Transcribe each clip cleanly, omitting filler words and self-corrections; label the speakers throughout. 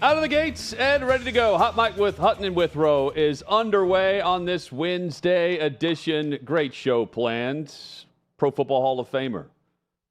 Speaker 1: Out of the gates and ready to go. Hot Mic with Hutton and Withrow is underway on this Wednesday edition. Great show planned. Pro Football Hall of Famer,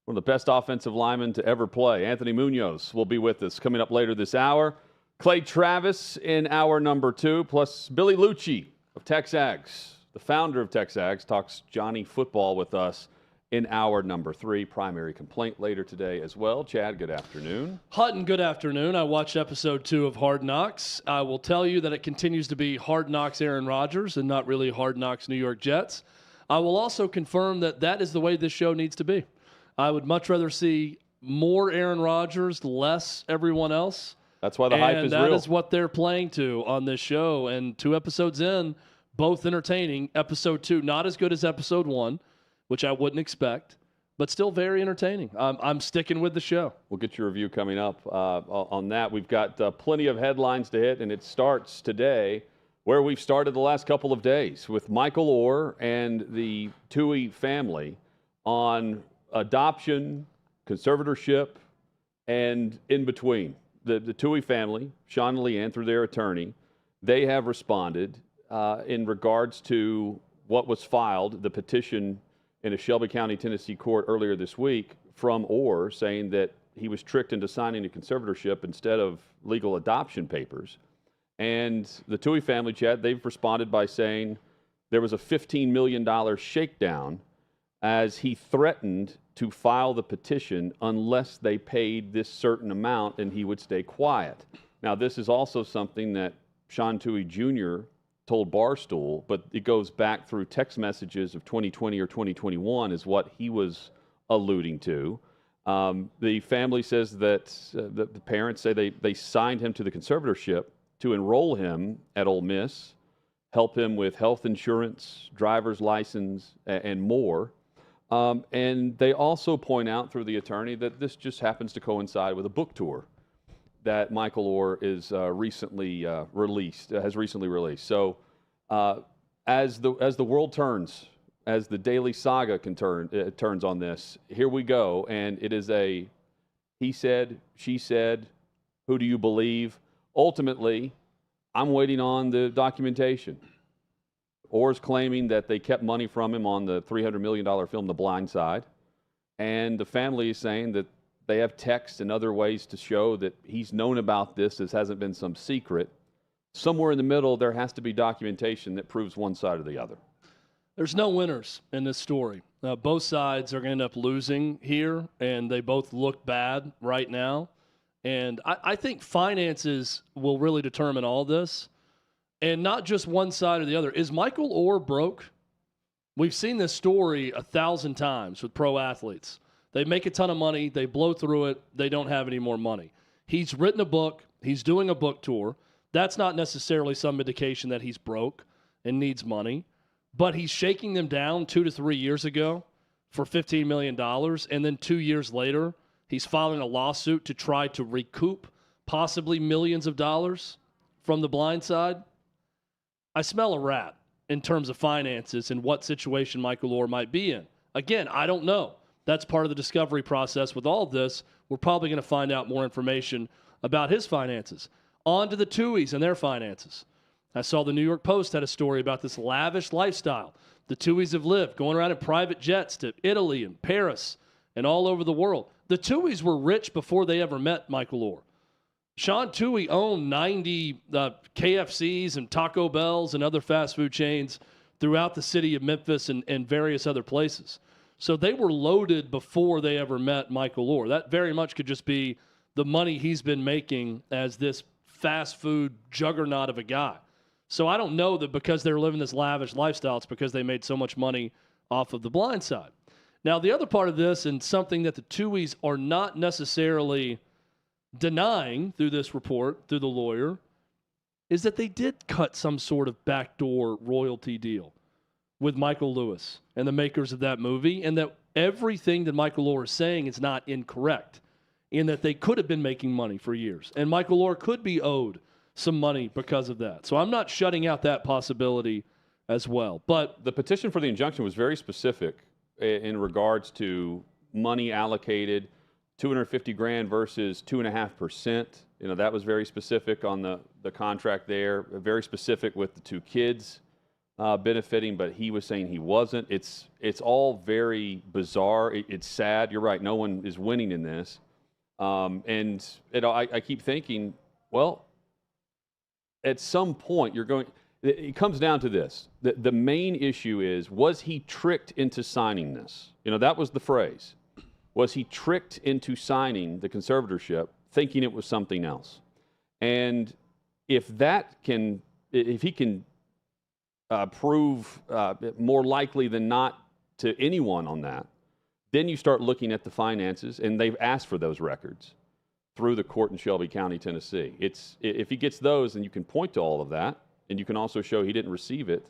Speaker 1: one of the best offensive linemen to ever play, Anthony Munoz, will be with us coming up later this hour. Clay Travis in hour number 2, plus Billy Lucci of Texags, the founder of Texags, talks Johnny football with us in hour number 3. Primary complaint later today as well. Chad, good afternoon.
Speaker 2: Hutton, good afternoon. I watched episode 2 of Hard Knocks. I will tell you that it continues to be Hard Knocks Aaron Rodgers and not really Hard Knocks New York Jets. I will also confirm that that is the way this show needs to be. I would much rather see more Aaron Rodgers, less everyone else.
Speaker 1: That's why the hype is real.
Speaker 2: And that is what they're playing to on this show. And 2 episodes in, both entertaining. Episode 2, not as good as episode 1. Which I wouldn't expect, but still very entertaining. I'm sticking with the show.
Speaker 1: We'll get your review coming up on that. We've got plenty of headlines to hit, and it starts today where we've started the last couple of days with Michael Oher and the Tuohy family on adoption, conservatorship, and in between. The Tuohy family, Sean and Leanne, through their attorney, they have responded in regards to what was filed, the petition in a Shelby County, Tennessee court earlier this week from Oher saying that he was tricked into signing a conservatorship instead of legal adoption papers. And the Tuohy family, Chad, they've responded by saying there was a $15 million shakedown as he threatened to file the petition unless they paid this certain amount and he would stay quiet. Now, this is also something that Sean Tuohy Jr. told Barstool, but it goes back through text messages of 2020 or 2021 is what he was alluding to. The family says that the parents say they signed him to the conservatorship to enroll him at Ole Miss, help him with health insurance, driver's license, and more. And they also point out through the attorney that this just happens to coincide with a book tour that Michael Oher is recently released. So as the world turns, as the daily saga turns on this, here we go, and it is a he said, she said, who do you believe? Ultimately, I'm waiting on the documentation. Oher's claiming that they kept money from him on the $300 million film The Blind Side, and the family is saying that they have texts and other ways to show that he's known about this. This hasn't been some secret. Somewhere in the middle, there has to be documentation that proves one side or the other.
Speaker 2: There's no winners in this story. Both sides are going to end up losing here, and they both look bad right now. And I think finances will really determine all this, and not just one side or the other. Is Michael Oher broke? We've seen this story 1,000 times with pro athletes. They make a ton of money. They blow through it. They don't have any more money. He's written a book. He's doing a book tour. That's not necessarily some indication that he's broke and needs money. But he's shaking them down 2 to 3 years ago for $15 million. And then 2 years later, he's filing a lawsuit to try to recoup possibly millions of dollars from The Blind Side. I smell a rat in terms of finances and what situation Michael Oher might be in. Again, I don't know. That's part of the discovery process with all of this. We're probably going to find out more information about his finances. On to the Tuohys and their finances. I saw the New York Post had a story about this lavish lifestyle the Tuohys have lived, going around in private jets to Italy and Paris and all over the world. The Tuohys were rich before they ever met Michael Oher. Sean Tuohy owned 90 KFCs and Taco Bells and other fast food chains throughout the city of Memphis and various other places. So they were loaded before they ever met Michael Oher. That very much could just be the money he's been making as this fast food juggernaut of a guy. So I don't know that because they're living this lavish lifestyle, it's because they made so much money off of The Blind Side. Now, the other part of this, and something that the Tuohys are not necessarily denying through this report, through the lawyer, is that they did cut some sort of backdoor royalty deal with Michael Lewis and the makers of that movie, and that everything that Michael Oher is saying is not incorrect, in that they could have been making money for years, and Michael Oher could be owed some money because of that. So I'm not shutting out that possibility as well. But
Speaker 1: the petition for the injunction was very specific in regards to money allocated, $250,000 versus 2.5%. You know, that was very specific on the contract there, very specific with the 2 kids benefiting, but he was saying he wasn't. It's all very bizarre. It's sad. You're right. No one is winning in this. And I keep thinking, well, at some point it comes down to this. The main issue is, was he tricked into signing this? You know, that was the phrase. Was he tricked into signing the conservatorship thinking it was something else? And if he can prove more likely than not to anyone on that, then you start looking at the finances, and they've asked for those records through the court in Shelby County, Tennessee. If he gets those and you can point to all of that, and you can also show he didn't receive it,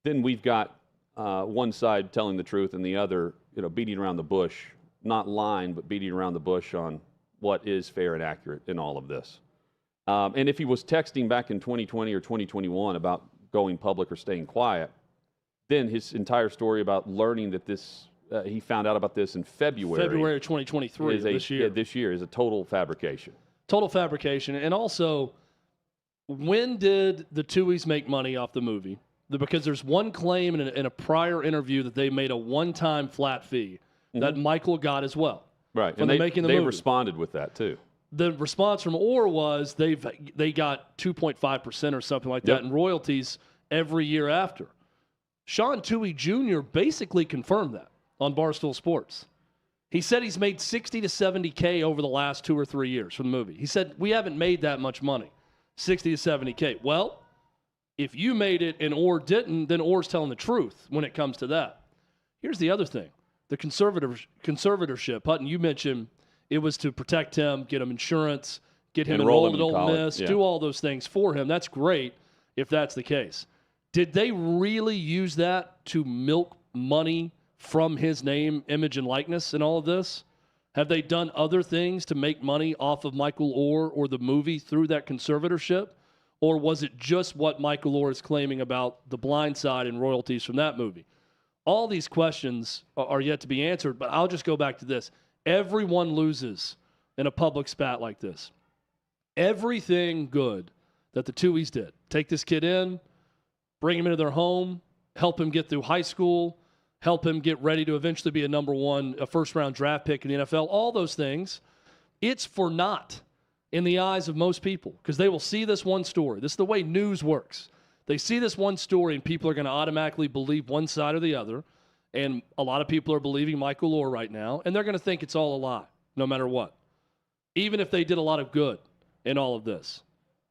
Speaker 1: then we've got one side telling the truth and the other, beating around the bush, not lying, but beating around the bush on what is fair and accurate in all of this. And if he was texting back in 2020 or 2021 about going public or staying quiet, then his entire story about learning that he found out about this in February
Speaker 2: of 2023, this year.
Speaker 1: Yeah, this year is a total fabrication.
Speaker 2: Total fabrication. And also, when did the Tuohys make money off the movie? Because there's one claim in a prior interview that they made a one-time flat fee that Michael got as well.
Speaker 1: Right,
Speaker 2: and
Speaker 1: they responded with that too.
Speaker 2: The response from Oher was they got 2.5% or something like that in royalties every year after. Sean Tuohy Jr. basically confirmed that on Barstool Sports. He said he's made $60 to $70K over the last 2 or 3 years from the movie. He said, we haven't made that much money, $60 to $70K. Well, if you made it and Oher didn't, then Oher's telling the truth when it comes to that. Here's the other thing. The conservatorship. Hutton, you mentioned it was to protect him, get him insurance, get him enrolled at Ole Miss, do all those things for him. That's great if that's the case. Did they really use that to milk money from his name, image, and likeness in all of this? Have they done other things to make money off of Michael Oher or the movie through that conservatorship? Or was it just what Michael Oher is claiming about The Blind Side and royalties from that movie? All these questions are yet to be answered, but I'll just go back to this. Everyone loses in a public spat like this. Everything good that the Tuohys did, take this kid in, bring him into their home, help him get through high school, help him get ready to eventually be a first-round draft pick in the NFL, all those things, it's for naught in the eyes of most people because they will see this one story. This is the way news works. They see this one story and people are going to automatically believe one side or the other, and a lot of people are believing Michael Oher right now, and they're going to think it's all a lie no matter what, even if they did a lot of good in all of this.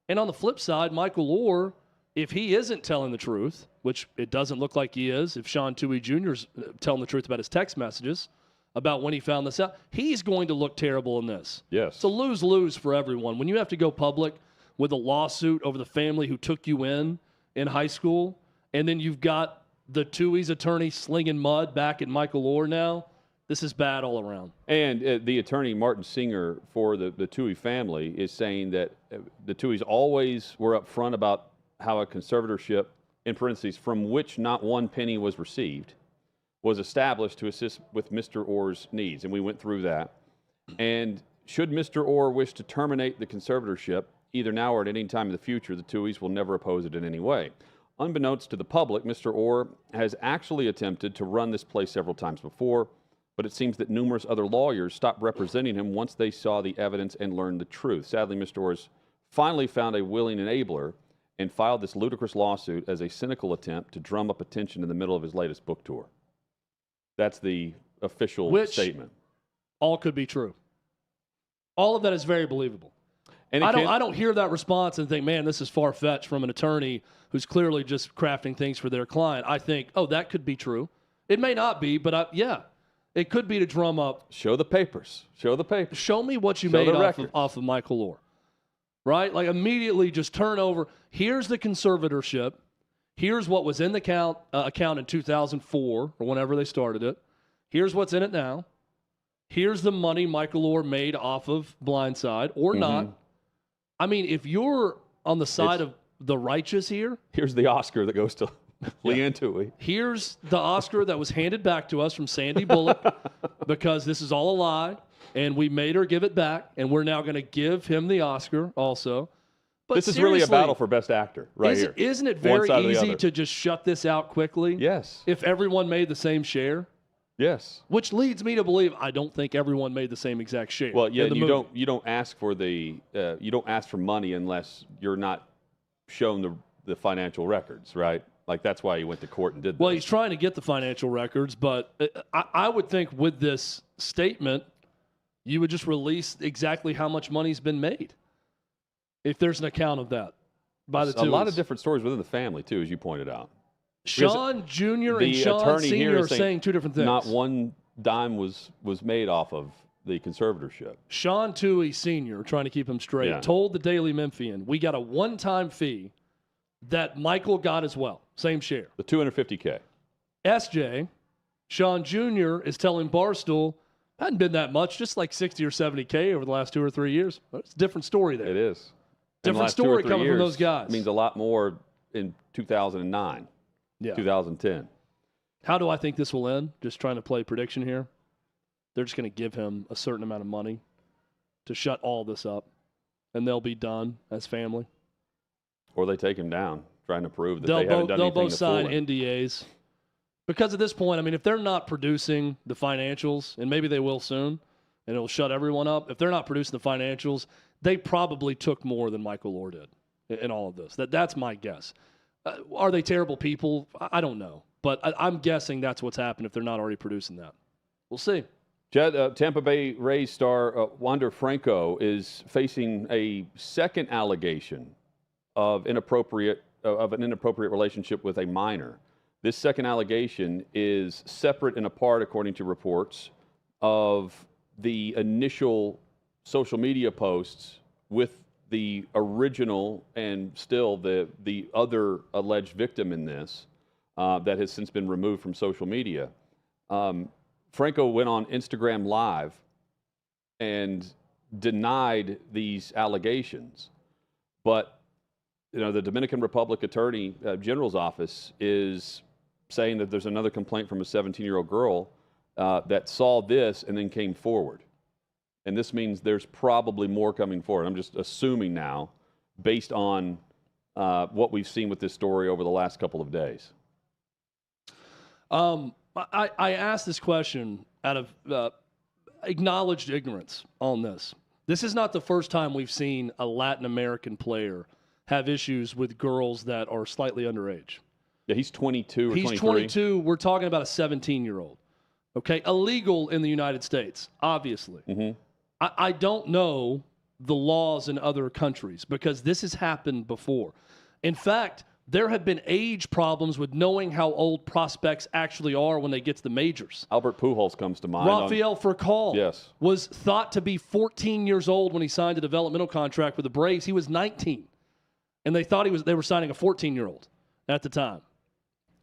Speaker 2: And on the flip side, Michael Oher, if he isn't telling the truth, which it doesn't look like he is, if Sean Tuohy Jr. is telling the truth about his text messages, about when he found this out, he's going to look terrible in this.
Speaker 1: Yes.
Speaker 2: It's a lose-lose for everyone. When you have to go public with a lawsuit over the family who took you in high school, and then you've got the Tuohy's attorney slinging mud back at Michael Oher now, this is bad all around.
Speaker 1: And the attorney, Martin Singer, for the Tuohy family is saying that the Tuohys always were upfront about how a conservatorship, in parentheses, from which not one penny was received, was established to assist with Mr. Oher's needs. And we went through that. And should Mr. Oher wish to terminate the conservatorship, either now or at any time in the future, the Tuohys will never oppose it in any way. Unbeknownst to the public, Mr. Oher has actually attempted to run this play several times before, but it seems that numerous other lawyers stopped representing him once they saw the evidence and learned the truth. Sadly, Mr. Oher's finally found a willing enabler and filed this ludicrous lawsuit as a cynical attempt to drum up attention in the middle of his latest book tour. That's the official statement.
Speaker 2: All could be true. All of that is very believable. And I don't hear that response and think, man, this is far-fetched from an attorney who's clearly just crafting things for their client. I think, oh, that could be true. It may not be, but yeah, it could be to drum up.
Speaker 1: Show the papers. Show the papers.
Speaker 2: Show me what you made off of Michael Oher. Right? Like immediately just turn over. Here's the conservatorship. Here's what was in the account in 2004 or whenever they started it. Here's what's in it now. Here's the money Michael Oher made off of Blindside or not. I mean, if you're on the side of the righteous here.
Speaker 1: Here's the Oscar that goes to Leanne Tuohy.
Speaker 2: Here's the Oscar that was handed back to us from Sandy Bullock because this is all a lie. and we made her give it back, and we're now going to give him the Oscar also. But
Speaker 1: this is really a battle for Best Actor here.
Speaker 2: Isn't it very easy to just shut this out quickly?
Speaker 1: Yes.
Speaker 2: If everyone made the same share?
Speaker 1: Yes.
Speaker 2: Which leads me to believe I don't think everyone made the same exact share.
Speaker 1: Well, yeah, you don't ask for you don't ask for money unless you're not shown the financial records, right? Like that's why he went to court and did that.
Speaker 2: Well, he's trying to get the financial records, but I would think with this statement, you would just release exactly how much money's been made. If there's an account of that by the two.
Speaker 1: A lot of different stories within the family, too, as you pointed out.
Speaker 2: Sean Jr. and Sean Sr. are saying two different things.
Speaker 1: Not one dime was made off of the conservatorship.
Speaker 2: Sean Tuohy Sr., trying to keep him straight, told the Daily Memphian, we got a one-time fee that Michael got as well. Same share.
Speaker 1: The $250K.
Speaker 2: SJ, Sean Jr. is telling Barstool, hadn't been that much, just like 60 or 70K over the last 2 or 3 years. It's a different story there.
Speaker 1: It is.
Speaker 2: Different story coming from those guys.
Speaker 1: It means a lot more in 2009, 2010.
Speaker 2: How do I think this will end? Just trying to play prediction here. They're just going to give him a certain amount of money to shut all this up, and they'll be done as family.
Speaker 1: Or they take him down, trying to prove that they haven't done anything.
Speaker 2: They'll both sign NDAs. Because at this point, I mean, if they're not producing the financials, and maybe they will soon, and it'll shut everyone up. If they're not producing the financials, they probably took more than Michael Oher did in all of this. That's my guess. Are they terrible people? I don't know. But I'm guessing that's what's happened if they're not already producing that. We'll see.
Speaker 1: Jed, Tampa Bay Rays star Wander Franco is facing a second allegation of an inappropriate relationship with a minor. This second allegation is separate and apart, according to reports, of the initial social media posts with the original and still the other alleged victim in this that has since been removed from social media. Franco went on Instagram Live and denied these allegations, but the Dominican Republic Attorney General's office is saying that there's another complaint from a 17-year-old girl that saw this and then came forward. And this means there's probably more coming forward. I'm just assuming now, based on what we've seen with this story over the last couple of days.
Speaker 2: I asked this question out of acknowledged ignorance on this. This is not the first time we've seen a Latin American player have issues with girls that are slightly underage.
Speaker 1: Yeah, he's 22 or 23.
Speaker 2: He's 22. We're talking about a 17-year-old. Okay, illegal in the United States, obviously.
Speaker 1: Mm-hmm.
Speaker 2: I don't know the laws in other countries because this has happened before. In fact, there have been age problems with knowing how old prospects actually are when they get to the majors.
Speaker 1: Albert Pujols comes to mind.
Speaker 2: Rafael Furcal was thought to be 14 years old when he signed a developmental contract with the Braves. He was 19, and they thought they were signing a 14-year-old at the time.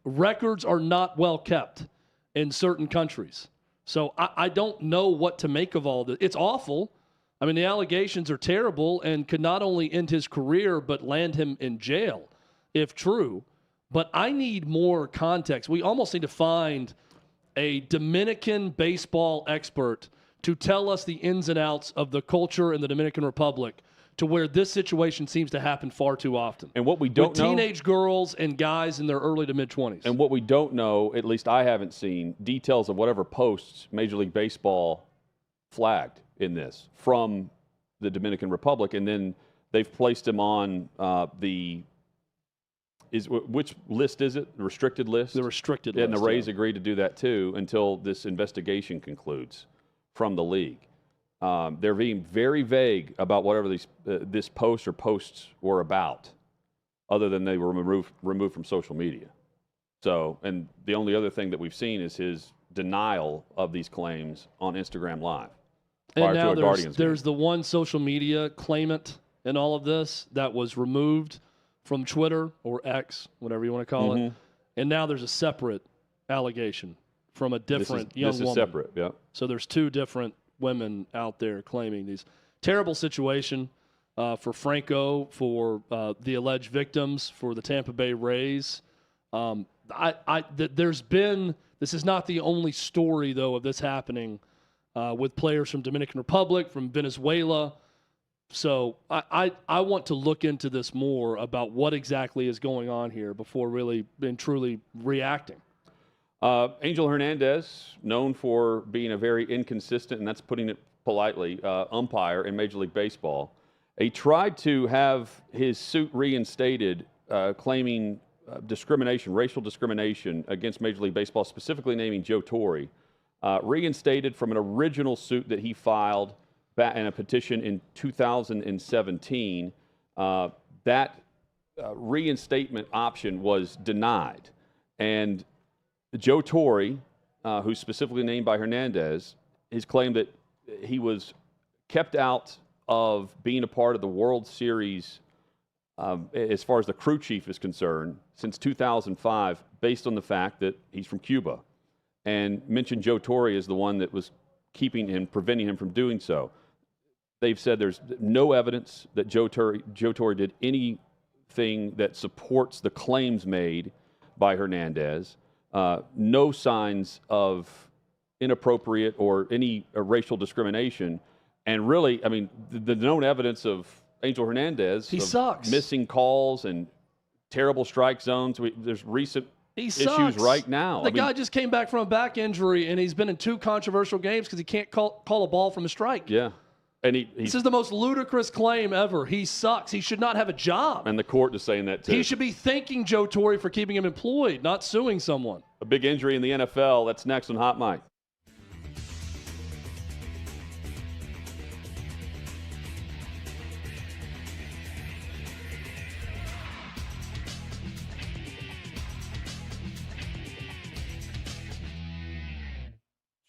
Speaker 2: Records are not well kept in certain countries. So I don't know what to make of all this. It's awful. I mean, the allegations are terrible and could not only end his career but land him in jail, if true. But I need more context. We almost need to find a Dominican baseball expert to tell us the ins and outs of the culture in the Dominican Republic to where this situation seems to happen far too often.
Speaker 1: And what we don't know,
Speaker 2: teenage girls and guys in their early to mid-20s.
Speaker 1: And what we don't know, at least I haven't seen, details of whatever posts Major League Baseball flagged in this from the Dominican Republic. And then they've placed him on which list is it? The restricted list?
Speaker 2: The restricted
Speaker 1: list.
Speaker 2: And
Speaker 1: the Rays agreed to do that too until this investigation concludes from the league. They're being very vague about whatever this post or posts were about, other than they were removed from social media. So, and the only other thing that we've seen is his denial of these claims on Instagram Live.
Speaker 2: And now there's the one social media claimant in all of this that was removed from Twitter or X, whatever you want to call it. And now there's a separate allegation from a different young woman.
Speaker 1: This is separate, yeah.
Speaker 2: So there's two different women out there claiming these. Terrible situation for Franco, for the alleged victims, for the Tampa Bay Rays. This is not the only story, though, of this happening with players from Dominican Republic, from Venezuela. So I want to look into this more about what exactly is going on here before really and truly reacting.
Speaker 1: Angel Hernandez, known for being a very inconsistent, and that's putting it politely, umpire in Major League Baseball. He tried to have his suit reinstated, claiming discrimination, racial discrimination against Major League Baseball, specifically naming Joe Torre, reinstated from an original suit that he filed back in a petition in 2017. That reinstatement option was denied. And Joe Torre, who's specifically named by Hernandez, has claimed that he was kept out of being a part of the World Series as far as the crew chief is concerned since 2005 based on the fact that he's from Cuba, and mentioned Joe Torre as the one that was keeping him, preventing him from doing so. They've said there's no evidence that Joe Torre did anything that supports the claims made by Hernandez. No signs of inappropriate or any racial discrimination. And really, I mean, the known evidence of Angel Hernandez,
Speaker 2: he sucks.
Speaker 1: Missing calls and terrible strike zones. There's recent issues right now.
Speaker 2: The guy just came back from a back injury, and he's been in 2 controversial games because he can't call a ball from a strike.
Speaker 1: Yeah. And
Speaker 2: this is the most ludicrous claim ever. He sucks. He should not have a job.
Speaker 1: And the court is saying that too.
Speaker 2: He should be thanking Joe Torre for keeping him employed, not suing someone.
Speaker 1: A big injury in the NFL. That's next on Hot Mic.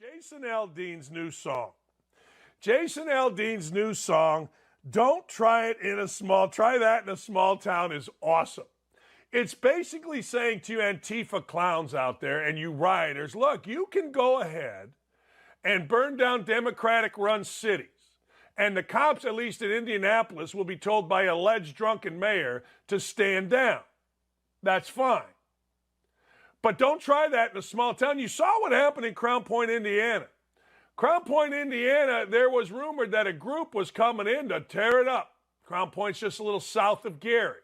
Speaker 3: Jason Aldean's new song. Jason Aldean's new song, Don't Try It in a Small, Try That in a Small Town, is awesome. It's basically saying to you Antifa clowns out there and you rioters, look, you can go ahead and burn down Democratic-run cities. And the cops, at least in Indianapolis, will be told by an alleged drunken mayor to stand down. That's fine. But don't try that in a small town. You saw what happened in Crown Point, Indiana. Crown Point, Indiana, there was rumored that a group was coming in to tear it up. Crown Point's just a little south of Gary.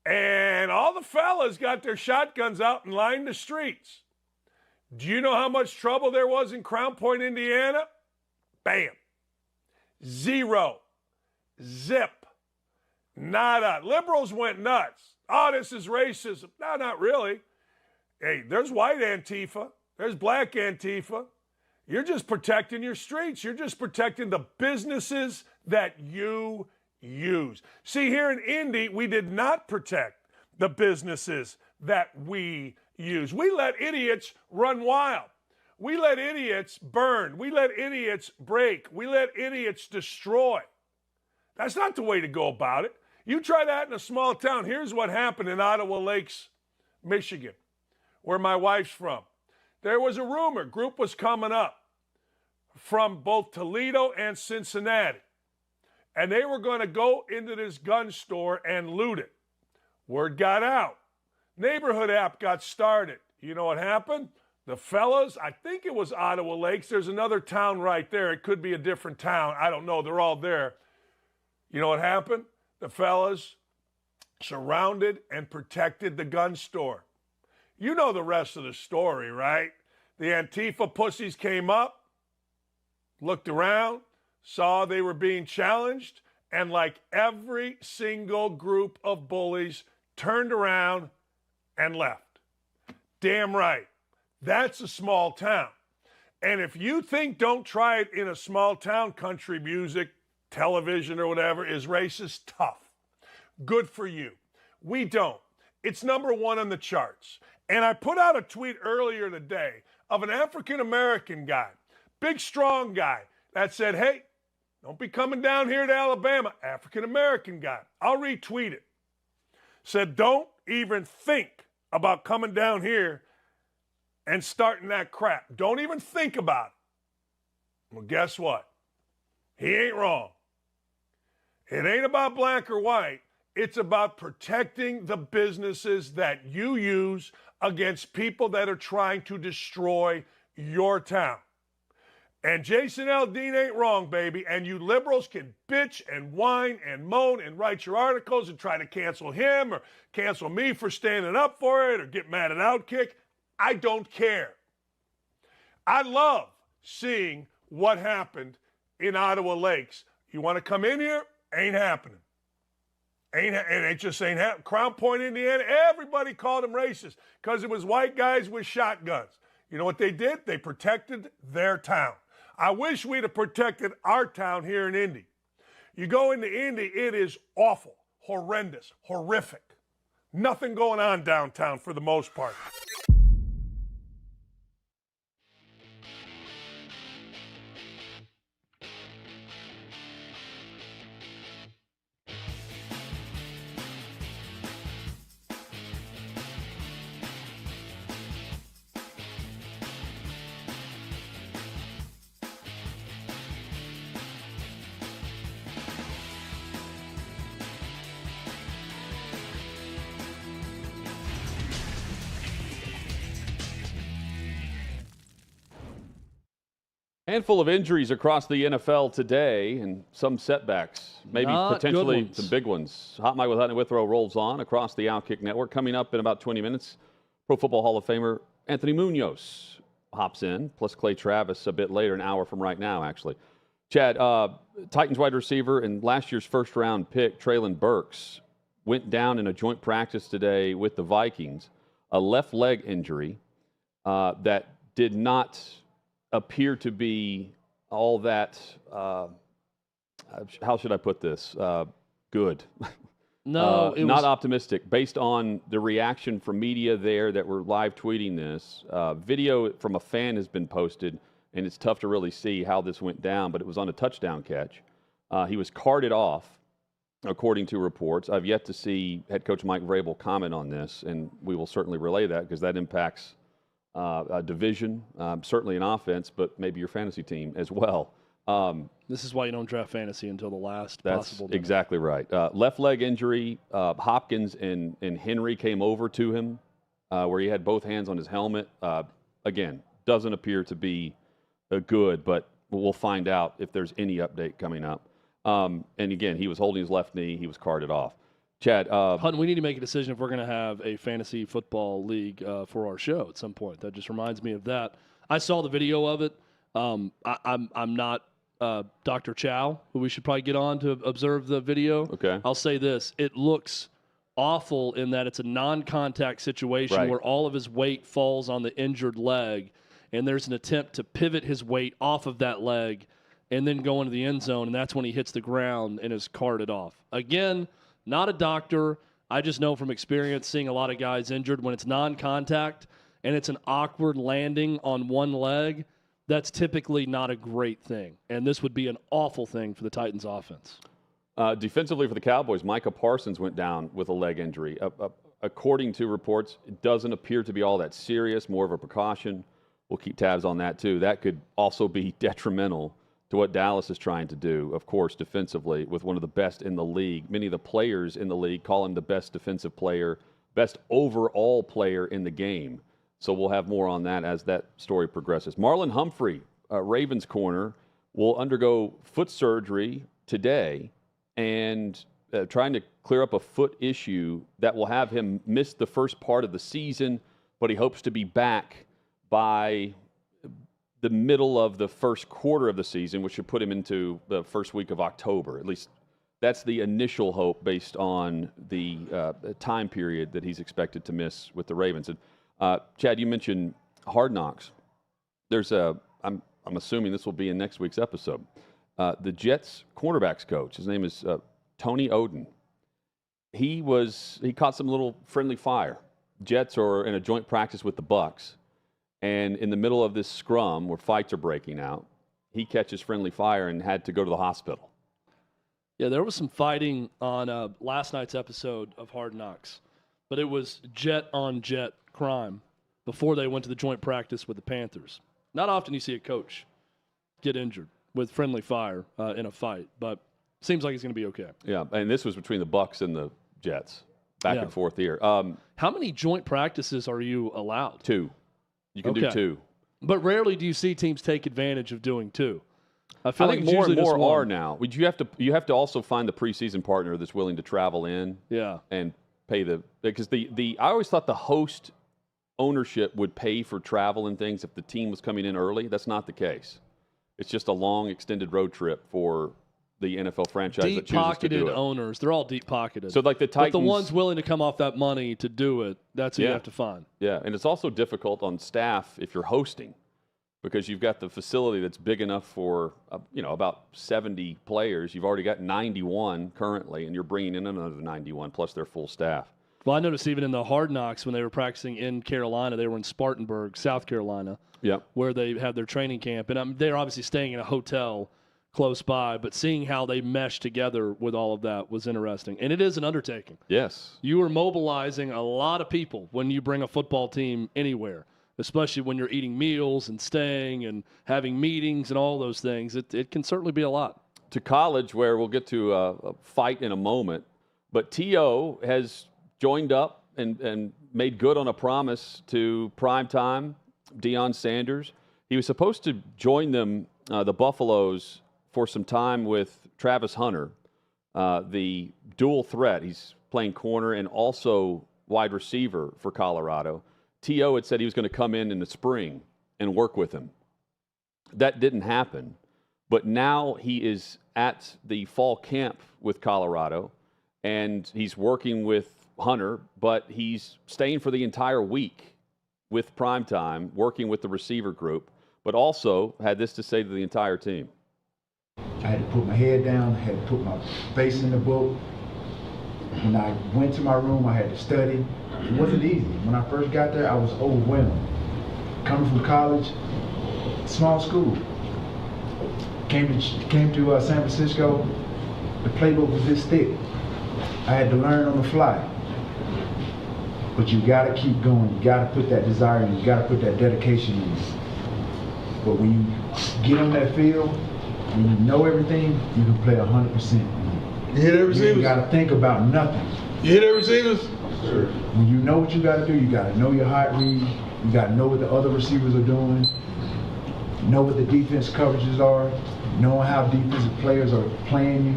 Speaker 3: And all the fellas got their shotguns out and lined the streets. Do you know how much trouble there was in Crown Point, Indiana? Bam. 0. Zip. Nada. Liberals went nuts. Oh, this is racism. No, not really. Hey, there's white Antifa. There's black Antifa. You're just protecting your streets. You're just protecting the businesses that you use. See, here in Indy, we did not protect the businesses that we use. We let idiots run wild. We let idiots burn. We let idiots break. We let idiots destroy. That's not the way to go about it. You try that in a small town. Here's what happened in Ottawa Lakes, Michigan, where my wife's from. There was a rumor, group was coming up from both Toledo and Cincinnati. And they were going to go into this gun store and loot it. Word got out. Neighborhood app got started. You know what happened? The fellas, I think it was Ottawa Lakes. There's another town right there. It could be a different town. I don't know. They're all there. You know what happened? The fellas surrounded and protected the gun store. You know the rest of the story, right? The Antifa pussies came up, looked around, saw they were being challenged, and like every single group of bullies, turned around and left. Damn right. That's a small town. And if you think Don't Try It in a Small Town country music, television or whatever is racist, tough. Good for you. We don't. It's number 1 on the charts. And I put out a tweet earlier today of an African-American guy, big, strong guy, that said, hey, don't be coming down here to Alabama. African-American guy. I'll retweet it. Said, don't even think about coming down here and starting that crap. Don't even think about it. Well, guess what? He ain't wrong. It ain't about black or white. It's about protecting the businesses that you use against people that are trying to destroy your town. And Jason Aldean ain't wrong, baby. And you liberals can bitch and whine and moan and write your articles and try to cancel him or cancel me for standing up for it or get mad at Outkick. I don't care. I love seeing what happened in Ottawa Lakes. You want to come in here? Ain't happening. It just ain't happening. Crown Point, Indiana, everybody called them racist because it was white guys with shotguns. You know what they did? They protected their town. I wish we'd have protected our town here in Indy. You go into Indy, it is awful, horrendous, horrific. Nothing going on downtown for the most part.
Speaker 1: Handful of injuries across the NFL today and some setbacks, maybe
Speaker 2: Not
Speaker 1: potentially
Speaker 2: good ones.
Speaker 1: some big ones. Hot Mike with Hutton and Withrow rolls on across the Outkick Network. Coming up in about 20 minutes, Pro Football Hall of Famer Anthony Munoz hops in, plus Clay Travis a bit later, an hour from right now, actually. Chad, Titans wide receiver and last year's first-round pick, Traylon Burks, went down in a joint practice today with the Vikings, a left leg injury that did not appear to be all that, how should I put this, good.
Speaker 2: No, it
Speaker 1: not
Speaker 2: was
Speaker 1: optimistic. Based on the reaction from media there that were live tweeting this, video from a fan has been posted, and it's tough to really see how this went down, but it was on a touchdown catch. He was carted off, according to reports. I've yet to see head coach Mike Vrabel comment on this, and we will certainly relay that because that impacts a division, certainly an offense, but maybe your fantasy team as well.
Speaker 2: This is why you don't draft fantasy until the last
Speaker 1: That's
Speaker 2: possible minute.
Speaker 1: exactly right. Left leg injury. Hopkins and Henry came over to him where he had both hands on his helmet. Again, doesn't appear to be good, but we'll find out if there's any update coming up. And again, he was holding his left knee. He was carted off. Chad,
Speaker 2: Hutton, we need to make a decision if we're going to have a fantasy football league for our show at some point. That just reminds me of that. I saw the video of it. I'm not Dr. Chow, who we should probably get on to observe the video.
Speaker 1: Okay.
Speaker 2: I'll say this. It looks awful in that it's a non-contact situation
Speaker 1: Right.
Speaker 2: where all of his weight falls on the injured leg, and there's an attempt to pivot his weight off of that leg and then go into the end zone, and that's when he hits the ground and is carted off. Again, not a doctor. I just know from experience seeing a lot of guys injured when it's non-contact and it's an awkward landing on one leg, that's typically not a great thing. And this would be an awful thing for the Titans offense.
Speaker 1: defensively for the Cowboys, Micah Parsons went down with a leg injury. According to reports, it doesn't appear to be all that serious, more of a precaution. We'll keep tabs on that, too. That could also be detrimental to what Dallas is trying to do, of course, defensively, with one of the best in the league. Many of the players in the league call him the best defensive player, best overall player in the game. So we'll have more on that as that story progresses. Marlon Humphrey, Ravens corner, will undergo foot surgery today and trying to clear up a foot issue that will have him miss the first part of the season, but he hopes to be back by the middle of the first quarter of the season, which should put him into the first week of October. At least that's the initial hope based on the time period that he's expected to miss with the Ravens. And Chad, you mentioned Hard Knocks. There's I'm assuming this will be in next week's episode. The Jets cornerbacks coach, his name is Tony Oden. He caught some little friendly fire. Jets are in a joint practice with the Bucs. And in the middle of this scrum where fights are breaking out, he catches friendly fire and had to go to the hospital.
Speaker 2: Yeah, there was some fighting on last night's episode of Hard Knocks, but it was jet-on-jet crime before they went to the joint practice with the Panthers. Not often you see a coach get injured with friendly fire in a fight, but seems like he's going to be okay.
Speaker 1: Yeah, and this was between the Bucs and the Jets, back and forth here.
Speaker 2: How many joint practices are you allowed?
Speaker 1: 2. You can do 2.
Speaker 2: But rarely do you see teams take advantage of doing two. I feel
Speaker 1: I
Speaker 2: like
Speaker 1: think
Speaker 2: it's
Speaker 1: more and
Speaker 2: usually just
Speaker 1: more
Speaker 2: one.
Speaker 1: are now. You have to also find the preseason partner that's willing to travel in
Speaker 2: Yeah.
Speaker 1: and pay because I always thought the host ownership would pay for travel and things if the team was coming in early. That's not the case. It's just a long extended road trip for the NFL franchise that chooses to do
Speaker 2: Deep-pocketed
Speaker 1: it.
Speaker 2: owners. They're all deep-pocketed.
Speaker 1: So like the Titans,
Speaker 2: but the ones willing to come off that money to do it, that's who you have to find.
Speaker 1: Yeah, and it's also difficult on staff if you're hosting because you've got the facility that's big enough for about 70 players. You've already got 91 currently, and you're bringing in another 91 plus their full staff.
Speaker 2: Well, I noticed even in the Hard Knocks when they were practicing in Carolina, they were in Spartanburg, South Carolina, where they had their training camp. And they're obviously staying in a hotel close by, but seeing how they mesh together with all of that was interesting. And it is an undertaking.
Speaker 1: Yes.
Speaker 2: You are mobilizing a lot of people when you bring a football team anywhere, especially when you're eating meals and staying and having meetings and all those things. It can certainly be a lot.
Speaker 1: To college, where we'll get to a fight in a moment, but T.O. has joined up and made good on a promise to primetime Deion Sanders. He was supposed to join them, the Buffaloes, for some time with Travis Hunter, the dual threat. He's playing corner and also wide receiver for Colorado. T.O. had said he was going to come in the spring and work with him. That didn't happen, but now he is at the fall camp with Colorado, and he's working with Hunter, but he's staying for the entire week with primetime, working with the receiver group, but also had this to say to the entire team.
Speaker 4: I had to put my head down, I had to put my face in the book. When I went to my room, I had to study. It wasn't easy. When I first got there, I was overwhelmed. Coming from college, small school. Came to San Francisco, the playbook was this thick. I had to learn on the fly. But you gotta keep going. You gotta put that desire in. You gotta put that dedication in. But when you get on that field, when you know everything, you can play 100%.
Speaker 5: You hit every
Speaker 4: You ain't gotta think about nothing.
Speaker 5: You hit every receivers?
Speaker 4: Sure. When you know what you gotta do, you gotta know your hot read. You gotta know what the other receivers are doing. Know what the defense coverages are. Knowing how defensive players are playing you.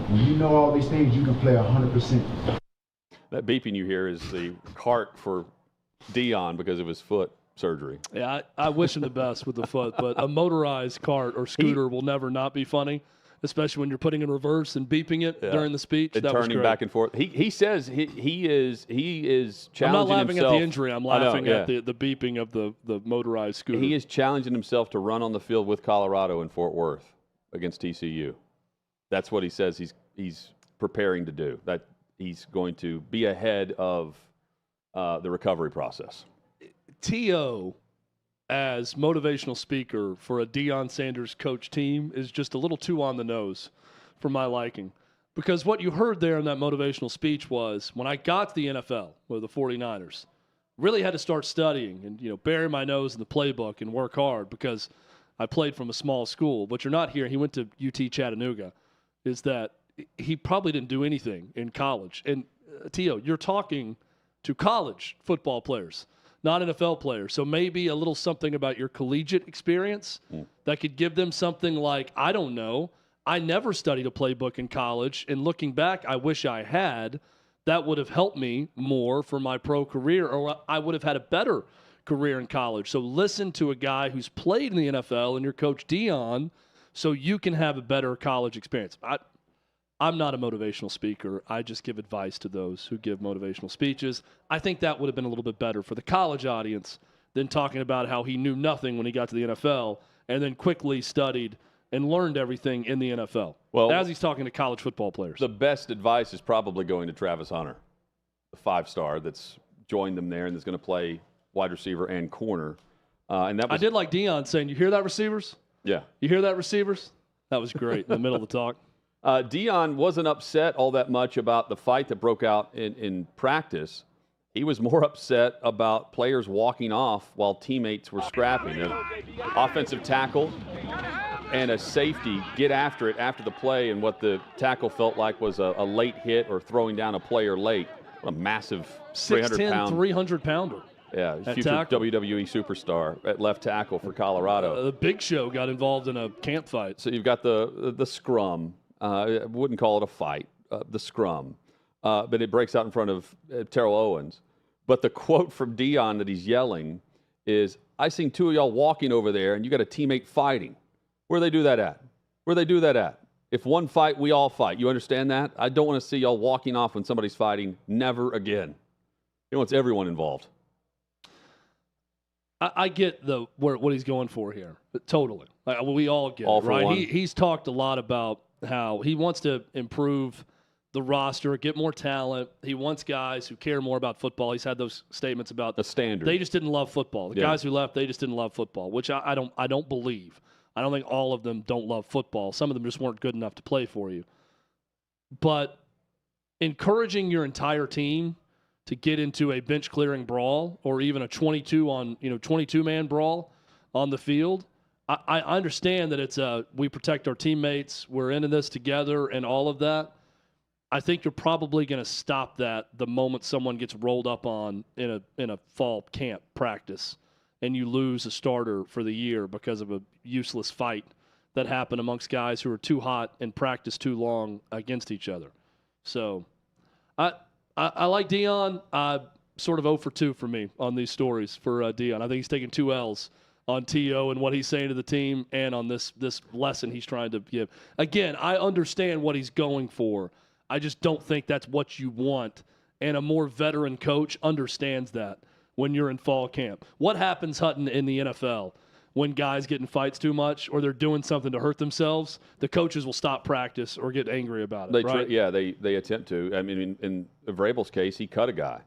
Speaker 4: When you know all these things, you can play 100%.
Speaker 1: That beeping you hear is the cart for Deion because of his foot surgery.
Speaker 2: Yeah, I wish him the best with the foot, but a motorized cart or scooter will never not be funny, especially when you're putting in reverse and beeping it during the speech.
Speaker 1: And
Speaker 2: that was
Speaker 1: turning
Speaker 2: great.
Speaker 1: back and forth. He says he is challenging
Speaker 2: I'm not laughing
Speaker 1: himself.
Speaker 2: at the injury. I'm laughing at the beeping of the motorized scooter.
Speaker 1: He is challenging himself to run on the field with Colorado in Fort Worth against TCU. That's what he says he's preparing to do. That he's going to be ahead of the recovery process.
Speaker 2: T.O. as motivational speaker for a Deion Sanders coach team is just a little too on the nose for my liking. Because what you heard there in that motivational speech was, when I got to the NFL with the 49ers, really had to start studying and bury my nose in the playbook and work hard because I played from a small school. But you're not here. He went to UT Chattanooga. Is that he probably didn't do anything in college. And T.O., you're talking to college football players, not NFL players. So maybe a little something about your collegiate experience that could give them something like, I don't know, I never studied a playbook in college, and looking back, I wish I had. That would have helped me more for my pro career, or I would have had a better career in college. So listen to a guy who's played in the NFL and your coach Deion so you can have a better college experience. I'm not a motivational speaker. I just give advice to those who give motivational speeches. I think that would have been a little bit better for the college audience than talking about how he knew nothing when he got to the NFL and then quickly studied and learned everything in the NFL.
Speaker 1: Well,
Speaker 2: as he's talking to college football players.
Speaker 1: The best advice is probably going to Travis Hunter, the 5-star that's joined them there and is going to play wide receiver and corner. And that was,
Speaker 2: I did like Deion saying, you hear that, receivers?
Speaker 1: Yeah.
Speaker 2: You hear that, receivers? That was great in the middle of the talk.
Speaker 1: Deion wasn't upset all that much about the fight that broke out in practice. He was more upset about players walking off while teammates were scrapping. An offensive tackle and a safety get after it after the play, and what the tackle felt like was a late hit or throwing down a player late. What a massive
Speaker 2: 6'10",
Speaker 1: 300-pound.
Speaker 2: 300-pounder.
Speaker 1: Yeah,
Speaker 2: at
Speaker 1: future
Speaker 2: tackle.
Speaker 1: WWE superstar at left tackle for Colorado.
Speaker 2: The Big Show got involved in a camp fight.
Speaker 1: So you've got the scrum. I wouldn't call it a fight, the scrum. But it breaks out in front of Terrell Owens. But the quote from Dion that he's yelling is, I seen two of y'all walking over there, and you got a teammate fighting. Where they do that at? Where they do that at? If one fight, we all fight. You understand that? I don't want to see y'all walking off when somebody's fighting. Never again. He wants everyone involved.
Speaker 2: I get what he's going for here, totally. We all get it, right? He's talked a lot about how he wants to improve the roster, get more talent. He wants guys who care more about football. He's had those statements about
Speaker 1: the standard.
Speaker 2: They just didn't love football. The guys who left, they just didn't love football, which I don't believe. I don't think all of them don't love football. Some of them just weren't good enough to play for you. But encouraging your entire team to get into a bench clearing brawl or even a 22-man brawl on the field, I understand that it's we protect our teammates, we're into this together and all of that. I think you're probably going to stop that the moment someone gets rolled up on in a fall camp practice and you lose a starter for the year because of a useless fight that happened amongst guys who are too hot and practice too long against each other. So I like Dion. Sort of 0 for 2 for me on these stories for Dion. I think he's taking 2 L's on T.O. and what he's saying to the team and on this lesson he's trying to give. Again, I understand what he's going for. I just don't think that's what you want, and a more veteran coach understands that when you're in fall camp. What happens, Hutton, in the NFL when guys get in fights too much or they're doing something to hurt themselves? The coaches will stop practice or get angry about it, right?
Speaker 1: They attempt to. I mean, in Vrabel's case, he cut a guy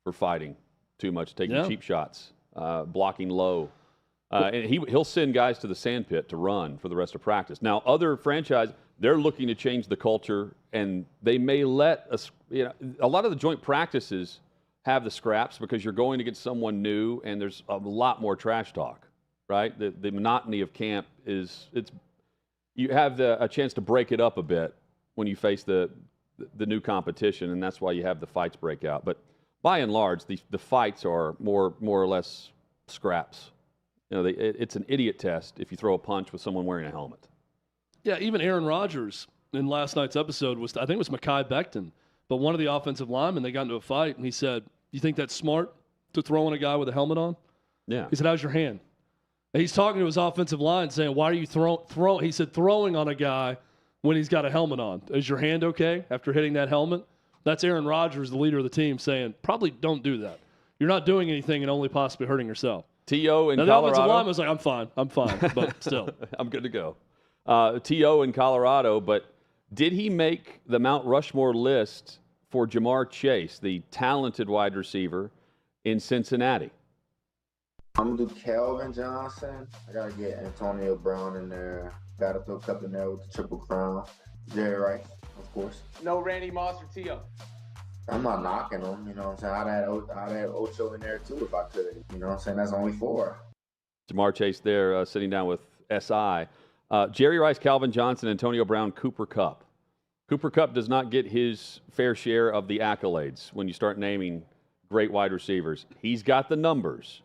Speaker 1: for fighting too much, taking cheap shots, blocking low. And he'll send guys to the sandpit to run for the rest of practice. Now, other franchises, they're looking to change the culture, and they may let us, a lot of the joint practices have the scraps because you're going to get someone new, and there's a lot more trash talk, right? The monotony of camp you have a chance to break it up a bit when you face the new competition, and that's why you have the fights break out. But by and large, the fights are more or less scraps. It's an idiot test if you throw a punch with someone wearing a helmet.
Speaker 2: Yeah, even Aaron Rodgers in last night's episode I think it was Mekhi Becton, but one of the offensive linemen, they got into a fight, and he said, "You think that's smart to throw in a guy with a helmet on?"
Speaker 1: Yeah.
Speaker 2: He said, "How's your hand?" And he's talking to his offensive line saying, "Why are you throwing?" He said, "Throwing on a guy when he's got a helmet on. Is your hand okay after hitting that helmet?" That's Aaron Rodgers, the leader of the team, saying, "Probably don't do that. You're not doing anything and only possibly hurting yourself."
Speaker 1: T.O. in
Speaker 2: now,
Speaker 1: Colorado.
Speaker 2: The offensive lineman was like, I'm fine, but still.
Speaker 1: I'm good to go. T.O. in Colorado, but did he make the Mount Rushmore list for Jamar Chase, the talented wide receiver in Cincinnati?
Speaker 5: I'm going to do Calvin Johnson. I got to get Antonio Brown in there. Got to throw Cup in there with the Triple Crown. Jerry Rice, of course.
Speaker 6: No Randy Moss or T.O.
Speaker 5: I'm not knocking them, you know what I'm saying? I'd add Ocho in there too if I could. You know what I'm saying? That's only 4.
Speaker 1: Jamar Chase there sitting down with S.I. Jerry Rice, Calvin Johnson, Antonio Brown, Cooper Kupp. Cooper Kupp does not get his fair share of the accolades when you start naming great wide receivers. He's got the numbers.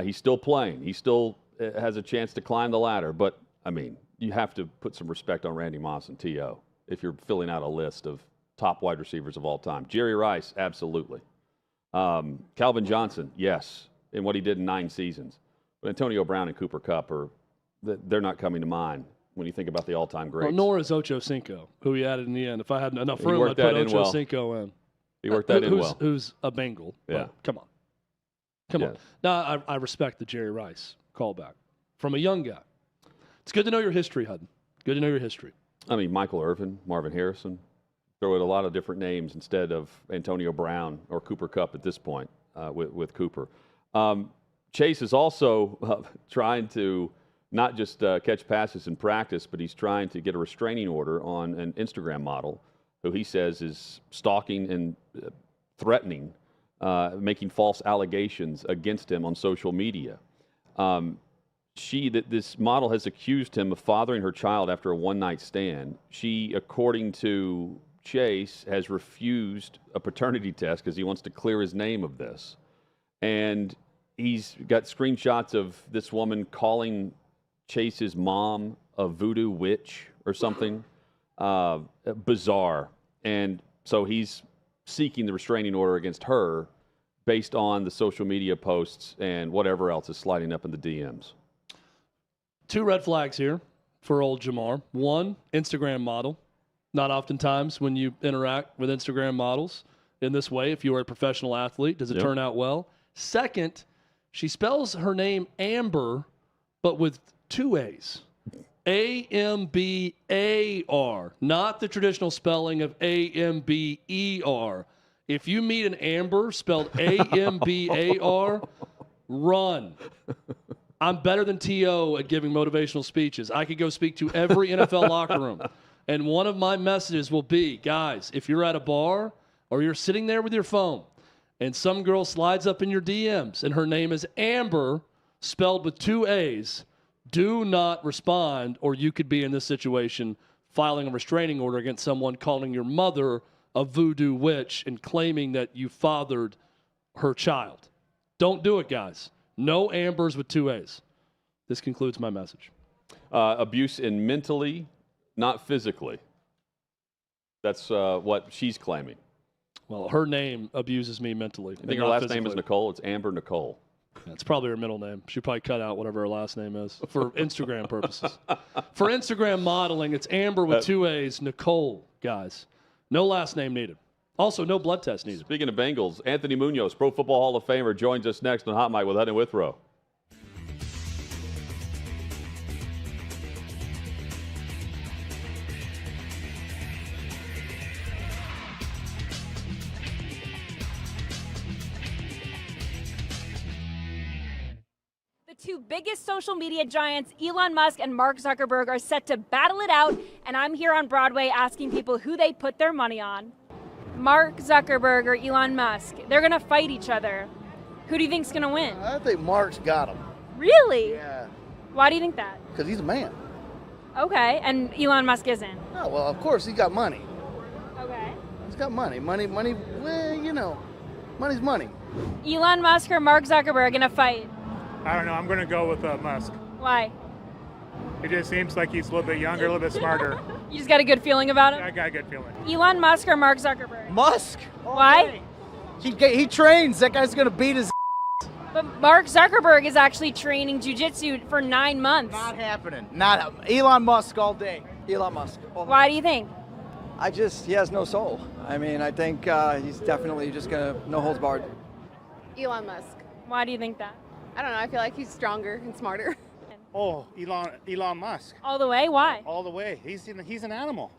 Speaker 1: He's still playing. He still has a chance to climb the ladder. But, I mean, you have to put some respect on Randy Moss and T.O. if you're filling out a list of top wide receivers of all time. Jerry Rice, absolutely. Calvin Johnson, yes, in what he did in 9 seasons. But Antonio Brown and Cooper Kupp they're not coming to mind when you think about the all-time greats.
Speaker 2: Well, nor is Ocho Cinco, who he added in the end. If I had enough room, I'd put Ocho Cinco in.
Speaker 1: He worked that in well.
Speaker 2: Who's a Bengal. Yeah. Come on. Come on. Now, I respect the Jerry Rice callback from a young guy. It's good to know your history, Hutton. Good to know your history.
Speaker 1: I mean, Michael Irvin, Marvin Harrison. Throw out a lot of different names instead of Antonio Brown or Cooper Kupp at this point with Cooper. Chase is also trying to not just catch passes in practice, but he's trying to get a restraining order on an Instagram model who he says is stalking and threatening, making false allegations against him on social media. This model has accused him of fathering her child after a one-night stand. She, according to Chase, has refused a paternity test because he wants to clear his name of this. And he's got screenshots of this woman calling Chase's mom a voodoo witch or something. Bizarre. And so he's seeking the restraining order against her based on the social media posts and whatever else is sliding up in the DMs.
Speaker 2: 2 red flags here for old Jamar. 1, Instagram model. Not oftentimes when you interact with Instagram models in this way, if you are a professional athlete, does it turn out well. 2nd, she spells her name Amber, but with 2 A's. A-M-B-A-R, not the traditional spelling of A-M-B-E-R. If you meet an Amber spelled A-M-B-A-R, run. I'm better than T.O. at giving motivational speeches. I could go speak to every NFL locker room. And one of my messages will be, guys, if you're at a bar or you're sitting there with your phone and some girl slides up in your DMs and her name is Amber, spelled with 2 A's, do not respond, or you could be in this situation filing a restraining order against someone calling your mother a voodoo witch and claiming that you fathered her child. Don't do it, guys. No Ambers with 2 A's. This concludes my message.
Speaker 1: Abuse in mentally, not physically. That's what she's claiming.
Speaker 2: Well, her name abuses me mentally.
Speaker 1: I think her last name is Nicole. It's Amber Nicole.
Speaker 2: Yeah, it's probably her middle name. She probably cut out whatever her last name is for Instagram purposes. For Instagram modeling, it's Amber with 2 A's, Nicole, guys. No last name needed. Also, no blood test needed.
Speaker 1: Speaking of Bengals, Anthony Munoz, Pro Football Hall of Famer, joins us next on Hot Mic with Hut and Withrow.
Speaker 6: The 2 biggest social media giants, Elon Musk and Mark Zuckerberg, are set to battle it out, and I'm here on Broadway asking people who they put their money on. Mark Zuckerberg or Elon Musk, they're going to fight each other. Who do you think's going to win?
Speaker 7: I think Mark's got him.
Speaker 6: Really?
Speaker 7: Yeah.
Speaker 6: Why do you think that?
Speaker 7: Because he's a man.
Speaker 6: Okay, and Elon Musk isn't.
Speaker 7: Oh, well, of course, he's got money.
Speaker 6: Okay.
Speaker 7: He's got money. Money, well, you know, money's money.
Speaker 6: Elon Musk or Mark Zuckerberg in a fight?
Speaker 8: I don't know. I'm going to go with Musk.
Speaker 6: Why?
Speaker 8: It just seems like he's a little bit younger, a little bit smarter.
Speaker 6: You just got a good feeling about him?
Speaker 8: I got a good feeling.
Speaker 6: Elon Musk or Mark Zuckerberg?
Speaker 9: Musk.
Speaker 6: Why?
Speaker 9: He trains. That guy's gonna beat his.
Speaker 6: But Mark Zuckerberg is actually training jiu-jitsu for 9 months.
Speaker 9: Not happening. Not Elon Musk all day. Elon Musk.
Speaker 6: Why do you think?
Speaker 10: He has no soul. I mean, I think he's definitely just gonna no holds barred.
Speaker 11: Elon Musk.
Speaker 6: Why do you think that?
Speaker 11: I don't know. I feel like he's stronger and smarter.
Speaker 8: Oh, Elon Musk.
Speaker 6: All the way? Why?
Speaker 8: All the way. He's an animal.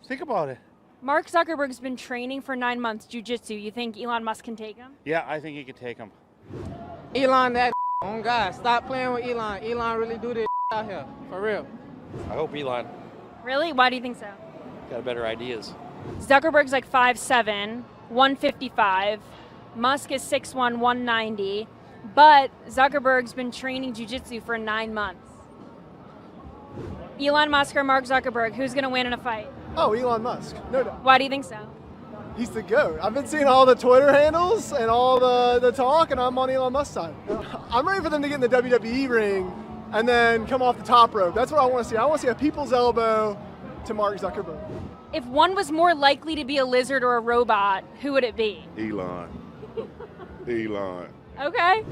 Speaker 8: Think about it.
Speaker 6: Mark Zuckerberg's been training for 9 months jiu-jitsu. You think Elon Musk can take him?
Speaker 8: Yeah, I think he could take him.
Speaker 9: Elon, that oh God, stop playing with Elon. Elon really do this out here, for real.
Speaker 10: I hope Elon
Speaker 6: Really? Why do you think so?
Speaker 10: got better ideas.
Speaker 6: Zuckerberg's like 5'7", 155. Musk is 6'1", 190. But Zuckerberg's been training jiu-jitsu for 9 months. Elon Musk or Mark Zuckerberg, who's going to win in a fight?
Speaker 12: Oh, Elon Musk. No doubt.
Speaker 6: Why do you think so?
Speaker 12: He's the GOAT. I've been seeing all the Twitter handles and all the talk, and I'm on Elon Musk's side. I'm ready for them to get in the WWE ring and then come off the top rope. That's what I want to see. I want to see a people's elbow to Mark Zuckerberg.
Speaker 6: If one was more likely to be a lizard or a robot, who would it be?
Speaker 13: Elon. Elon.
Speaker 6: Okay.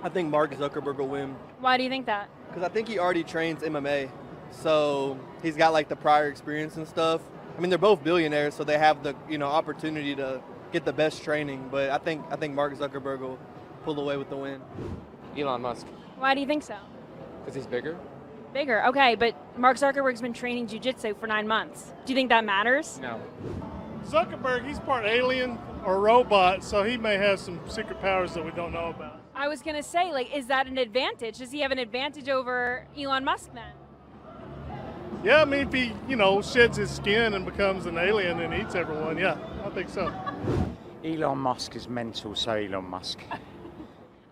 Speaker 10: I think Mark Zuckerberg will win
Speaker 6: Why do you think that?
Speaker 10: because I think he already trains MMA, so he's got like the prior experience and stuff. I mean, they're both billionaires, so they have the opportunity to get the best training. But I think Mark Zuckerberg will pull away with the win.
Speaker 9: Elon Musk.
Speaker 6: Why do you think so?
Speaker 9: Because he's bigger.
Speaker 6: Bigger. Okay, but Mark Zuckerberg's been training jiu-jitsu for 9 months. Do you think that matters?
Speaker 9: No.
Speaker 8: Zuckerberg, he's part alien or robot, so he may have some secret powers that we don't know about.
Speaker 6: I was going to say, is that an advantage? Does he have an advantage over Elon Musk then?
Speaker 8: Yeah, I mean, if he, sheds his skin and becomes an alien and eats everyone, yeah, I think so.
Speaker 9: Elon Musk is mental, so Elon Musk.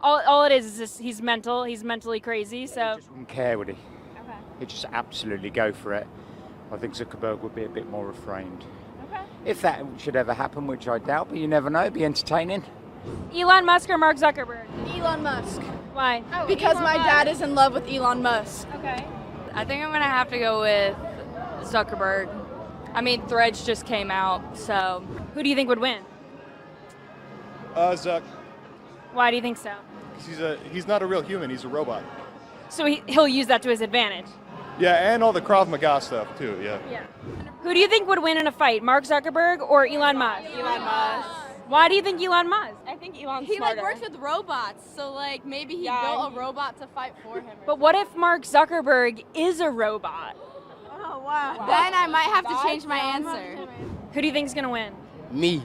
Speaker 6: All it is just he's mental. He's mentally crazy, so...
Speaker 9: He just wouldn't care, would he?
Speaker 6: Okay.
Speaker 9: He'd just absolutely go for it. I think Zuckerberg would be a bit more refrained.
Speaker 6: Okay.
Speaker 9: If that should ever happen, which I doubt, but you never know, it'd be entertaining.
Speaker 6: Elon Musk or Mark Zuckerberg?
Speaker 11: Elon Musk.
Speaker 6: Why?
Speaker 11: Because my dad is in love with Elon Musk.
Speaker 6: Okay.
Speaker 14: I think I'm going to have to go with Zuckerberg. I mean, Threads just came out, so.
Speaker 6: Who do you think would win?
Speaker 15: Zuck.
Speaker 6: Why do you think so?
Speaker 15: He's not a real human. He's a robot.
Speaker 6: So he'll use that to his advantage.
Speaker 15: Yeah, and all the Krav Maga stuff too. Yeah.
Speaker 6: Yeah. Who do you think would win in a fight, Mark Zuckerberg or Elon Musk?
Speaker 11: Elon Musk.
Speaker 6: Why do you think Elon Musk?
Speaker 11: I think Elon's
Speaker 14: He
Speaker 11: smarter.
Speaker 14: works with robots, so maybe he built a robot to fight for him.
Speaker 6: But what if Mark Zuckerberg is a robot?
Speaker 11: Oh, wow.
Speaker 14: Then I might have to change my answer.
Speaker 6: Who do you think is going to win?
Speaker 7: Me.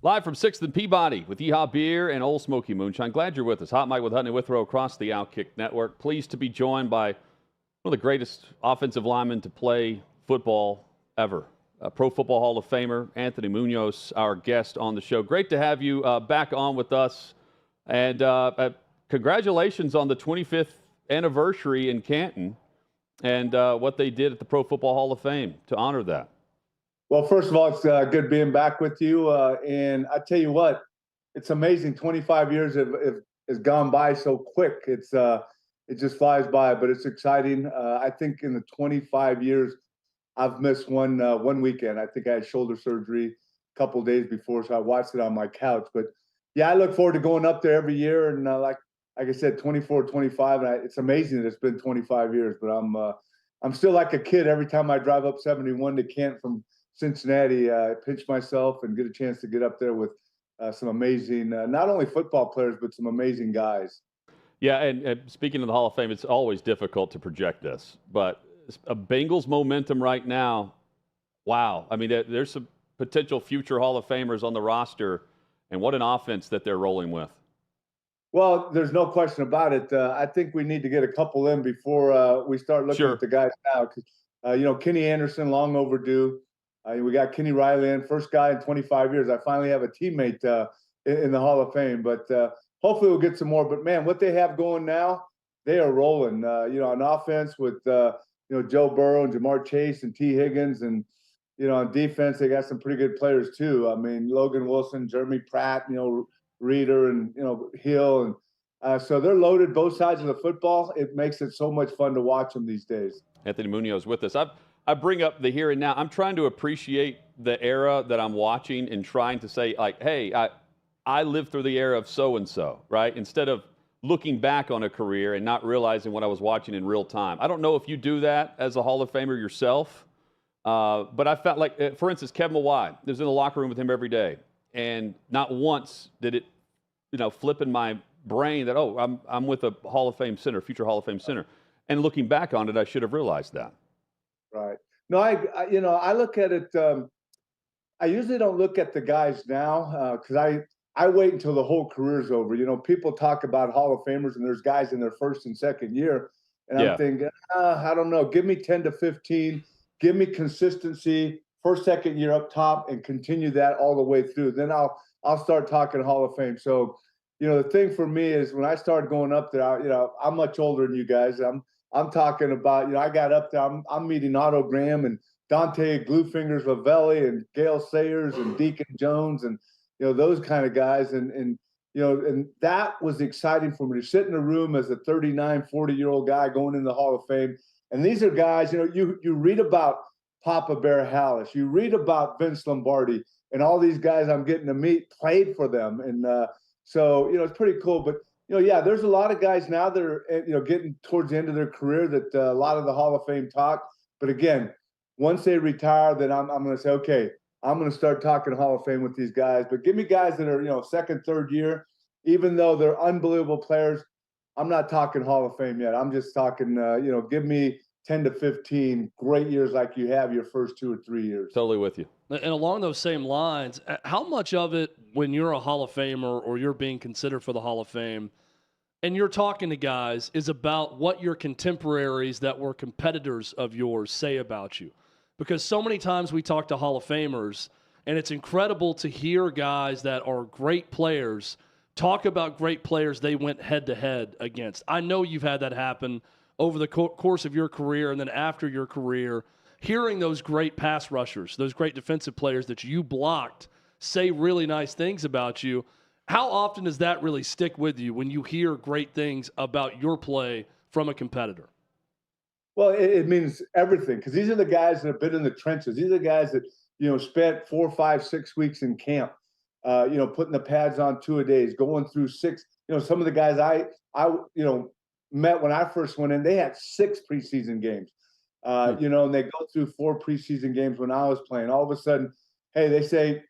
Speaker 1: Live from 6th and Peabody with Yeehaw Beer and Old Smoky Moonshine. Glad you're with us. Hot Mike with Hutton and Withrow across the Outkick Network. Pleased to be joined by one of the greatest offensive linemen to play football ever. Pro Football Hall of Famer Anthony Munoz, our guest on the show. Great to have you back on with us. And congratulations on the 25th anniversary in Canton and what they did at the Pro Football Hall of Fame to honor that.
Speaker 16: Well, first of all, it's good being back with you. And I tell you what, it's amazing. 25 years has gone by so quick. It just flies by, but it's exciting. I think in the 25 years, I've missed one weekend. I think I had shoulder surgery a couple of days before, so I watched it on my couch. But yeah, I look forward to going up there every year. And like I said, 24, 25, and it's amazing that it's been 25 years. But I'm still like a kid every time I drive up 71 to Kent from Cincinnati. I pinch myself and get a chance to get up there with some amazing, not only football players, but some amazing guys.
Speaker 1: Yeah, and speaking of the Hall of Fame, it's always difficult to project this, but a Bengals momentum right now, wow. I mean, there's some potential future Hall of Famers on the roster, and what an offense that they're rolling with.
Speaker 16: Well, there's no question about it. I think we need to get a couple in before we start looking at the guys now. Because, Kenny Anderson, long overdue. We got Kenny Riley in, first guy in 25 years. I finally have a teammate in the Hall of Fame, but hopefully we'll get some more. But, man, what they have going now, they are rolling, on offense with, Joe Burrow and Jamar Chase and T. Higgins. And, on defense, they got some pretty good players too. I mean, Logan Wilson, Jeremy Pratt, Reeder and, Hill. And so they're loaded both sides of the football. It makes it so much fun to watch them these days.
Speaker 1: Anthony Munoz with us. I bring up the here and now. I'm trying to appreciate the era that I'm watching and trying to say, like, hey, I lived through the era of so-and-so, right? Instead of looking back on a career and not realizing what I was watching in real time. I don't know if you do that as a Hall of Famer yourself, but I felt like, for instance, Kevin Mawai, I was in the locker room with him every day, and not once did it, flip in my brain that, I'm with a Hall of Fame center, future Hall of Fame center. And looking back on it, I should have realized that.
Speaker 16: Right. No, I look at it. I usually don't look at the guys now because I wait until the whole career's over. People talk about Hall of Famers and there's guys in their first and second year. And I'm thinking, I don't know. Give me 10 to 15. Give me consistency, first, second year up top and continue that all the way through. Then I'll start talking Hall of Fame. So, the thing for me is when I started going up there, I'm much older than you guys. I'm talking about, I got up there, I'm meeting Otto Graham and Dante Gluefingers Lavelli and Gail Sayers and Deacon Jones and, those kind of guys. And that was exciting for me to sit in a room as a 39, 40-year-old guy going in the Hall of Fame. And these are guys, you read about Papa Bear Hallis, you read about Vince Lombardi and all these guys I'm getting to meet played for them. And so, it's pretty cool. But there's a lot of guys now that are, getting towards the end of their career that a lot of the Hall of Fame talk. But again, once they retire, then I'm going to say, okay, I'm going to start talking Hall of Fame with these guys. But give me guys that are, second, third year, even though they're unbelievable players. I'm not talking Hall of Fame yet. I'm just talking, give me 10 to 15 great years like you have your first 2 or 3 years.
Speaker 1: Totally with you.
Speaker 2: And along those same lines, how much of it, when you're a Hall of Famer or you're being considered for the Hall of Fame, and you're talking to guys, is about what your contemporaries that were competitors of yours say about you? Because so many times we talk to Hall of Famers, and it's incredible to hear guys that are great players talk about great players they went head-to-head against. I know you've had that happen over the course of your career and then after your career, hearing those great pass rushers, those great defensive players that you blocked say really nice things about you. How often does that really stick with you when you hear great things about your play from a competitor?
Speaker 16: Well, it means everything, because these are the guys that have been in the trenches. These are the guys that, spent 4, 5, 6 weeks in camp, putting the pads on 2-a-days, going through 6. Some of the guys I met when I first went in, they had 6 preseason games, and they go through 4 preseason games when I was playing. All of a sudden, hey, they say,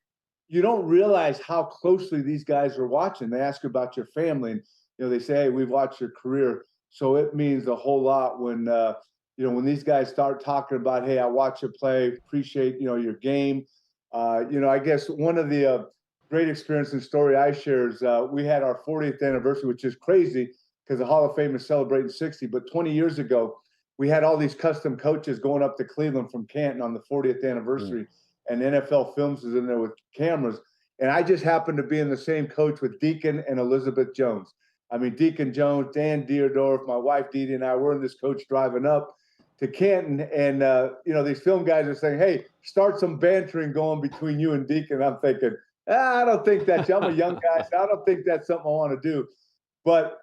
Speaker 16: you don't realize how closely these guys are watching. They ask you about your family, and they say, hey, we've watched your career. So it means a whole lot when when these guys start talking about, hey, I watch you play, appreciate your game. I guess one of the great experience and story I share is we had our 40th anniversary, which is crazy because the Hall of Fame is celebrating 60. But 20 years ago, we had all these custom coaches going up to Cleveland from Canton on the 40th anniversary. And NFL Films is in there with cameras. And I just happened to be in the same coach with Deacon and Elizabeth Jones. I mean, Deacon Jones, Dan Deerdorf, my wife Dee Dee, and I were in this coach driving up to Canton. And, these film guys are saying, hey, start some bantering going between you and Deacon. I'm thinking, I don't think that's, I'm a young guy, so I don't think that's something I want to do. But,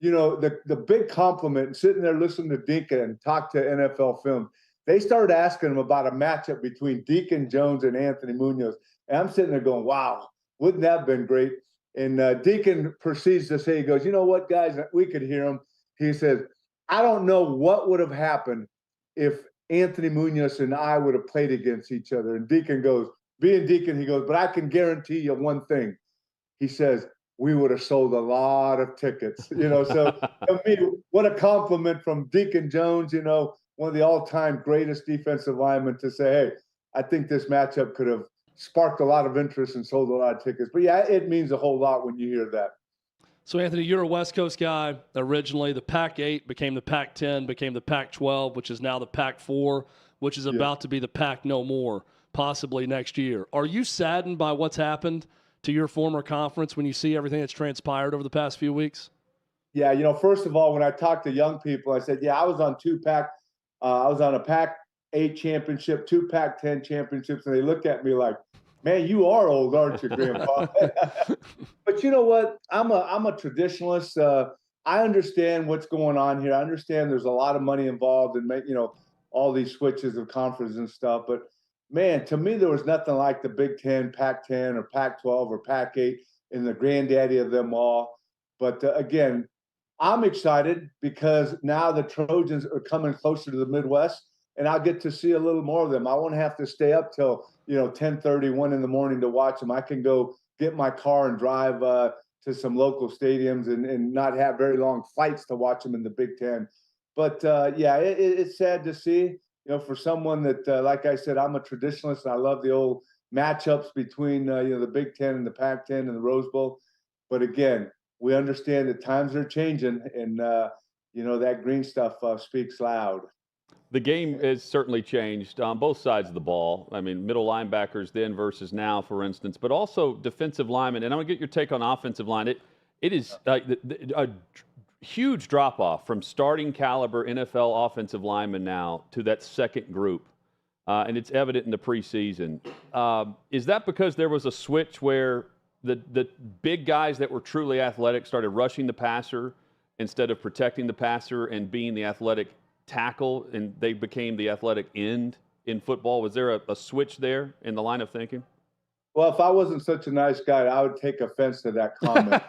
Speaker 16: the big compliment, sitting there listening to Deacon and talk to NFL Film, they started asking him about a matchup between Deacon Jones and Anthony Munoz. And I'm sitting there going, wow, wouldn't that have been great? And Deacon proceeds to say, he goes, you know what, guys, we could hear him. He says, I don't know what would have happened if Anthony Munoz and I would have played against each other. And Deacon goes, being Deacon, he goes, but I can guarantee you one thing. He says, we would have sold a lot of tickets. So I mean, what a compliment from Deacon Jones, one of the all-time greatest defensive linemen, to say, hey, I think this matchup could have sparked a lot of interest and sold a lot of tickets. But, yeah, it means a whole lot when you hear that.
Speaker 2: So, Anthony, you're a West Coast guy originally. The Pac-8 became the Pac-10, became the Pac-12, which is now the Pac-4, which is about to be the Pac no more, possibly next year. Are you saddened by what's happened to your former conference when you see everything that's transpired over the past few weeks?
Speaker 16: Yeah, first of all, when I talk to young people, I said, yeah, I was on I was on a Pac-8 championship, 2 Pac-10 championships, and they look at me like, man, you are old, aren't you, Grandpa? But you know what? I'm a traditionalist. I understand what's going on here. I understand there's a lot of money involved in all these switches of conferences and stuff. But man, to me, there was nothing like the Big Ten, Pac-10, or Pac-12, or Pac-8, and the granddaddy of them all. But again, I'm excited because now the Trojans are coming closer to the Midwest, and I'll get to see a little more of them. I won't have to stay up till 10:30, 1 in the morning to watch them. I can go get my car and drive to some local stadiums and not have very long flights to watch them in the Big Ten. But yeah, it's sad to see. For someone that, like I said, I'm a traditionalist and I love the old matchups between the Big Ten and the Pac-10 and the Rose Bowl. But again, we understand that times are changing, and that green stuff speaks loud.
Speaker 1: The game has certainly changed on both sides of the ball. I mean, middle linebackers then versus now, for instance, but also defensive linemen. And I'm going to get your take on offensive line. It is a huge drop-off from starting caliber NFL offensive linemen now to that second group. And it's evident in the preseason. Is that because there was a switch where the big guys that were truly athletic started rushing the passer instead of protecting the passer and being the athletic tackle, and they became the athletic end in football? Was there a switch there in the line of thinking?
Speaker 16: Well, if I wasn't such a nice guy, I would take offense to that comment.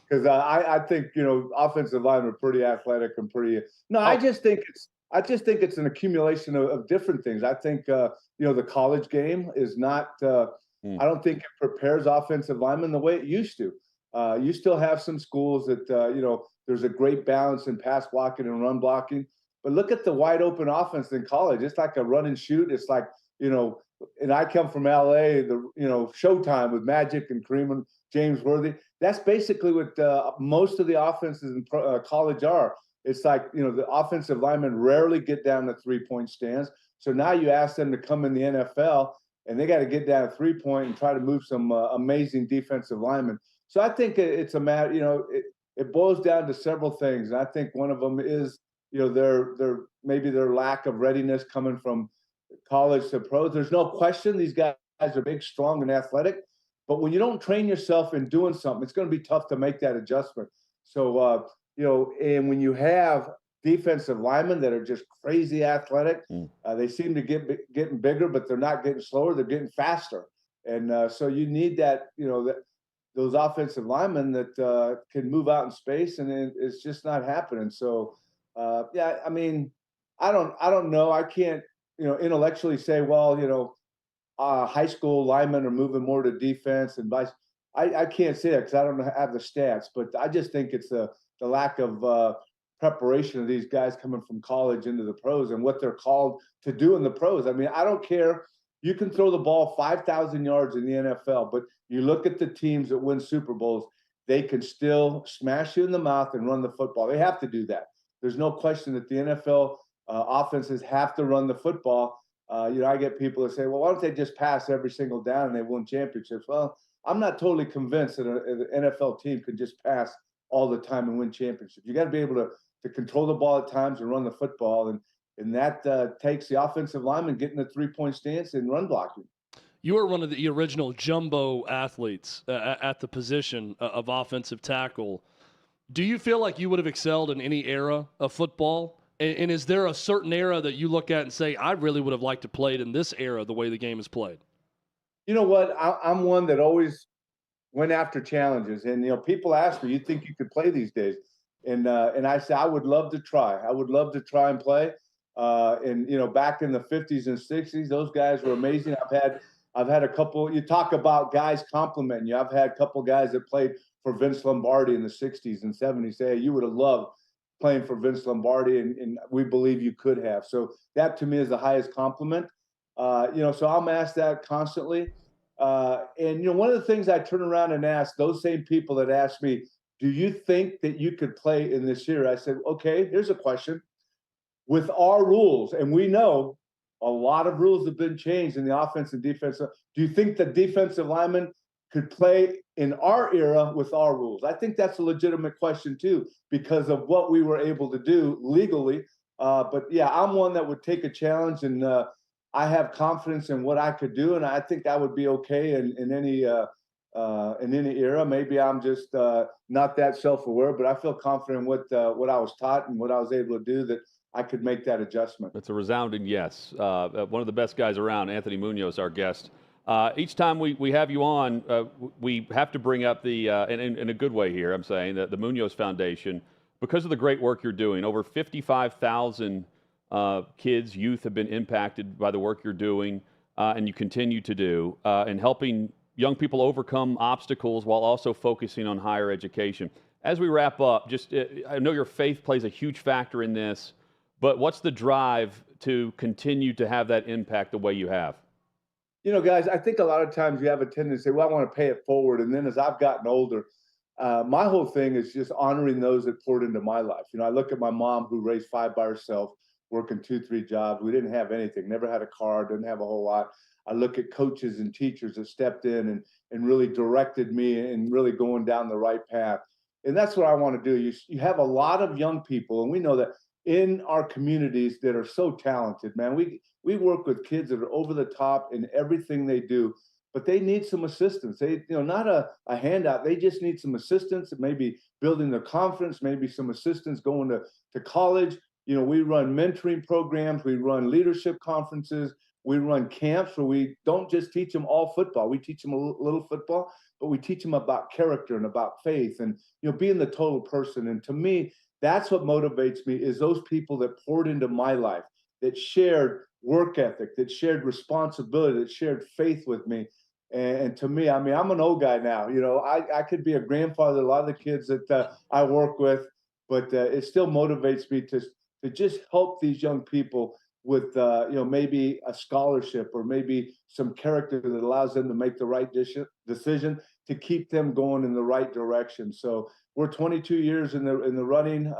Speaker 16: Because I think offensive linemen are pretty athletic and pretty. No, I just think it's an accumulation of different things. I think the college game is not. I don't think it prepares offensive linemen the way it used to. You still have some schools that there's a great balance in pass blocking and run blocking. But look at the wide open offense in college. It's like a run and shoot. It's like, and I come from LA, Showtime with Magic and Kareem and James Worthy. That's basically what most of the offenses in college are. It's like, the offensive linemen rarely get down to 3-point stands. So now you ask them to come in the NFL and they got to get down a 3-point and try to move some amazing defensive linemen. So I think it's a matter, it boils down to several things. And I think one of them is, their lack of readiness coming from college to pros. There's no question these guys are big, strong, and athletic. But when you don't train yourself in doing something, it's going to be tough to make that adjustment. So, and when you have defensive linemen that are just crazy athletic, they seem to getting bigger, but they're not getting slower. They're getting faster. And so you need that, those offensive linemen that can move out in space, and it's just not happening. So, I mean, I don't know. I can't, intellectually say, well, high school linemen are moving more to defense and vice. I can't say that because I don't have the stats, but I just think it's the lack of preparation of these guys coming from college into the pros and what they're called to do in the pros. I mean, I don't care. You can throw the ball 5,000 yards in the NFL, but you look at the teams that win Super Bowls, they can still smash you in the mouth and run the football. They have to do that. There's no question that the NFL offenses have to run the football. I get people that say, well, why don't they just pass every single down and they win championships? Well, I'm not totally convinced that an NFL team can just pass all the time and win championships. You got to be able to control the ball at times and run the football. And that takes the offensive lineman getting the 3-point stance and run blocking.
Speaker 2: You were one of the original jumbo athletes at the position of offensive tackle. Do you feel like you would have excelled in any era of football? And is there a certain era that you look at and say, I really would have liked to play in this era the way the game is played?
Speaker 16: You know what? I'm one that always went after challenges. And, people ask me, you think you could play these days? And I say, I would love to try. I would love to try and play. And, back in the 50s and 60s, those guys were amazing. I've had a couple, you talk about guys complimenting you. I've had a couple guys that played for Vince Lombardi in the 60s and 70s say, hey, you would have loved playing for Vince Lombardi, and we believe you could have. So that to me is the highest compliment. So I'm asked that constantly. And one of the things I turn around and ask those same people that ask me, do you think that you could play in this year? I said, okay, here's a question. With our rules, and we know a lot of rules have been changed in the offense and defense. Do you think the defensive lineman could play in our era with our rules? I think that's a legitimate question too, because of what we were able to do legally. But yeah, I'm one that would take a challenge, and I have confidence in what I could do, and I think I would be okay in any era. Maybe I'm just not that self-aware, but I feel confident in what I was taught and what I was able to do, that I could make that adjustment.
Speaker 1: That's a resounding yes. One of the best guys around, Anthony Munoz, our guest. Each time we have you on, we have to bring up in a good way here, I'm saying, the Munoz Foundation, because of the great work you're doing. Over 55,000 kids, youth have been impacted by the work you're doing, and you continue to do, and helping young people overcome obstacles while also focusing on higher education. As we wrap up, I know your faith plays a huge factor in this, but what's the drive to continue to have that impact the way you have?
Speaker 16: Guys, I think a lot of times you have a tendency to say, well, I want to pay it forward. And then as I've gotten older, my whole thing is just honoring those that poured into my life. I look at my mom, who raised 5 by herself, working 2-3 jobs. We didn't have anything, never had a car, didn't have a whole lot. I look at coaches and teachers that stepped in and really directed me and really going down the right path. And that's what I want to do. You have a lot of young people, and we know that in our communities that are so talented, man. We work with kids that are over the top in everything they do, but they need some assistance. They, not a handout. They just need some assistance, maybe building their confidence, maybe some assistance going to college. We run mentoring programs. We run leadership conferences. We run camps where we don't just teach them all football. We teach them a little football, but we teach them about character and about faith and, being the total person. And to me, that's what motivates me, is those people that poured into my life, that shared work ethic, that shared responsibility, that shared faith with me. And to me, I mean, I'm an old guy now. I could be a grandfather to a lot of the kids that I work with, but it still motivates me to to just help these young people with maybe a scholarship or maybe some character that allows them to make the right decision to keep them going in the right direction. So we're 22 years in the running.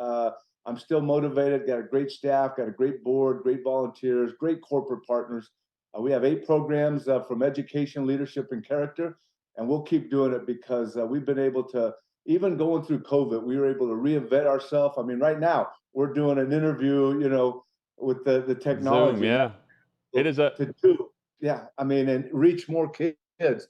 Speaker 16: I'm still motivated, got a great staff, got a great board, great volunteers, great corporate partners. We have 8 programs from education, leadership, and character, and we'll keep doing it because we've been able to, even going through COVID, we were able to reinvent ourselves. I mean, right now we're doing an interview, with the technology.
Speaker 1: Zoom, yeah. It is
Speaker 16: and reach more kids.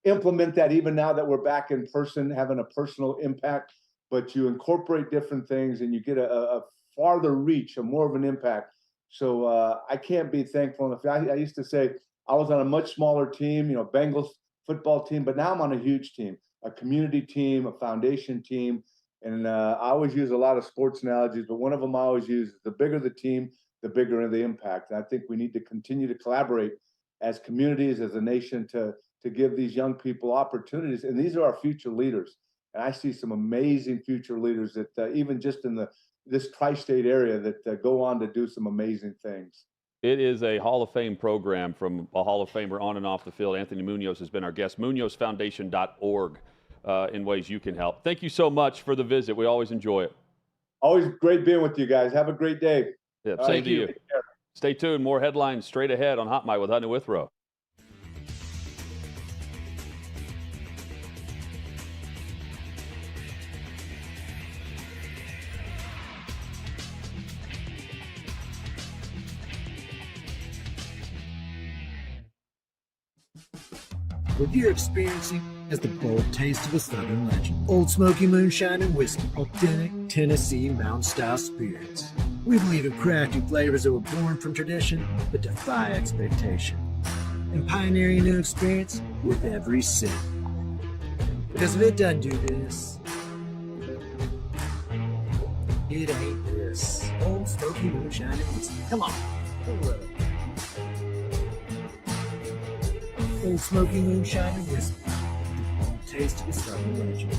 Speaker 16: Implement that even now that we're back in person, having a personal impact, but you incorporate different things and you get a farther reach, a more of an impact. So I can't be thankful enough. I used to say I was on a much smaller team, Bengals football team, but now I'm on a huge team, a community team, a foundation team. And I always use a lot of sports analogies, but one of them I always use is the bigger the team, the bigger the impact. And I think we need to continue to collaborate as communities, as a nation, to give these young people opportunities. And these are our future leaders. And I see some amazing future leaders that even just in this tri-state area that go on to do some amazing things.
Speaker 1: It is a Hall of Fame program from a Hall of Famer on and off the field. Anthony Munoz has been our guest. MunozFoundation.org in ways you can help. Thank you so much for the visit. We always enjoy it.
Speaker 16: Always great being with you guys. Have a great day.
Speaker 1: Yeah, same to you. Stay tuned. More headlines straight ahead on Hot Mic with Hutton and Withrow.
Speaker 17: What you're experiencing is the bold taste of a Southern legend. Old Smoky Moonshine and Whiskey, authentic Tennessee mountain-style spirits. We believe in crafty flavors that were born from tradition but defy expectation, and pioneering a new experience with every sip. Because if it doesn't do this, it ain't this. Old Smoky Moonshine and Whiskey. Come on. Old Smoky Moonshine and Whiskey. Taste of a Southern legend.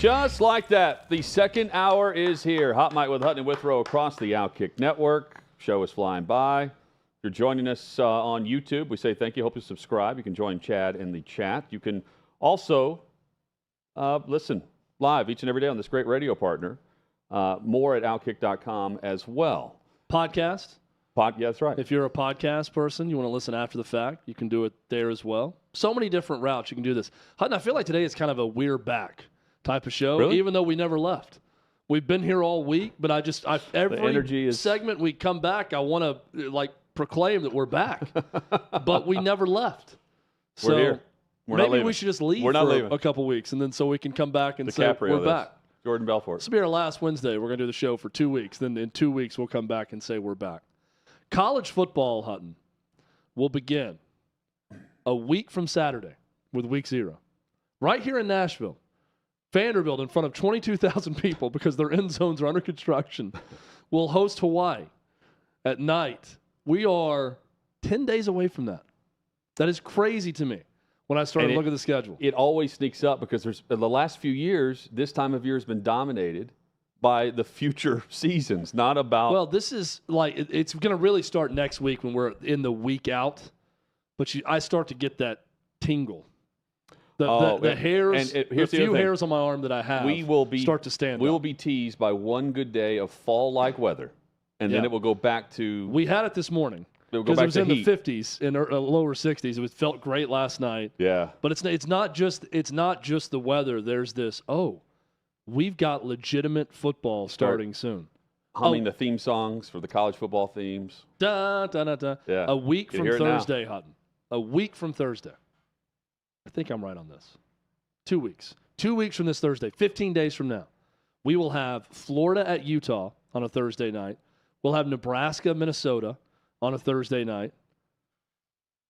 Speaker 1: Just like that, the second hour is here. Hot Mic with Hutton and Withrow across the Outkick Network. Show is flying by. If you're joining us on YouTube, we say thank you. Hope you subscribe. You can join Chad in the chat. You can also listen live each and every day on this great radio partner. More at Outkick.com as well.
Speaker 2: Podcast.
Speaker 1: Yeah, that's right.
Speaker 2: If you're a podcast person, you want to listen after the fact, you can do it there as well. So many different routes you can do this. Hutton, I feel like today is kind of a we're back type of show,
Speaker 1: Really?
Speaker 2: even though we never left. We've been here all week, but every
Speaker 1: energy is...
Speaker 2: segment we come back, I want to proclaim that we're back, but we never left.
Speaker 1: We're
Speaker 2: So
Speaker 1: here. We're not
Speaker 2: maybe
Speaker 1: leaving.
Speaker 2: we should just leave
Speaker 1: We're not
Speaker 2: for
Speaker 1: leaving.
Speaker 2: a couple weeks, and then so we can come back and say
Speaker 1: DiCaprio
Speaker 2: we're
Speaker 1: this.
Speaker 2: back.
Speaker 1: Jordan Belfort.
Speaker 2: This will be our last Wednesday. We're going to do the show for 2 weeks. Then in 2 weeks, we'll come back and say we're back. College football, Hutton, will begin a week from Saturday with week 0. Right here in Nashville. Vanderbilt, in front of 22,000 people because their end zones are under construction, will host Hawaii at night. We are 10 days away from that. That is crazy to me when I started looking at the schedule.
Speaker 1: It always sneaks up because there's the last few years, this time of year has been dominated by the future seasons, not about...
Speaker 2: Well, this is like, it's going to really start next week when we're in the week out. But I start to get that tingle. The hairs, the few hairs on my arm that I have start to stand
Speaker 1: We
Speaker 2: up.
Speaker 1: will be teased by one good day of fall-like weather, and then it will go back to...
Speaker 2: We had it this morning.
Speaker 1: It will go
Speaker 2: Because
Speaker 1: back
Speaker 2: it was
Speaker 1: to
Speaker 2: in
Speaker 1: heat.
Speaker 2: the 50s and lower 60s. It felt great last night.
Speaker 1: Yeah.
Speaker 2: But it's not just the weather. There's this, we've got legitimate football starting soon.
Speaker 1: Humming the theme songs for the college football themes.
Speaker 2: Da, da, da, da.
Speaker 1: Yeah.
Speaker 2: A week
Speaker 1: Can
Speaker 2: from
Speaker 1: hear it now.
Speaker 2: Thursday, Hutton. A week from Thursday. I think I'm right on this. 2 weeks. 2 weeks from this Thursday, 15 days from now, we will have Florida at Utah on a Thursday night. We'll have Nebraska, Minnesota on a Thursday night.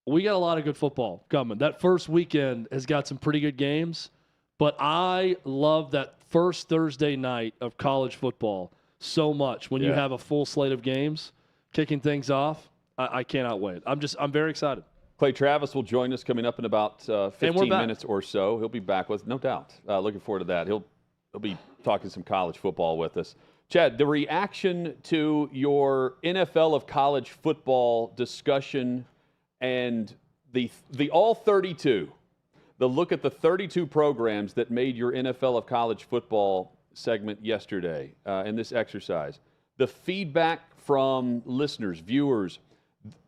Speaker 2: We got a lot of good football coming. That first weekend has got some pretty good games, but I love that first Thursday night of college football so much when you have a full slate of games kicking things off. I cannot wait. I'm very excited.
Speaker 1: Clay Travis will join us coming up in about 15 minutes or so. He'll be back with, no doubt. Looking forward to that. He'll be talking some college football with us. Chad, the reaction to your NFL of college football discussion and the all 32, the look at the 32 programs that made your NFL of college football segment yesterday in this exercise, the feedback from listeners, viewers,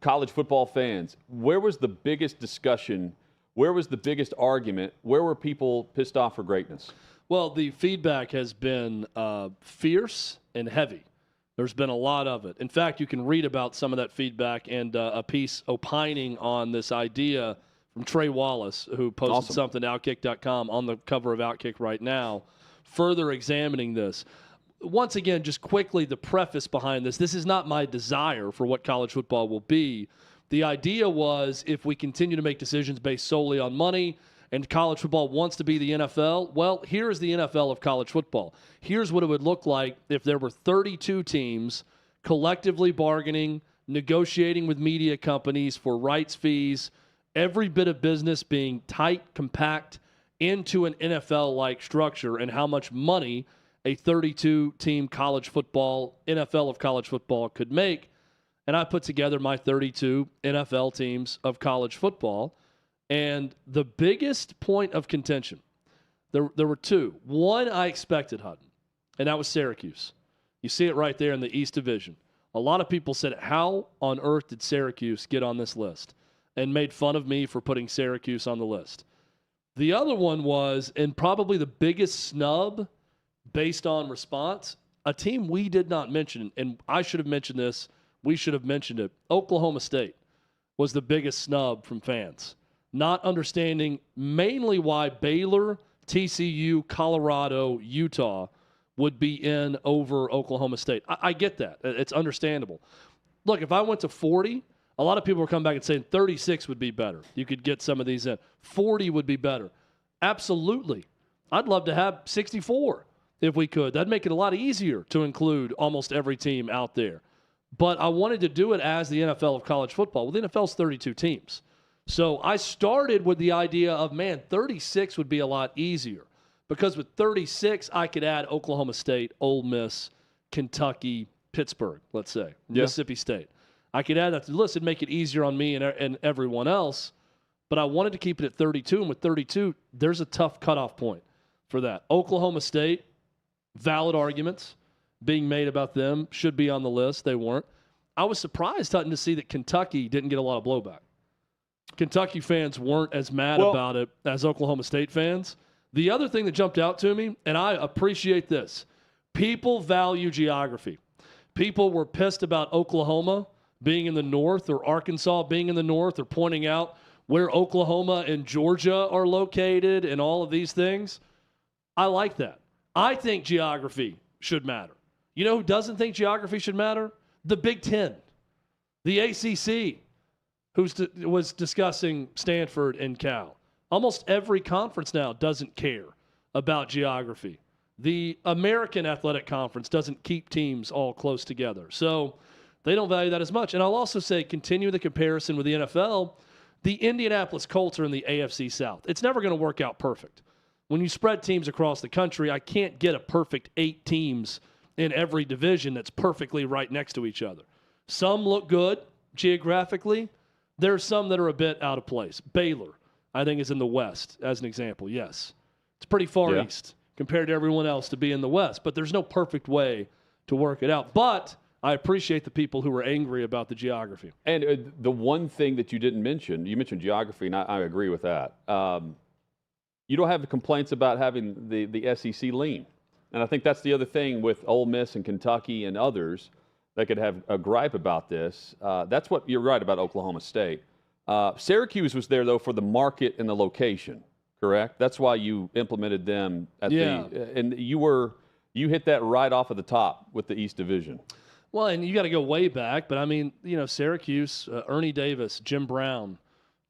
Speaker 1: college football fans, where was the biggest discussion? Where was the biggest argument? Where were people pissed off for greatness?
Speaker 2: Well, the feedback has been fierce and heavy. There's been a lot of it. In fact, you can read about some of that feedback and a piece opining on this idea from Trey Wallace, who posted something to Outkick.com on the cover of Outkick right now, further examining this. Once again, just quickly, the preface behind this. This is not my desire for what college football will be. The idea was if we continue to make decisions based solely on money and college football wants to be the NFL, well, here's the NFL of college football. Here's what it would look like if there were 32 teams collectively bargaining, negotiating with media companies for rights fees, every bit of business being tight, compact into an NFL-like structure, and how much money a 32-team college football, NFL of college football could make. And I put together my 32 NFL teams of college football. And the biggest point of contention, there were two. One I expected, Hutton, and that was Syracuse. You see it right there in the East Division. A lot of people said, how on earth did Syracuse get on this list? And made fun of me for putting Syracuse on the list. The other one was, and probably the biggest snub based on response, a team we did not mention, and I should have mentioned this, we should have mentioned it. Oklahoma State was the biggest snub from fans. Not understanding mainly why Baylor, TCU, Colorado, Utah would be in over Oklahoma State. I get that. It's understandable. Look, if I went to 40, a lot of people were coming back and saying 36 would be better. You could get some of these in. 40 would be better. Absolutely. I'd love to have 64 if we could. That'd make it a lot easier to include almost every team out there. But I wanted to do it as the NFL of college football. Well, the NFL's 32 teams. So I started with the idea of, 36 would be a lot easier Because with 36, I could add Oklahoma State, Ole Miss, Kentucky, Pittsburgh, let's say, Mississippi State. I could add that to the list and make it easier on me and everyone else. But I wanted to keep it at 32. And with 32, there's a tough cutoff point for that. Oklahoma State, valid arguments being made about them, should be on the list. They weren't. I was surprised, Hutton, to see that Kentucky didn't get a lot of blowback. Kentucky fans weren't as mad about it as Oklahoma State fans. The other thing that jumped out to me, and I appreciate this, people value geography. People were pissed about Oklahoma being in the north or Arkansas being in the north or pointing out where Oklahoma and Georgia are located and all of these things. I like that. I think geography should matter. You know who doesn't think geography should matter? The Big Ten, the ACC, who was discussing Stanford and Cal. Almost every conference now doesn't care about geography. The American Athletic Conference doesn't keep teams all close together. So they don't value that as much. And I'll also say, continue the comparison with the NFL, the Indianapolis Colts are in the AFC South. It's never going to work out perfect. When you spread teams across the country, I can't get a perfect 8 teams in every division that's perfectly right next to each other. Some look good geographically. There are some that are a bit out of place. Baylor, I think, is in the West, as an example. Yes. It's pretty far east compared to everyone else to be in the West. But there's no perfect way to work it out. But I appreciate the people who were angry about the geography.
Speaker 1: And the one thing that you didn't mention, you mentioned geography, and I agree with that. You don't have the complaints about having the SEC lean. And I think that's the other thing with Ole Miss and Kentucky and others that could have a gripe about this. That's what you're right about Oklahoma State. Syracuse was there, though, for the market and the location, correct? That's why you implemented them at and you hit that right off of the top with the East Division.
Speaker 2: Well, and you got to go way back, but I mean, Syracuse, Ernie Davis, Jim Brown,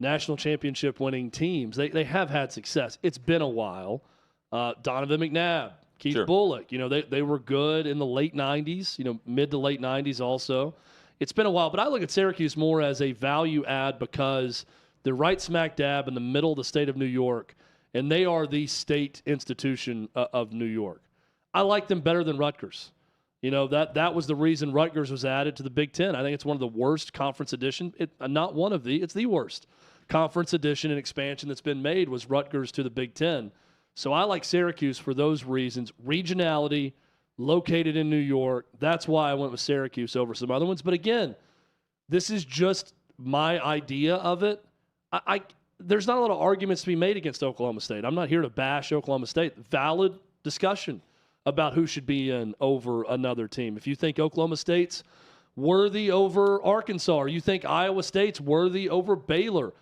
Speaker 2: national championship winning teams, they have had success. It's been a while. Donovan McNabb, Keith Bullock, they were good in the late 90s, mid to late 90s also. It's been a while, but I look at Syracuse more as a value add because they're right smack dab in the middle of the state of New York, and they are the state institution of New York. I like them better than Rutgers. That was the reason Rutgers was added to the Big Ten. I think it's one of the worst conference additions. Not one of it's the worst conference addition and expansion that's been made was Rutgers to the Big Ten. So I like Syracuse for those reasons. Regionality, located in New York. That's why I went with Syracuse over some other ones. But again, this is just my idea of it. There's not a lot of arguments to be made against Oklahoma State. I'm not here to bash Oklahoma State. Valid discussion about who should be in over another team. If you think Oklahoma State's worthy over Arkansas, or you think Iowa State's worthy over Baylor,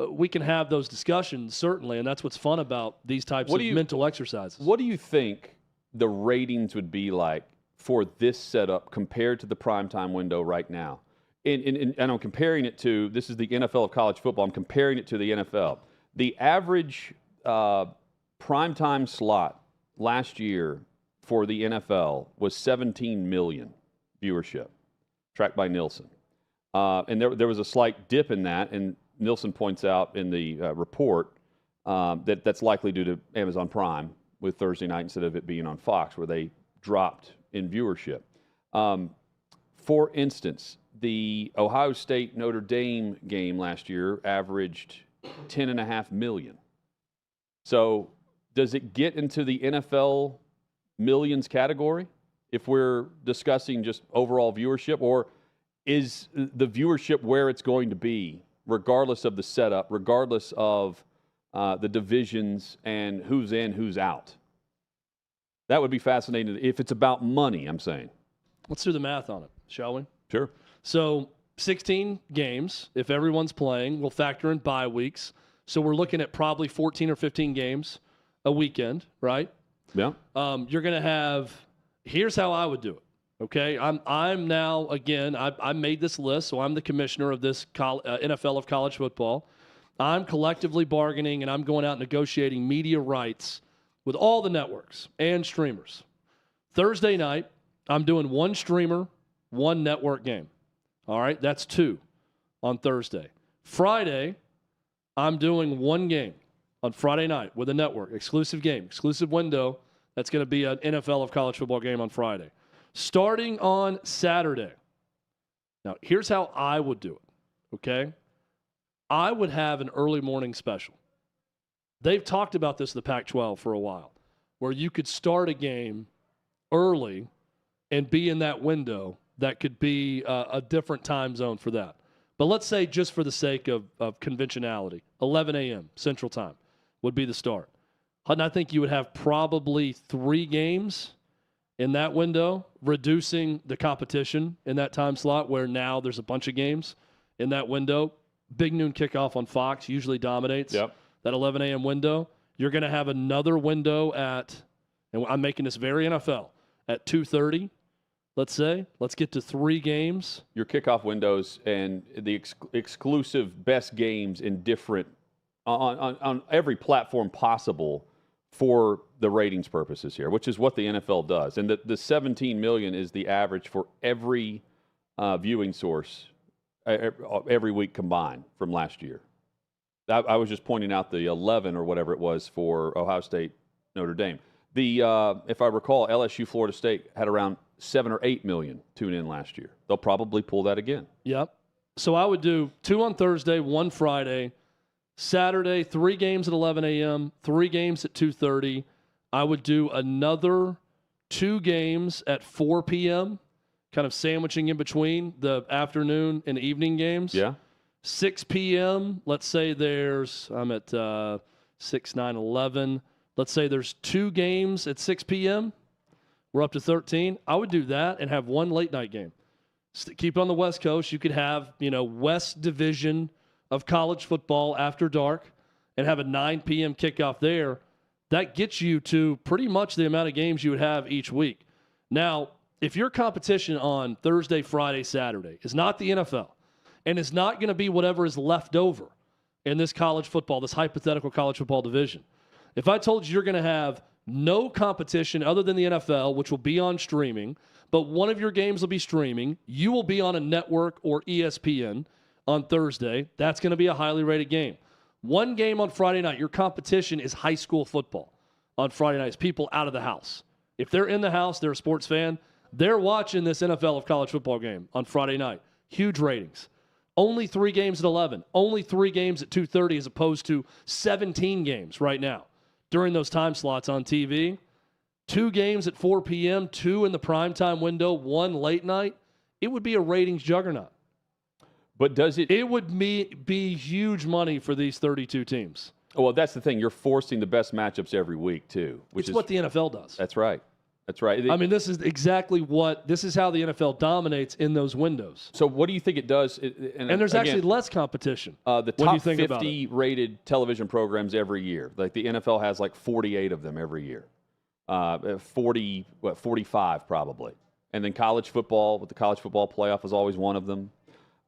Speaker 2: we can have those discussions, certainly, and that's what's fun about these types of mental exercises.
Speaker 1: What do you think the ratings would be like for this setup compared to the primetime window right now? And I'm comparing it to, this is the NFL of college football, I'm comparing it to the NFL. The average primetime slot last year for the NFL was 17 million viewership, tracked by Nielsen. And there was a slight dip in that, and Nielsen points out in the report that that's likely due to Amazon Prime with Thursday night instead of it being on Fox, where they dropped in viewership. For instance, the Ohio State-Notre Dame game last year averaged 10.5 million. So does it get into the NFL millions category if we're discussing just overall viewership, or is the viewership where it's going to be regardless of the setup, regardless of the divisions and who's in, who's out? That would be fascinating if it's about money, I'm saying.
Speaker 2: Let's do the math on it, shall we?
Speaker 1: Sure.
Speaker 2: So 16 games, if everyone's playing, we'll factor in bye weeks. So we're looking at probably 14 or 15 games a weekend, right?
Speaker 1: Yeah.
Speaker 2: You're going to have, here's how I would do it. Okay, I'm now, again, I made this list, so I'm the commissioner of this NFL of college football. I'm collectively bargaining, and I'm going out negotiating media rights with all the networks and streamers. Thursday night, I'm doing one streamer, one network game. All right, that's 2 on Thursday. Friday, I'm doing one game, on Friday night with a network, exclusive game, exclusive window. That's going to be an NFL of college football game on Friday. Starting on Saturday. Now, here's how I would do it, okay? I would have an early morning special. They've talked about this in the Pac-12 for a while, where you could start a game early and be in that window that could be a different time zone for that. But let's say, just for the sake of conventionality, 11 a.m. Central Time would be the start. And I think you would have probably 3 games in that window, reducing the competition in that time slot where now there's a bunch of games in that window. Big noon kickoff on Fox usually dominates that 11 a.m. window. You're going to have another window at, and I'm making this very NFL, at 2:30. Let's say, let's get to 3 games.
Speaker 1: Your kickoff windows and the exclusive best games in different on every platform possible for the ratings purposes here, which is what the NFL does. And the 17 million is the average for every viewing source every week combined from last year. I was just pointing out the 11 or whatever it was for Ohio State, Notre Dame. If I recall, LSU, Florida State had around 7 or 8 million tune in last year. They'll probably pull that again.
Speaker 2: Yep. So I would do 2 on Thursday, 1 Friday, Saturday, 3 games at 11 a.m., 3 games at 2:30. I would do another 2 games at 4 p.m., kind of sandwiching in between the afternoon and evening games.
Speaker 1: Yeah.
Speaker 2: 6 p.m., let's say I'm at 6, 9, 11. Let's say there's 2 games at 6 p.m. We're up to 13. I would do that and have 1 late night game. Keep it on the West Coast. You could have, West Division of college football after dark and have a 9 p.m. kickoff there. That gets you to pretty much the amount of games you would have each week. Now, if your competition on Thursday, Friday, Saturday is not the NFL and is not going to be whatever is left over in this college football, this hypothetical college football division, if I told you you're going to have no competition other than the NFL, which will be on streaming, but one of your games will be streaming, you will be on a network or ESPN on Thursday, that's going to be a highly rated game. 1 game on Friday night, your competition is high school football on Friday nights, people out of the house. If they're in the house, they're a sports fan, they're watching this NFL of college football game on Friday night. Huge ratings. Only 3 games at 11, only 3 games at 2:30 as opposed to 17 games right now during those time slots on TV. 2 games at 4 p.m., 2 in the primetime window, 1 late night. It would be a ratings juggernaut.
Speaker 1: But does it?
Speaker 2: It would be huge money for these 32 teams.
Speaker 1: Well, that's the thing. You're forcing the best matchups every week, too. Which is
Speaker 2: what the NFL does.
Speaker 1: That's right. That's right.
Speaker 2: I mean, this is how the NFL dominates in those windows.
Speaker 1: So what do you think it does?
Speaker 2: And there's actually less competition.
Speaker 1: The top 50 rated television programs every year. Like the NFL has like 48 of them every year. 45 probably. And then college football, with the college football playoff is always one of them.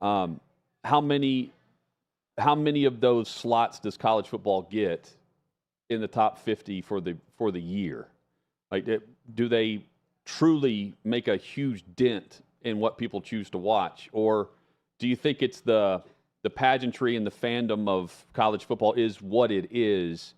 Speaker 1: How many of those slots does college football get in the top 50 for the year? Like, do they truly make a huge dent in what people choose to watch, or do you think it's the pageantry and the fandom of college football is what it is?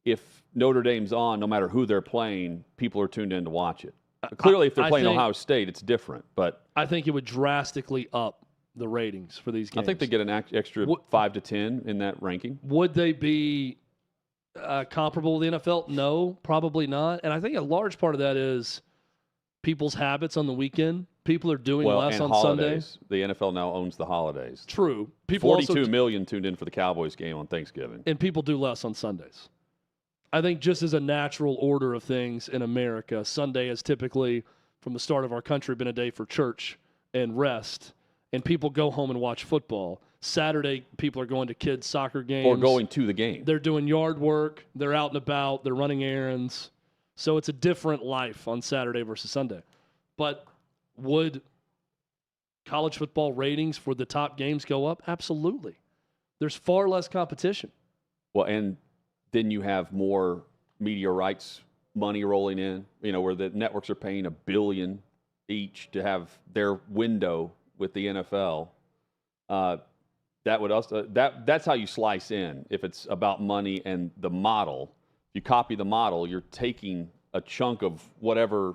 Speaker 1: If Notre Dame's on, no matter who they're playing, people are tuned in to watch it. Clearly, if they're playing Ohio State, it's different. But
Speaker 2: I think it would drastically up the ratings for these games.
Speaker 1: I think they get an extra 5 to 10 in that ranking.
Speaker 2: Would they be comparable with the NFL? No, probably not. And I think a large part of that is people's habits on the weekend. People are doing less on
Speaker 1: holidays.
Speaker 2: Sunday.
Speaker 1: The NFL now owns the holidays.
Speaker 2: True. People
Speaker 1: 42 million tuned in for the Cowboys game on Thanksgiving.
Speaker 2: And people do less on Sundays. I think just as a natural order of things in America, Sunday has typically, from the start of our country, been a day for church and rest. And people go home and watch football. Saturday, people are going to kids' soccer games.
Speaker 1: Or going to the game.
Speaker 2: They're doing yard work. They're out and about. They're running errands. So it's a different life on Saturday versus Sunday. But would college football ratings for the top games go up? Absolutely. There's far less competition.
Speaker 1: Well, and then you have more media rights money rolling in, where the networks are paying $1 billion each to have their window with the NFL. that would also that's how you slice in. If it's about money and the model, you copy the model, you're taking a chunk of whatever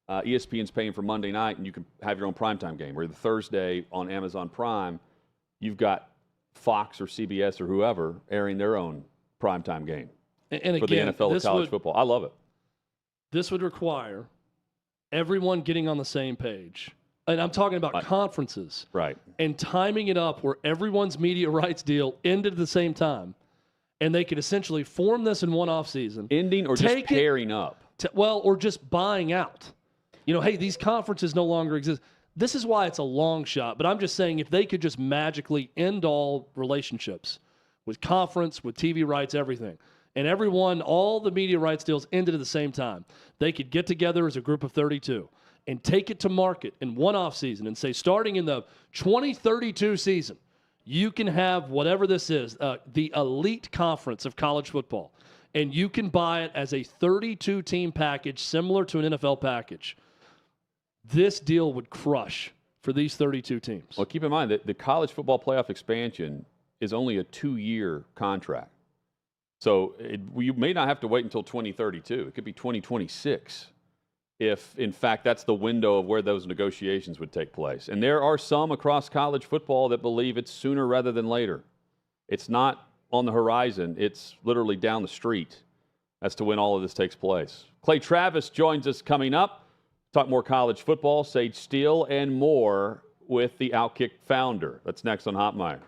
Speaker 1: ESPN's paying for Monday night, and you can have your own primetime game. Or the Thursday on Amazon Prime, you've got Fox or CBS or whoever airing their own primetime game
Speaker 2: and
Speaker 1: for
Speaker 2: again,
Speaker 1: the NFL or college football. I love it.
Speaker 2: This would require everyone getting on the same page. And I'm talking about conferences.
Speaker 1: Right.
Speaker 2: And timing it up where everyone's media rights deal ended at the same time. And they could essentially form this in one offseason.
Speaker 1: Ending or just pairing up?
Speaker 2: Or just buying out. You know, hey, these conferences no longer exist. This is why it's a long shot. But I'm just saying if they could just magically end all relationships with conference, with TV rights, everything, and everyone, all the media rights deals ended at the same time, they could get together as a group of 32 and take it to market in one offseason and say, starting in the 2032 season, you can have whatever this is, the elite conference of college football, and you can buy it as a 32-team package similar to an NFL package. This deal would crush for these 32 teams.
Speaker 1: Well, keep in mind that the college football playoff expansion is only a 2-year contract. So you may not have to wait until 2032. It could be 2026 if, in fact, that's the window of where those negotiations would take place. And there are some across college football that believe it's sooner rather than later. It's not on the horizon. It's literally down the street as to when all of this takes place. Clay Travis joins us coming up. Talk more college football, Sage Steele, and more with the Outkick founder. That's next on Hotmire.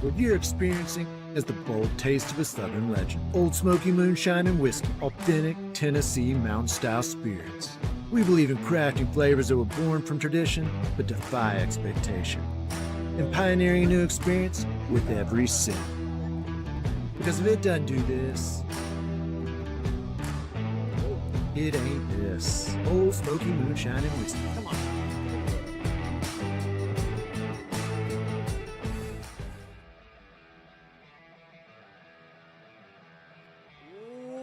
Speaker 17: What you're experiencing is the bold taste of a Southern legend. Old Smoky Moonshine and Whiskey, authentic Tennessee mountain-style spirits. We believe in crafting flavors that were born from tradition but defy expectation, and pioneering a new experience with every sip. Because if it doesn't do this, it ain't this. Old Smoky Moonshine and Whiskey. Come on.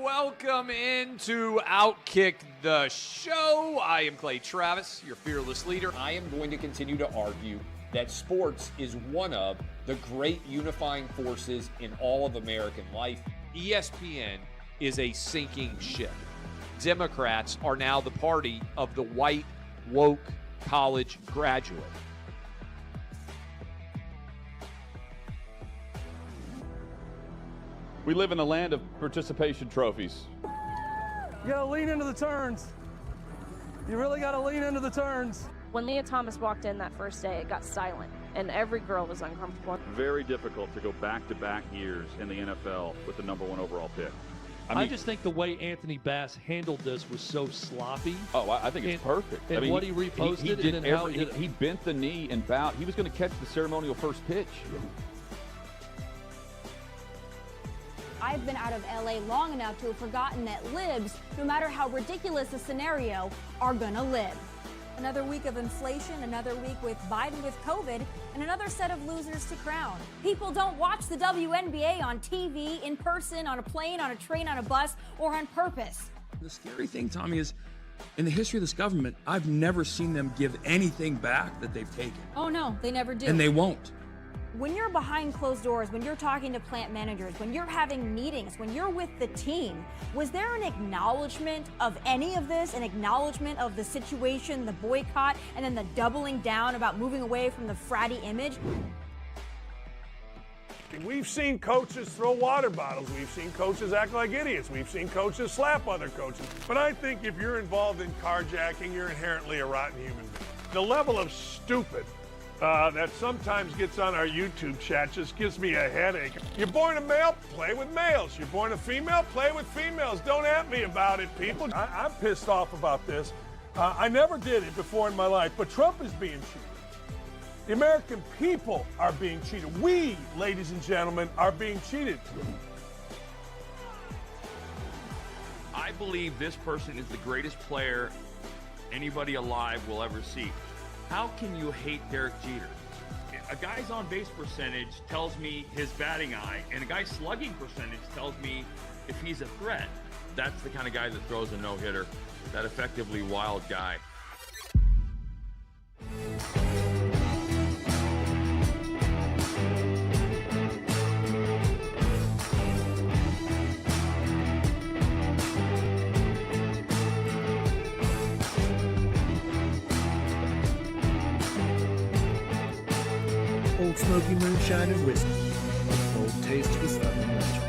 Speaker 18: Welcome into Outkick the show. I am Clay Travis, your fearless leader. I am going to continue to argue that sports is one of the great unifying forces in all of American life. ESPN is a sinking ship. Democrats are now the party of the white, woke college graduate.
Speaker 1: We live in a land of participation trophies.
Speaker 19: You gotta lean into the turns. You really gotta lean into the turns.
Speaker 20: When Leah Thomas walked in that first day, it got silent, and every girl was uncomfortable.
Speaker 1: Very difficult to go back-to-back years in the NFL with the #1 overall pick.
Speaker 2: I just think the way Anthony Bass handled this was so sloppy.
Speaker 1: Oh, I think it's perfect.
Speaker 2: And what he reposted and then how he did it.
Speaker 1: He bent the knee and bowed. He was going to catch the ceremonial first pitch.
Speaker 21: I've been out of LA long enough to have forgotten that libs, no matter how ridiculous the scenario, are gonna live. Another week of inflation, another week with Biden with COVID, and another set of losers to crown. People don't watch the WNBA on TV, in person, on a plane, on a train, on a bus, or on purpose.
Speaker 22: The scary thing, Tommy, is in the history of this government, I've never seen them give anything back that they've taken.
Speaker 21: Oh no, they never do.
Speaker 22: And they won't.
Speaker 21: When you're behind closed doors, when you're talking to plant managers, when you're having meetings, when you're with the team, was there an acknowledgement of any of this, an acknowledgement of the situation, the boycott, and then the doubling down about moving away from the fratty image?
Speaker 3: We've seen coaches throw water bottles. We've seen coaches act like idiots. We've seen coaches slap other coaches. But I think if you're involved in carjacking, you're inherently a rotten human being. The level of stupid that sometimes gets on our YouTube chat just gives me a headache. You're born a male, play with males. You're born a female, play with females. Don't at me about it, people. I'm pissed off about this. I never did it before in my life, but Trump is being cheated. The American people are being cheated. We, ladies and gentlemen, are being cheated.
Speaker 23: I believe this person is the greatest player anybody alive will ever see. How can you hate Derek Jeter? A guy's on-base percentage tells me his batting eye, and a guy's slugging percentage tells me if he's a threat. That's the kind of guy that throws a no-hitter, that effectively wild guy.
Speaker 17: Old Smoky Moonshine and Whiskey. A bold taste of a Southern legend.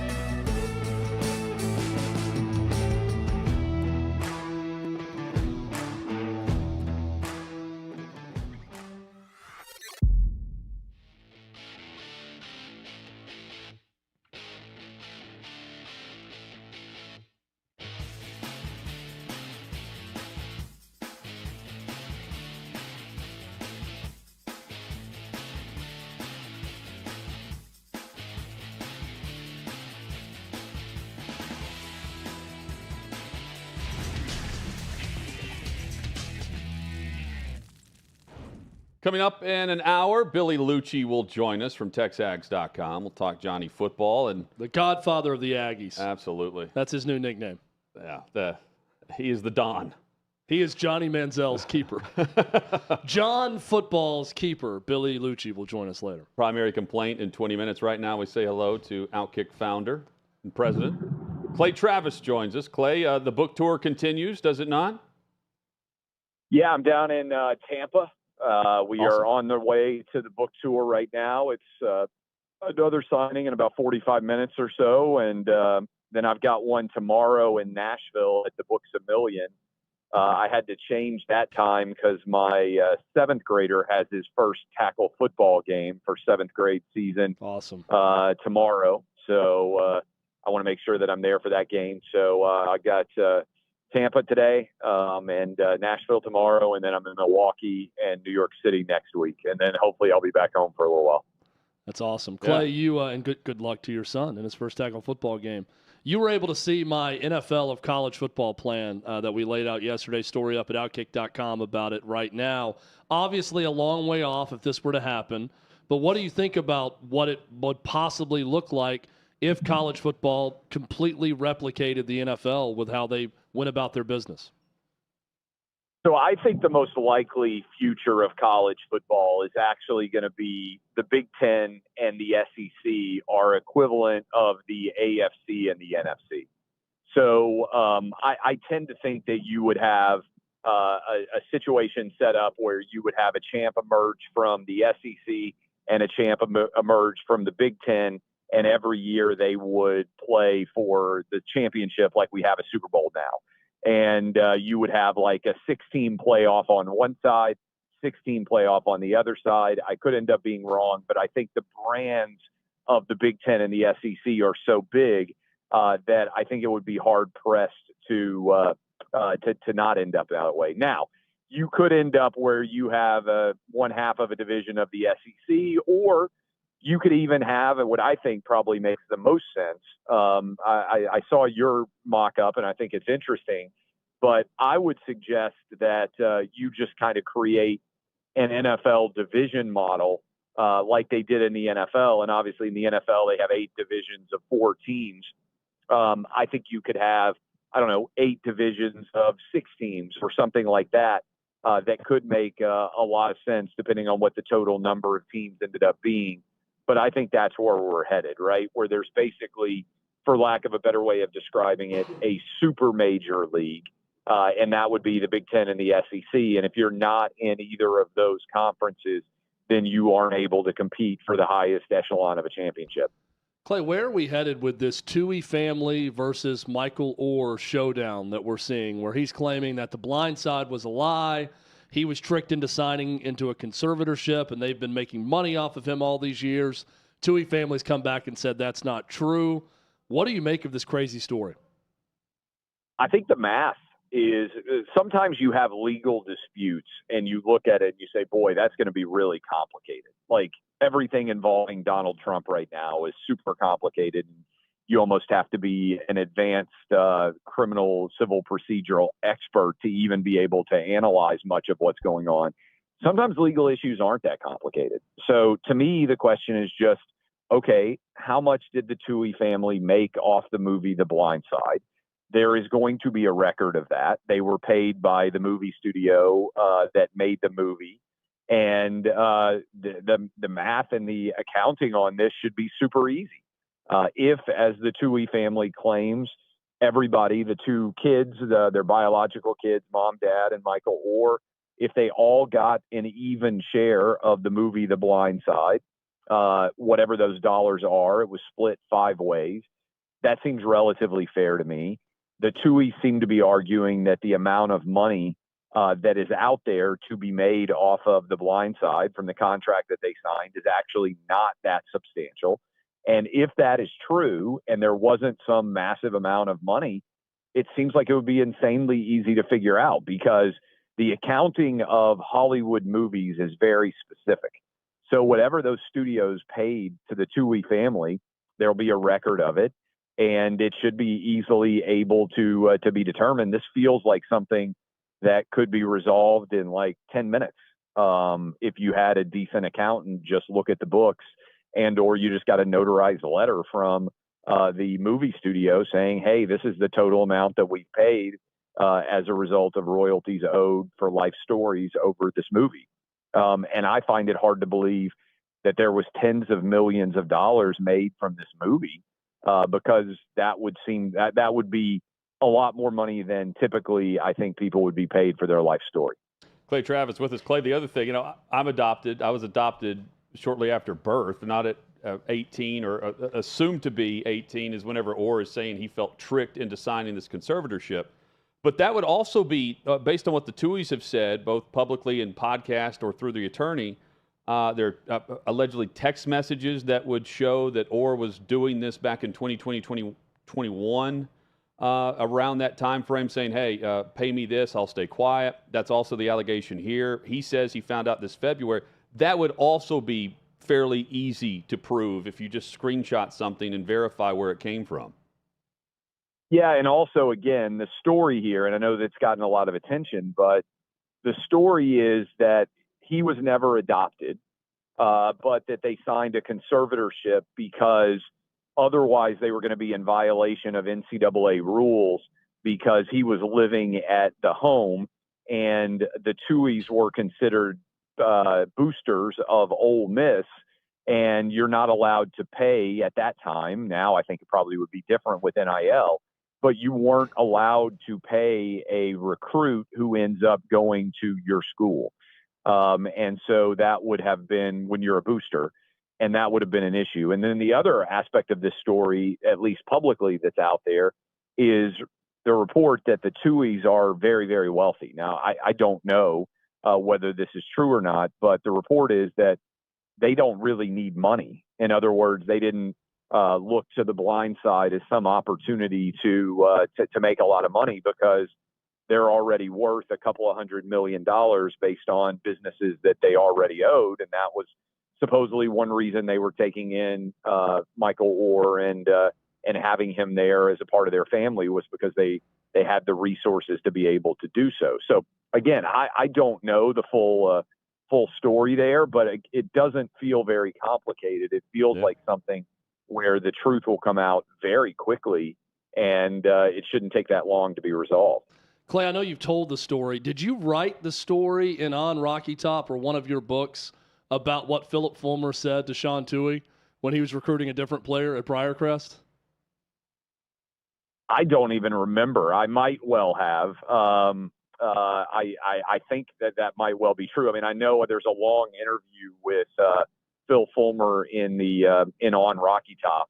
Speaker 1: Coming up in an hour, Billy Lucci will join us from TexAgs.com. We'll talk Johnny football and
Speaker 2: the godfather of the Aggies.
Speaker 1: Absolutely.
Speaker 2: That's his new nickname.
Speaker 1: Yeah, he is the Don.
Speaker 2: He is Johnny Manziel's keeper. John Football's keeper, Billy Lucci, will join us later.
Speaker 1: Primary complaint in 20 minutes. Right now, we say hello to Outkick founder and president. Clay Travis joins us. Clay, the book tour continues, does it not?
Speaker 4: Yeah, I'm down in Tampa. We are on the way to the book tour right now. It's another signing in about 45 minutes or so, and then I've got one tomorrow in Nashville at the Books A Million. I had to change that time because my seventh grader has his first tackle football game for seventh grade season.
Speaker 2: Awesome.
Speaker 4: Tomorrow, so I want to make sure that I'm there for that game. So I got Tampa today, and Nashville tomorrow, and then I'm in Milwaukee and New York City next week, and then hopefully I'll be back home for a little while.
Speaker 2: That's awesome, Clay. You and good luck to your son in his first tackle football game. You were able to see my NFL of college football plan that we laid out yesterday. Story up at Outkick.com about it right now. Obviously, a long way off if this were to happen. But what do you think about what it would possibly look like if college football completely replicated the NFL with how they went about their business?
Speaker 4: So I think the most likely future of college football is actually going to be the Big Ten and the SEC are equivalent of the AFC and the NFC. So I tend to think that you would have a situation set up where you would have a champ emerge from the SEC and a champ emerge from the Big Ten, and every year they would play for the championship like we have a Super Bowl now. And you would have like a 16 playoff on one side, 16 playoff on the other side. I could end up being wrong, but I think the brands of the Big Ten and the SEC are so big that I think it would be hard pressed to not end up that way. Now, you could end up where you have one half of a division of the SEC, or you could even have what I think probably makes the most sense. I saw your mock-up, and I think it's interesting, but I would suggest that you just kind of create an NFL division model like they did in the NFL. And obviously in the NFL, they have 8 divisions of 4 teams. I think you could have, 8 divisions of 6 teams or something like that. That could make a lot of sense depending on what the total number of teams ended up being. But I think that's where we're headed, right? Where there's basically, for lack of a better way of describing it, a super major league. And that would be the Big Ten and the SEC. And if you're not in either of those conferences, then you aren't able to compete for the highest echelon of a championship.
Speaker 2: Clay, where are we headed with this Tuohy family versus Michael Oher showdown that we're seeing, where he's claiming that the blind side was a lie? He was tricked into signing into a conservatorship, and they've been making money off of him all these years. Tuohy family's come back and said that's not true. What do you make of this crazy story?
Speaker 4: I think the math is sometimes you have legal disputes, and you look at it and you say, boy, that's going to be really complicated. Like everything involving Donald Trump right now is super complicated. You almost have to be an advanced criminal civil procedural expert to even be able to analyze much of what's going on. Sometimes legal issues aren't that complicated. So to me, the question is just, okay, how much did the Tuohy family make off the movie The Blind Side? There is going to be a record of that. They were paid by the movie studio that made the movie. And the math and the accounting on this should be super easy. If, as the Tuohy family claims, everybody, the two kids, their biological kids, mom, dad, and Michael Oher, if they all got an even share of the movie The Blind Side, whatever those dollars are, it was split 5 ways. That seems relatively fair to me. The Tuohy seem to be arguing that the amount of money that is out there to be made off of The Blind Side from the contract that they signed is actually not that substantial. And if that is true, and there wasn't some massive amount of money, it seems like it would be insanely easy to figure out, because the accounting of Hollywood movies is very specific. So whatever those studios paid to the Tuohy family, there'll be a record of it, and it should be easily able to be determined. This feels like something that could be resolved in like 10 minutes. If you had a decent accountant just look at the books, and or you just got a notarized letter from the movie studio saying, hey, this is the total amount that we paid as a result of royalties owed for Life Stories over this movie. And I find it hard to believe that there was tens of millions of dollars made from this movie, because that would seem that would be a lot more money than typically I think people would be paid for their life story.
Speaker 1: Clay Travis with us. Clay, the other thing, I'm adopted. I was adopted shortly after birth, not at 18 or assumed to be 18 is whenever Oher is saying he felt tricked into signing this conservatorship. But that would also be, based on what the Tuohys have said, both publicly in podcast or through the attorney, there are allegedly text messages that would show that Oher was doing this back in 2020, 2021, around that time frame, saying, hey, pay me this, I'll stay quiet. That's also the allegation here. He says he found out this February. That would also be fairly easy to prove if you just screenshot something and verify where it came from.
Speaker 4: Yeah, and also, again, the story here, and I know that's gotten a lot of attention, but the story is that he was never adopted, but that they signed a conservatorship because otherwise they were going to be in violation of NCAA rules, because he was living at the home and the Tuohys were considered boosters of Ole Miss, and you're not allowed to pay at that time. Now I think it probably would be different with NIL, but you weren't allowed to pay a recruit who ends up going to your school. And so that would have been when you're a booster, and that would have been an issue. And then the other aspect of this story, at least publicly that's out there, is the report that the Tuohys are very, very wealthy. Now, I don't know whether this is true or not, but the report is that they don't really need money. In other words, they didn't look to The Blind Side as some opportunity to make a lot of money, because they're already worth a couple of $100 million based on businesses that they already owed. And that was supposedly one reason they were taking in Michael Oher and having him there as a part of their family, was because they had the resources to be able to do so. So again, I don't know the full story there, but it doesn't feel very complicated. It feels like something where the truth will come out very quickly, and it shouldn't take that long to be resolved.
Speaker 2: Clay, I know you've told the story. Did you write the story in On Rocky Top or one of your books about what Philip Fulmer said to Sean Tuohy when he was recruiting a different player at Briarcrest?
Speaker 4: I don't even remember. I might well have. I think that might well be true. I mean, I know there's a long interview with Phil Fulmer in On Rocky Top,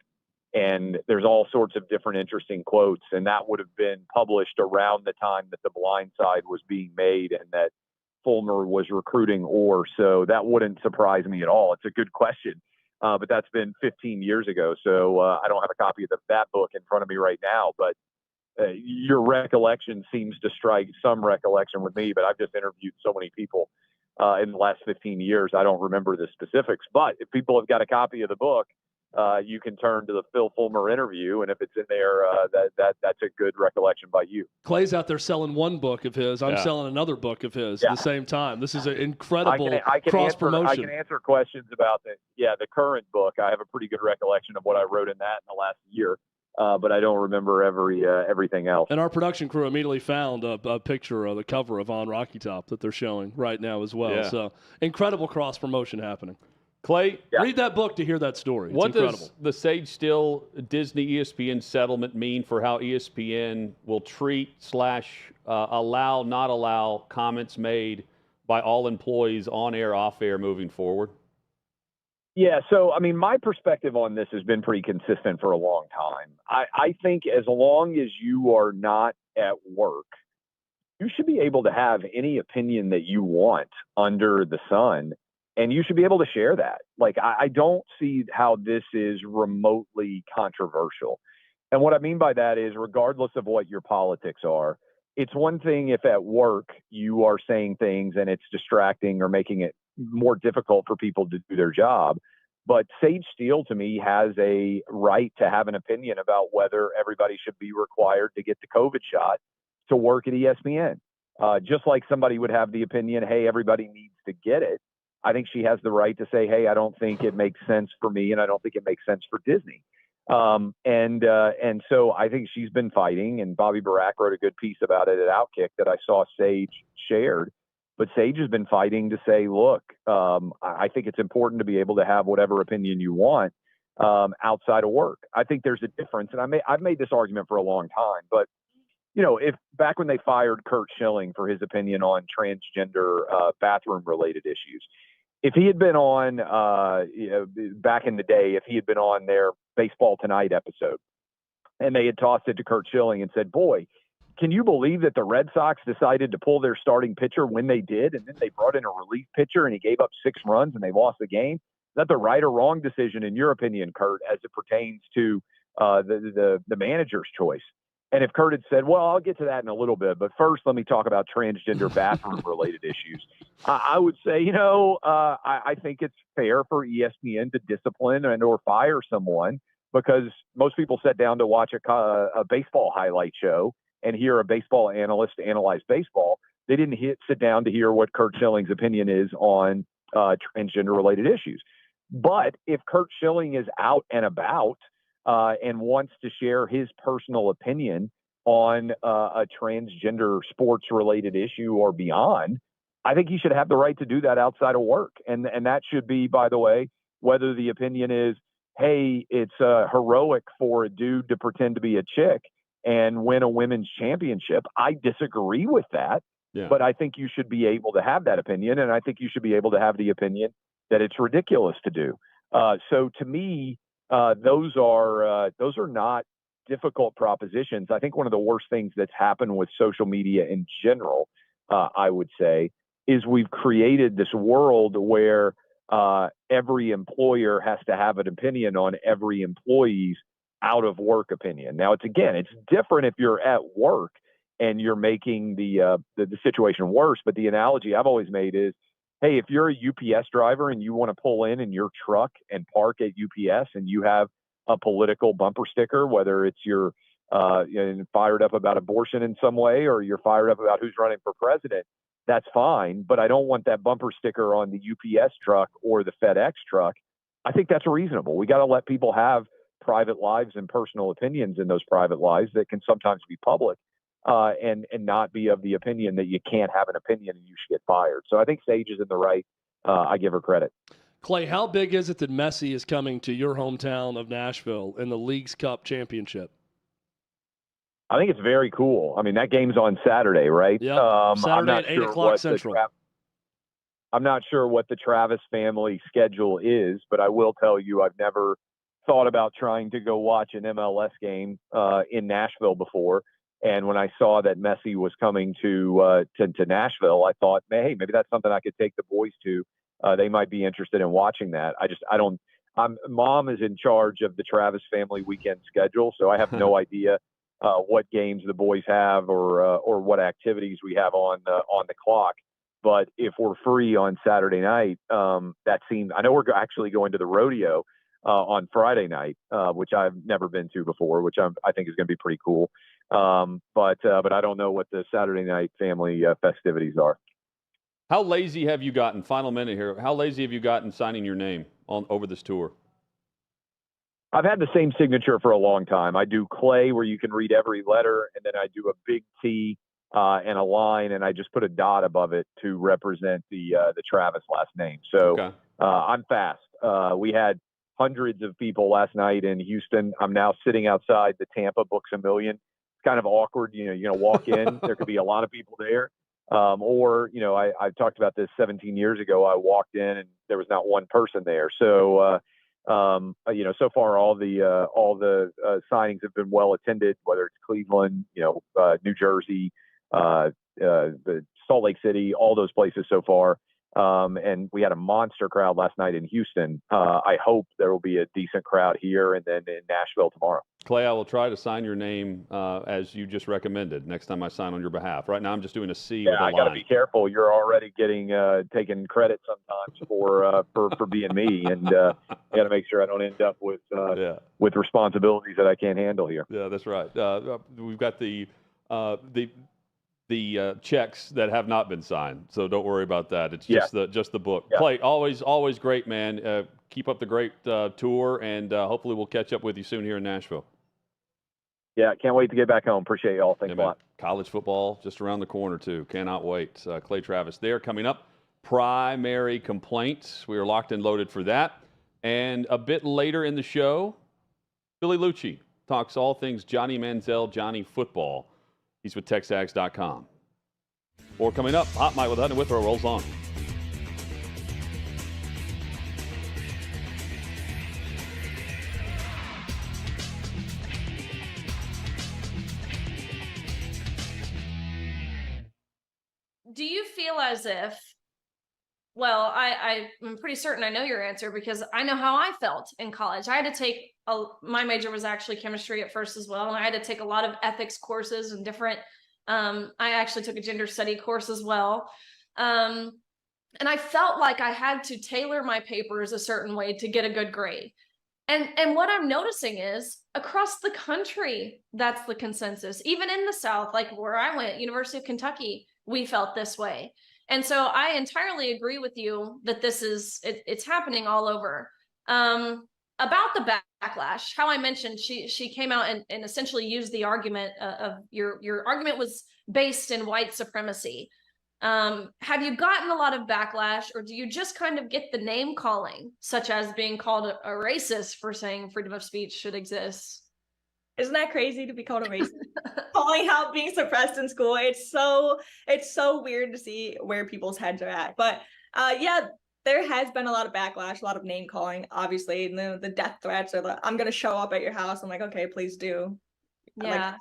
Speaker 4: and there's all sorts of different interesting quotes, and that would have been published around the time that The Blind Side was being made and that Fulmer was recruiting Oher. So that wouldn't surprise me at all. It's a good question, but that's been 15 years ago. So I don't have a copy of that book in front of me right now, but your recollection seems to strike some recollection with me, but I've just interviewed so many people in the last 15 years. I don't remember the specifics, but if people have got a copy of the book, you can turn to the Phil Fulmer interview, and if it's in there, that's a good recollection by you.
Speaker 2: Clay's out there selling one book of his. I'm
Speaker 1: Yeah.
Speaker 2: selling another book of his at the same time. This is an incredible
Speaker 4: I can
Speaker 2: cross-promotion.
Speaker 4: answer questions about the current book. I have a pretty good recollection of what I wrote in that in the last year, but I don't remember everything else.
Speaker 2: And our production crew immediately found a picture of the cover of On Rocky Top that they're showing right now as well.
Speaker 1: Yeah.
Speaker 2: So incredible cross-promotion happening.
Speaker 1: Clay,
Speaker 2: read that book to hear that story. It's
Speaker 1: what
Speaker 2: incredible.
Speaker 1: does the Sage Steele Disney ESPN settlement mean for how ESPN will treat / allow, not allow comments made by all employees on air, off air moving forward?
Speaker 4: Yeah, so I mean, my perspective on this has been pretty consistent for a long time. I think as long as you are not at work, you should be able to have any opinion that you want under the sun, and you should be able to share that. Like, I don't see how this is remotely controversial. And what I mean by that is, regardless of what your politics are, it's one thing if at work you are saying things and it's distracting or making it more difficult for people to do their job. But Sage Steele, to me, has a right to have an opinion about whether everybody should be required to get the COVID shot to work at ESPN. Just like somebody would have the opinion, hey, everybody needs to get it. I think she has the right to say, hey, I don't think it makes sense for me, and I don't think it makes sense for Disney. And so I think she's been fighting, and Bobby Barack wrote a good piece about it at Outkick that I saw Sage shared. But Sage has been fighting to say, look, I think it's important to be able to have whatever opinion you want outside of work. I think there's a difference, and I've made this argument for a long time. But you know, if back when they fired Curt Schilling for his opinion on transgender bathroom-related issues, if he had been on back in the day, if he had been on their Baseball Tonight episode, and they had tossed it to Curt Schilling and said, boy, can you believe that the Red Sox decided to pull their starting pitcher when they did, and then they brought in a relief pitcher and he gave up 6 runs and they lost the game? Is that the right or wrong decision in your opinion, Curt, as it pertains to the manager's choice? And if Curt had said, well, I'll get to that in a little bit, but first let me talk about transgender bathroom-related issues, I would say, I think it's fair for ESPN to discipline and or fire someone, because most people sit down to watch a baseball highlight show and hear a baseball analyst analyze baseball. They didn't sit down to hear what Curt Schilling's opinion is on transgender-related issues. But if Curt Schilling is out and about and wants to share his personal opinion on a transgender sports-related issue or beyond, I think he should have the right to do that outside of work. And that should be, by the way, whether the opinion is, hey, it's heroic for a dude to pretend to be a chick and win a women's championship. I disagree with that, but I think you should be able to have that opinion, and I think you should be able to have the opinion that it's ridiculous to do. So to me, those are not difficult propositions. I think one of the worst things that's happened with social media in general, I would say, is we've created this world where every employer has to have an opinion on every employee's out of work opinion. Now, it's different if you're at work and you're making the situation worse. But the analogy I've always made is, hey, if you're a UPS driver and you want to pull in your truck and park at UPS and you have a political bumper sticker, whether it's you're fired up about abortion in some way or you're fired up about who's running for president, that's fine. But I don't want that bumper sticker on the UPS truck or the FedEx truck. I think that's reasonable. We got to let people have private lives and personal opinions in those private lives that can sometimes be public. And not be of the opinion that you can't have an opinion and you should get fired. So I think Sage is in the right. I give her credit.
Speaker 2: Clay, how big is it that Messi is coming to your hometown of Nashville in the Leagues Cup Championship?
Speaker 4: I think it's very cool. I mean, that game's on Saturday, right?
Speaker 2: Yeah, Saturday at 8 o'clock Central.
Speaker 4: I'm not sure what the Travis family schedule is, but I will tell you I've never thought about trying to go watch an MLS game in Nashville before. And when I saw that Messi was coming to Nashville, I thought, hey, maybe that's something I could take the boys to. They might be interested in watching that. Mom is in charge of the Travis family weekend schedule, so I have no idea what games the boys have or what activities we have on the clock. But if we're free on Saturday night, I know we're actually going to the rodeo on Friday night, which I've never been to before, which I think is going to be pretty cool. But I don't know what the Saturday night family festivities are.
Speaker 1: How lazy have you gotten? Final minute here. How lazy have you gotten signing your name over this tour?
Speaker 4: I've had the same signature for a long time. I do clay where you can read every letter, and then I do a big T and a line, and I just put a dot above it to represent the Travis last name. So I'm fast. We had hundreds of people last night in Houston. I'm now sitting outside the Tampa Books A Million. It's kind of awkward. You know, you're going to walk in. There could be a lot of people there. Or, you know, I've talked about this 17 years ago. I walked in and there was not one person there. So, you know, so far all the signings have been well attended, whether it's Cleveland, you know, New Jersey, the Salt Lake City, all those places so far. And we had a monster crowd last night in Houston. I hope there will be a decent crowd here and then in Nashville tomorrow.
Speaker 1: Clay, I will try to sign your name as you just recommended next time I sign on your behalf. Right now I'm just doing a C with a line.
Speaker 4: I got to be careful. You're already getting taking credit sometimes for being me, and I got to make sure I don't end up with responsibilities that I can't handle here.
Speaker 1: Yeah, that's right. We've got the checks that have not been signed, so don't worry about that. It's just the book. Yeah. Clay, always great, man. Keep up the great tour, and hopefully we'll catch up with you soon here in Nashville.
Speaker 4: Yeah, can't wait to get back home. Appreciate y'all. Thanks a lot.
Speaker 1: College football just around the corner too. Cannot wait. Clay Travis there. Coming up, primary complaints. We are locked and loaded for that. And a bit later in the show, Billy Lucci talks all things Johnny Manziel, Johnny football. He's with TexAgs.com. Or coming up, Hot Mike with Hutton and Withrow rolls on.
Speaker 20: Do you feel as if, well, I'm pretty certain I know your answer because I know how I felt in college. I had to take, my major was actually chemistry at first as well, and I had to take a lot of ethics courses and different, I actually took a gender study course as well. And I felt like I had to tailor my papers a certain way to get a good grade. And what I'm noticing is across the country, that's the consensus. Even in the South, like where I went, University of Kentucky, we felt this way. And so I entirely agree with you that this is, it's happening all over. About the backlash, how I mentioned, she came out and essentially used the argument of your argument was based in white supremacy. Have you gotten a lot of backlash, or do you just kind of get the name calling, such as being called a racist for saying freedom of speech should exist?
Speaker 5: Isn't that crazy to be called a racist? Calling out being suppressed in school. It's so weird to see where people's heads are at. But yeah, there has been a lot of backlash, a lot of name calling, obviously. And the death threats or the, I'm going to show up at your house. I'm like, okay, please do.
Speaker 20: Yeah.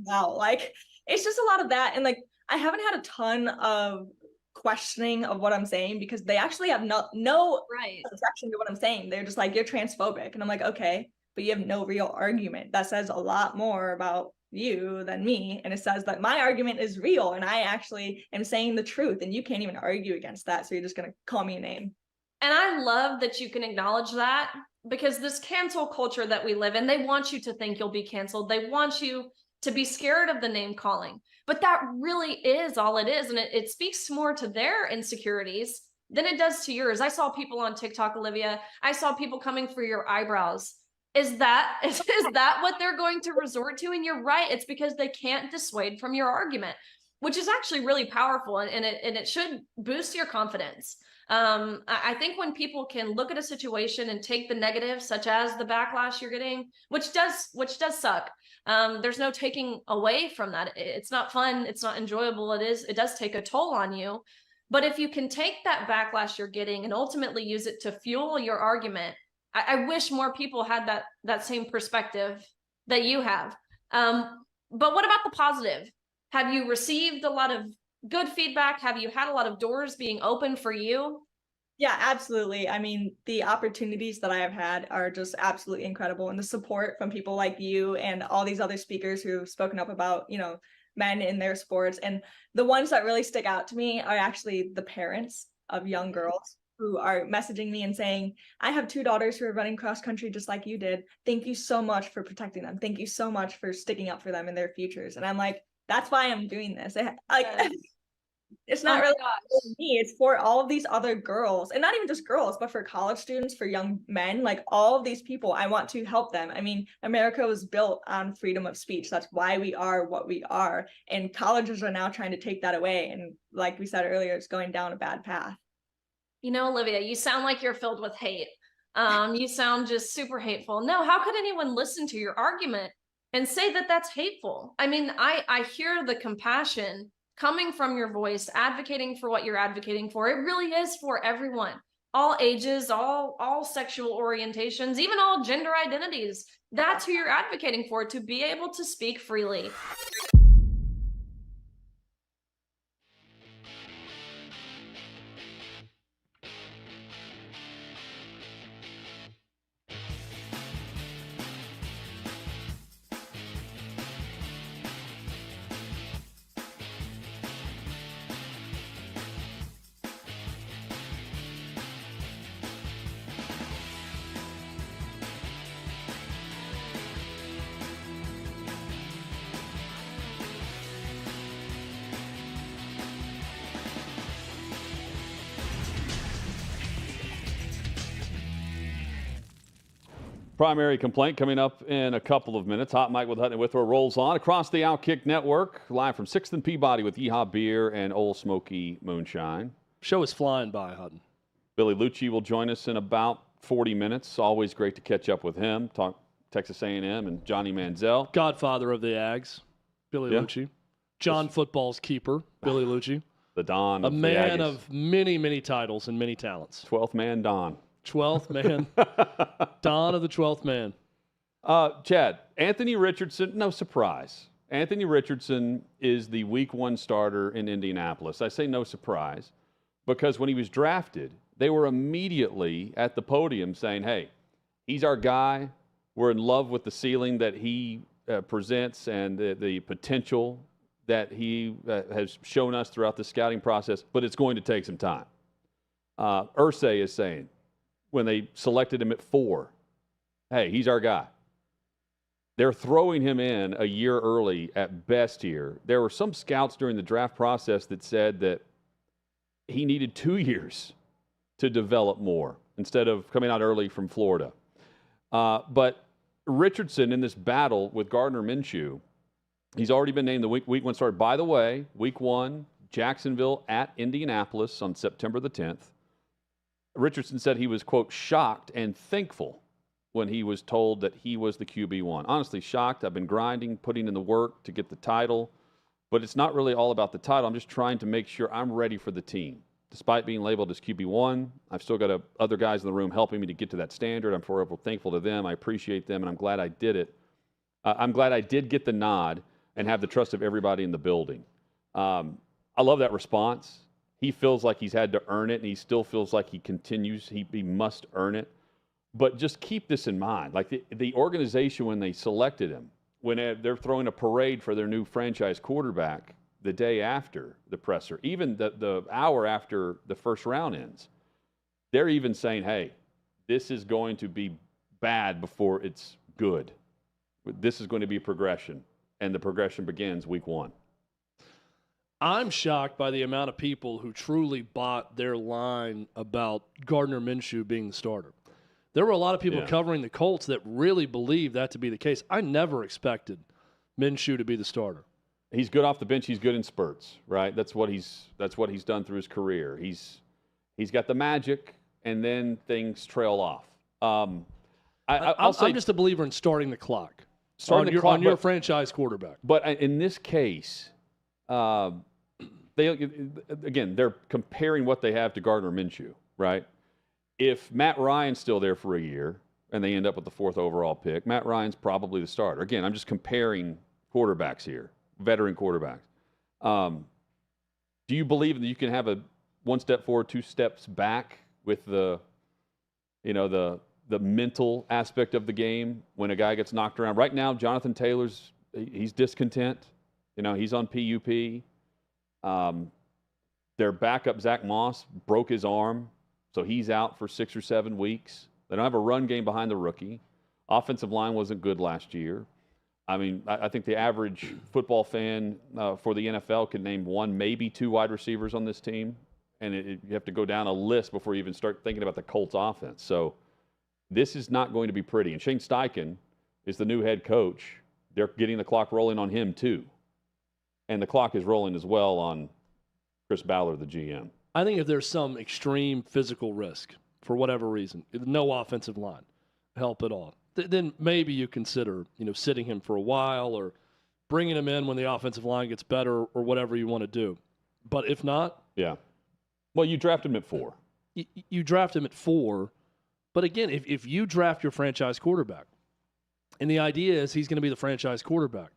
Speaker 5: Wow. Like, it's just a lot of that. And like, I haven't had a ton of questioning of what I'm saying because they actually have no objection to what I'm saying. They're just like, you're transphobic. And I'm like, okay, but you have no real argument. That says a lot more about you than me. And it says that my argument is real and I actually am saying the truth and you can't even argue against that. So you're just going to call me a name.
Speaker 20: And I love that you can acknowledge that, because this cancel culture that we live in, they want you to think you'll be canceled. They want you to be scared of the name calling. But that really is all it is. And it speaks more to their insecurities than it does to yours. I saw people on TikTok, Olivia. I saw people coming for your eyebrows. Is that what they're going to resort to? And you're right. It's because they can't dissuade from your argument, which is actually really powerful. And it should boost your confidence. I think when people can look at a situation and take the negative, such as the backlash you're getting, which does suck. There's no taking away from that. It's not fun. It's not enjoyable. It does take a toll on you. But if you can take that backlash you're getting and ultimately use it to fuel your argument, I wish more people had that same perspective that you have. But what about the positive? Have you received a lot of good feedback? Have you had a lot of doors being open for you?
Speaker 5: Yeah, absolutely. I mean, the opportunities that I have had are just absolutely incredible. And the support from people like you and all these other speakers who've spoken up about, men in their sports. And the ones that really stick out to me are actually the parents of young girls. who are messaging me and saying, I have 2 daughters who are running cross country just like you did. Thank you so much for protecting them. Thank you so much for sticking up for them in their futures. And I'm like, that's why I'm doing this. It's not really for me. It's for all of these other girls, and not even just girls, but for college students, for young men, like all of these people. I want to help them. I mean, America was built on freedom of speech. That's why we are what we are. And colleges are now trying to take that away. And like we said earlier, it's going down a bad path.
Speaker 20: You know, Olivia, you sound like you're filled with hate. You sound just super hateful. No, how could anyone listen to your argument and say that that's hateful? I mean, I hear the compassion coming from your voice, advocating for what you're advocating for. It really is for everyone, all ages, all sexual orientations, even all gender identities. That's who you're advocating for, to be able to speak freely.
Speaker 1: Primary complaint coming up in a couple of minutes. Hot Mike with Hutton and Withrow rolls on across the Outkick Network, live from 6th and Peabody with Yeehaw Beer and Old Smoky Moonshine.
Speaker 2: Show is flying by, Hutton.
Speaker 1: Billy Lucci will join us in about 40 minutes. Always great to catch up with him. Talk Texas A&M and Johnny Manziel.
Speaker 2: Godfather of the Ags, Billy Lucci. John Football's keeper, Billy Lucci.
Speaker 1: The Don of
Speaker 2: a
Speaker 1: the
Speaker 2: man
Speaker 1: Aggies.
Speaker 2: of many, many titles and many talents.
Speaker 1: 12th man Don.
Speaker 2: 12th man. Don of the 12th man.
Speaker 1: Chad, Anthony Richardson, no surprise. Anthony Richardson is the week 1 starter in Indianapolis. I say no surprise because when he was drafted, they were immediately at the podium saying, hey, he's our guy. We're in love with the ceiling that he presents and the potential that he has shown us throughout the scouting process, but it's going to take some time. Irsay is saying, when they selected him at 4, hey, he's our guy. They're throwing him in a year early at best here. There were some scouts during the draft process that said that he needed 2 years to develop more instead of coming out early from Florida. But Richardson in this battle with Gardner Minshew, he's already been named the week 1 starter. By the way, week 1, Jacksonville at Indianapolis on September the 10th. Richardson said he was, quote, shocked and thankful when he was told that he was the QB1. Honestly, shocked. I've been grinding, putting in the work to get the title, but it's not really all about the title. I'm just trying to make sure I'm ready for the team. Despite being labeled as QB1, I've still got other guys in the room helping me to get to that standard. I'm forever thankful to them. I appreciate them, and I'm glad I did it. I'm glad I did get the nod and have the trust of everybody in the building. I love that response. He feels like he's had to earn it, and he still feels like he must earn it. But just keep this in mind. Like the organization, when they selected him, when they're throwing a parade for their new franchise quarterback the day after the presser, even the hour after the first round ends, they're even saying, hey, this is going to be bad before it's good. This is going to be progression, and the progression begins week 1.
Speaker 2: I'm shocked by the amount of people who truly bought their line about Gardner Minshew being the starter. There were a lot of people covering the Colts that really believed that to be the case. I never expected Minshew to be the starter.
Speaker 1: He's good off the bench. He's good in spurts, right? That's what he's done through his career. He's got the magic, and then things trail off. I'm
Speaker 2: just a believer in starting the clock. On your franchise quarterback.
Speaker 1: But in this case, they're comparing what they have to Gardner Minshew, right? If Matt Ryan's still there for a year and they end up with the 4th overall pick, Matt Ryan's probably the starter. Again, I'm just comparing quarterbacks here, veteran quarterbacks. Do you believe that you can have a 1 step forward, 2 steps back with the mental aspect of the game when a guy gets knocked around? Right now, Jonathan Taylor's he's discontent. He's on PUP. Their backup, Zach Moss, broke his arm So he's out for 6 or 7 weeks. They don't have a run game behind the rookie. Offensive line wasn't good last year. I mean, I think the average football fan for the NFL can name 1, maybe 2 wide receivers on this team. And you have to go down a list before you even start thinking about the Colts offense. So this is not going to be pretty. And Shane Steichen is the new head coach. They're getting the clock rolling on him too. And the clock is rolling as well on Chris Ballard, the GM.
Speaker 2: I think if there's some extreme physical risk for whatever reason, no offensive line help at all, then maybe you consider, sitting him for a while or bringing him in when the offensive line gets better or whatever you want to do. But if not,
Speaker 1: yeah. Well, you draft him at 4.
Speaker 2: You draft him at 4. But again, if you draft your franchise quarterback, and the idea is he's going to be the franchise quarterback,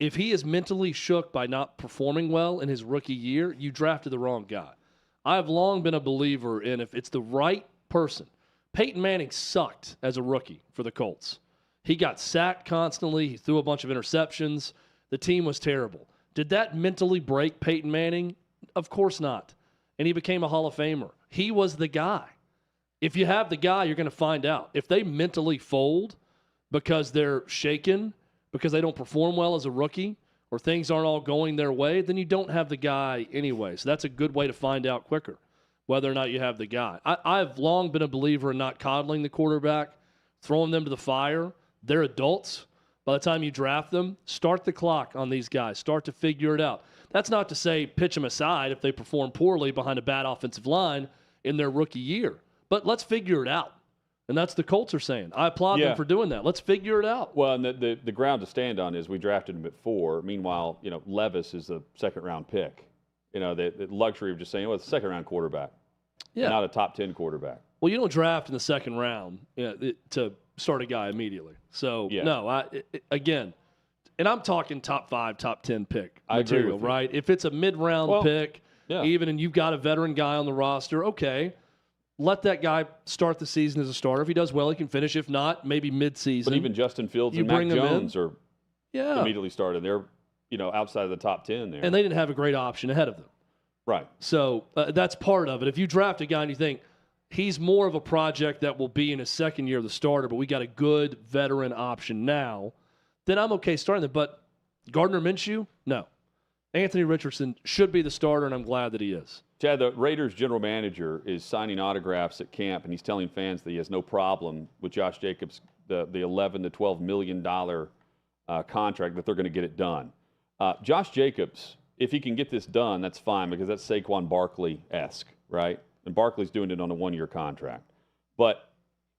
Speaker 2: if he is mentally shook by not performing well in his rookie year, you drafted the wrong guy. I've long been a believer in if it's the right person. Peyton Manning sucked as a rookie for the Colts. He got sacked constantly. He threw a bunch of interceptions. The team was terrible. Did that mentally break Peyton Manning? Of course not. And he became a Hall of Famer. He was the guy. If you have the guy, you're going to find out. If they mentally fold because they're shaken, because they don't perform well as a rookie, or things aren't all going their way, then you don't have the guy anyway. So that's a good way to find out quicker whether or not you have the guy. I've long been a believer in not coddling the quarterback, throwing them to the fire. They're adults. By the time you draft them, start the clock on these guys. Start to figure it out. That's not to say pitch them aside if they perform poorly behind a bad offensive line in their rookie year. But let's figure it out. And that's the Colts are saying. I applaud them for doing that. Let's figure it out.
Speaker 1: Well, and the ground to stand on is we drafted him at 4. Meanwhile, Levis is a second-round pick. The luxury of just saying, well, it's a second-round quarterback, not a top 10 quarterback.
Speaker 2: Well, you don't draft in the second round to start a guy immediately. So, no, again, and I'm talking top 5, top 10 pick material, right? If it's a mid-round pick, even and you've got a veteran guy on the roster, okay, let that guy start the season as a starter. If he does well, he can finish. If not, maybe mid-season.
Speaker 1: But even Justin Fields and Mac Jones are immediately started. They're, outside of the top 10 there.
Speaker 2: And they didn't have a great option ahead of them.
Speaker 1: Right.
Speaker 2: So that's part of it. If you draft a guy and you think he's more of a project that will be in his second year of the starter, but we got a good veteran option now, then I'm okay starting them. But Gardner Minshew, no. Anthony Richardson should be the starter, and I'm glad that he is.
Speaker 1: Chad, the Raiders general manager is signing autographs at camp, and he's telling fans that he has no problem with Josh Jacobs, the $11 to $12 million contract, that they're going to get it done. Josh Jacobs, if he can get this done, that's fine, because that's Saquon Barkley-esque, right? And Barkley's doing it on a 1-year contract. But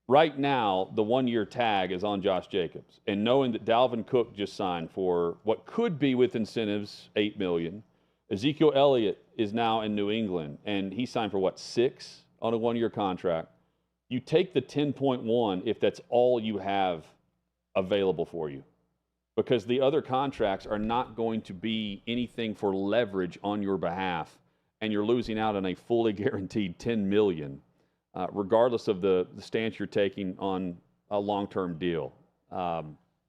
Speaker 1: right now, the 1-year tag is on Josh Jacobs. And knowing that Dalvin Cook just signed for what could be with incentives, $8 million. Ezekiel Elliott is now in New England, and he signed for, 6 on a 1-year contract. You take the 10.1 if that's all you have available for you, because the other contracts are not going to be anything for leverage on your behalf, and you're losing out on a fully guaranteed $10 million, regardless of the stance you're taking on a long-term deal.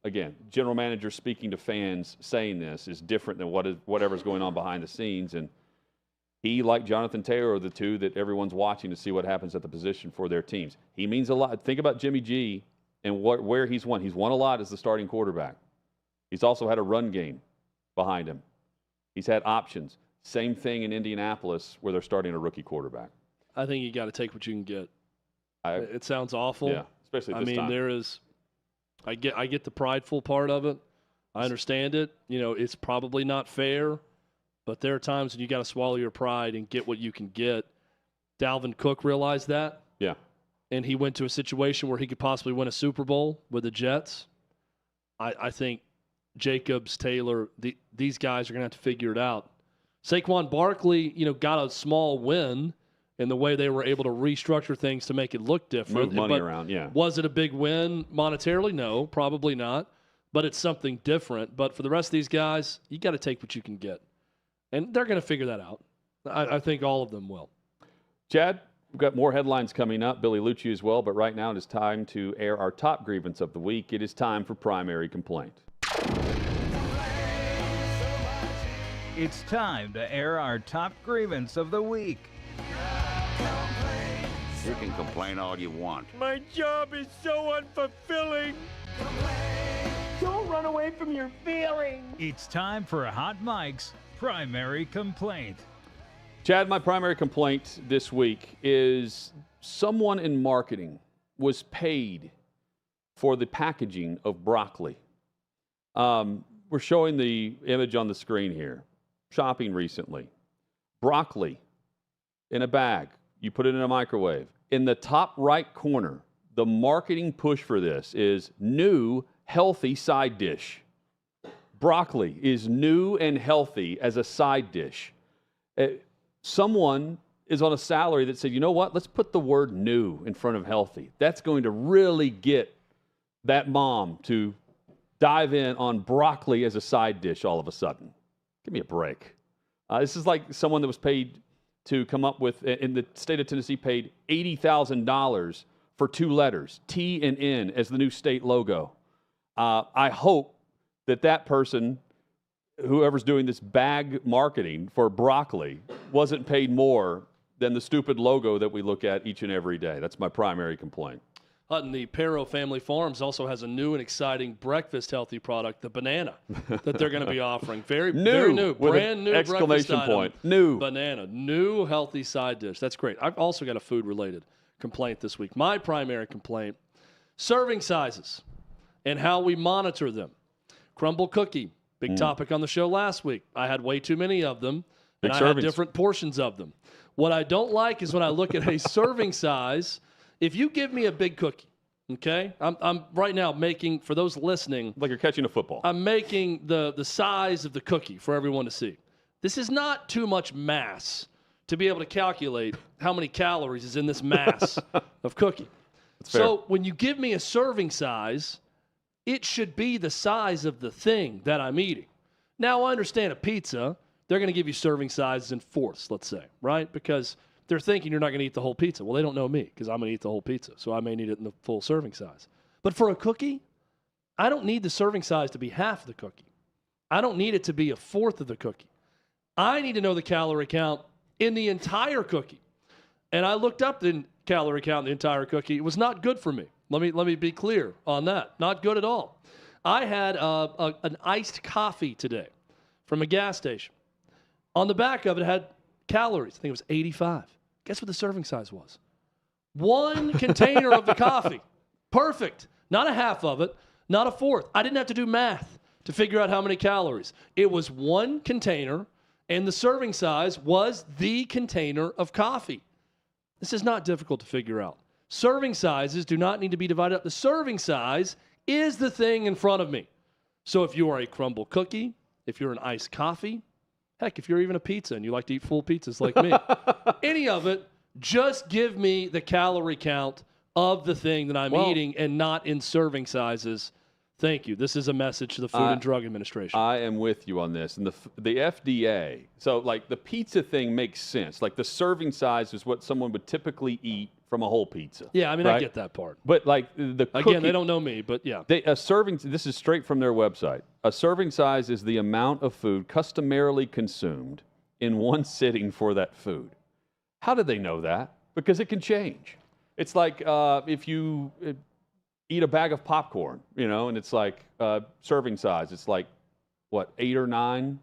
Speaker 1: Again, general manager speaking to fans saying this is different than whatever's going on behind the scenes. And he, like Jonathan Taylor, are the two that everyone's watching to see what happens at the position for their teams. He means a lot. Think about Jimmy G and where he's won. He's won a lot as the starting quarterback. He's also had a run game behind him. He's had options. Same thing in Indianapolis where they're starting a rookie quarterback.
Speaker 2: I think you got to take what you can get. It sounds awful.
Speaker 1: Yeah, especially at this time.
Speaker 2: There is – I get the prideful part of it. I understand it. It's probably not fair, but there are times when you got to swallow your pride and get what you can get. Dalvin Cook realized that.
Speaker 1: Yeah.
Speaker 2: And he went to a situation where he could possibly win a Super Bowl with the Jets. I think Jacobs, Taylor, these guys are going to have to figure it out. Saquon Barkley, got a small win in the way they were able to restructure things to make it look different.
Speaker 1: Move money around, yeah.
Speaker 2: Was it a big win monetarily? No, probably not. But it's something different. But for the rest of these guys, you got to take what you can get. And they're going to figure that out. I think all of them will.
Speaker 1: Chad, we've got more headlines coming up, Billy Lucci as well. But right now it is time to air our top grievance of the week. It is time for Primary Complaint.
Speaker 10: It's time to air our top grievance of the week. You can complain all you want.
Speaker 3: My job is so unfulfilling.
Speaker 12: Don't run away from your feelings.
Speaker 13: It's time for a Hot Mike's primary complaint.
Speaker 1: Chad, my primary complaint this week is someone in marketing was paid for the packaging of broccoli. We're showing the image on the screen here. Shopping recently. Broccoli in a bag. You put it in a microwave. In the top right corner, the marketing push for this is new healthy side dish. Broccoli is new and healthy as a side dish. Someone is on a salary that said, you know what, let's put the word new in front of healthy. That's going to really get that mom to dive in on broccoli as a side dish all of a sudden. Give me a break. This is like someone that was paid to come up with, in the state of Tennessee, paid $80,000 for 2 letters, T and N, as the new state logo. I hope that person, whoever's doing this bag marketing for broccoli, wasn't paid more than the stupid logo that we look at each and every day. That's my primary complaint.
Speaker 2: Hutton, the Perro Family Farms also has a new and exciting breakfast healthy product, the banana, that they're going to be offering. Very new, brand new
Speaker 1: exclamation
Speaker 2: breakfast
Speaker 1: point.
Speaker 2: Item.
Speaker 1: New
Speaker 2: banana, new healthy side dish. That's great. I've also got a food-related complaint this week. My primary complaint: serving sizes and how we monitor them. Crumble cookie, big topic on the show last week. I had way too many of them, and I had different portions of them. What I don't like is when I look at a serving size. If you give me a big cookie, okay, I'm right now making, for those listening,
Speaker 1: like you're catching a football.
Speaker 2: I'm making the size of the cookie for everyone to see. This is not too much mass to be able to calculate how many calories is in this mass of cookie. So when you give me a serving size, it should be the size of the thing that I'm eating. Now, I understand a pizza, they're going to give you serving sizes in fourths, let's say, right? Because they're thinking you're not going to eat the whole pizza. Well, they don't know me because I'm going to eat the whole pizza, so I may need it in the full serving size. But for a cookie, I don't need the serving size to be half the cookie. I don't need it to be a fourth of the cookie. I need to know the calorie count in the entire cookie. And I looked up the calorie count in the entire cookie. It was not good for me. Let me be clear on that. Not good at all. I had an iced coffee today from a gas station. On the back of it had calories. I think it was 85. Guess what the serving size was? 1 container of the coffee. Perfect. Not a half of it, not a fourth. I didn't have to do math to figure out how many calories. It was 1 container, and the serving size was the container of coffee. This is not difficult to figure out. Serving sizes do not need to be divided up. The serving size is the thing in front of me. So if you are a crumble cookie, if you're an iced coffee, heck, if you're even a pizza and you like to eat full pizzas like me, any of it, just give me the calorie count of the thing that I'm eating and not in serving sizes. Thank you. This is a message to the Food and Drug Administration.
Speaker 1: I am with you on this. And the FDA, so like the pizza thing makes sense. Like the serving size is what someone would typically eat from a whole pizza.
Speaker 2: Yeah, I mean,
Speaker 1: right?
Speaker 2: I get that part.
Speaker 1: But like the cookie,
Speaker 2: again, they don't know me, but yeah.
Speaker 1: A serving, this is straight from their website. A serving size is the amount of food customarily consumed in one sitting for that food. How do they know that? Because it can change. It's like if you eat a bag of popcorn, and it's like serving size. It's like, what, 8 or 9?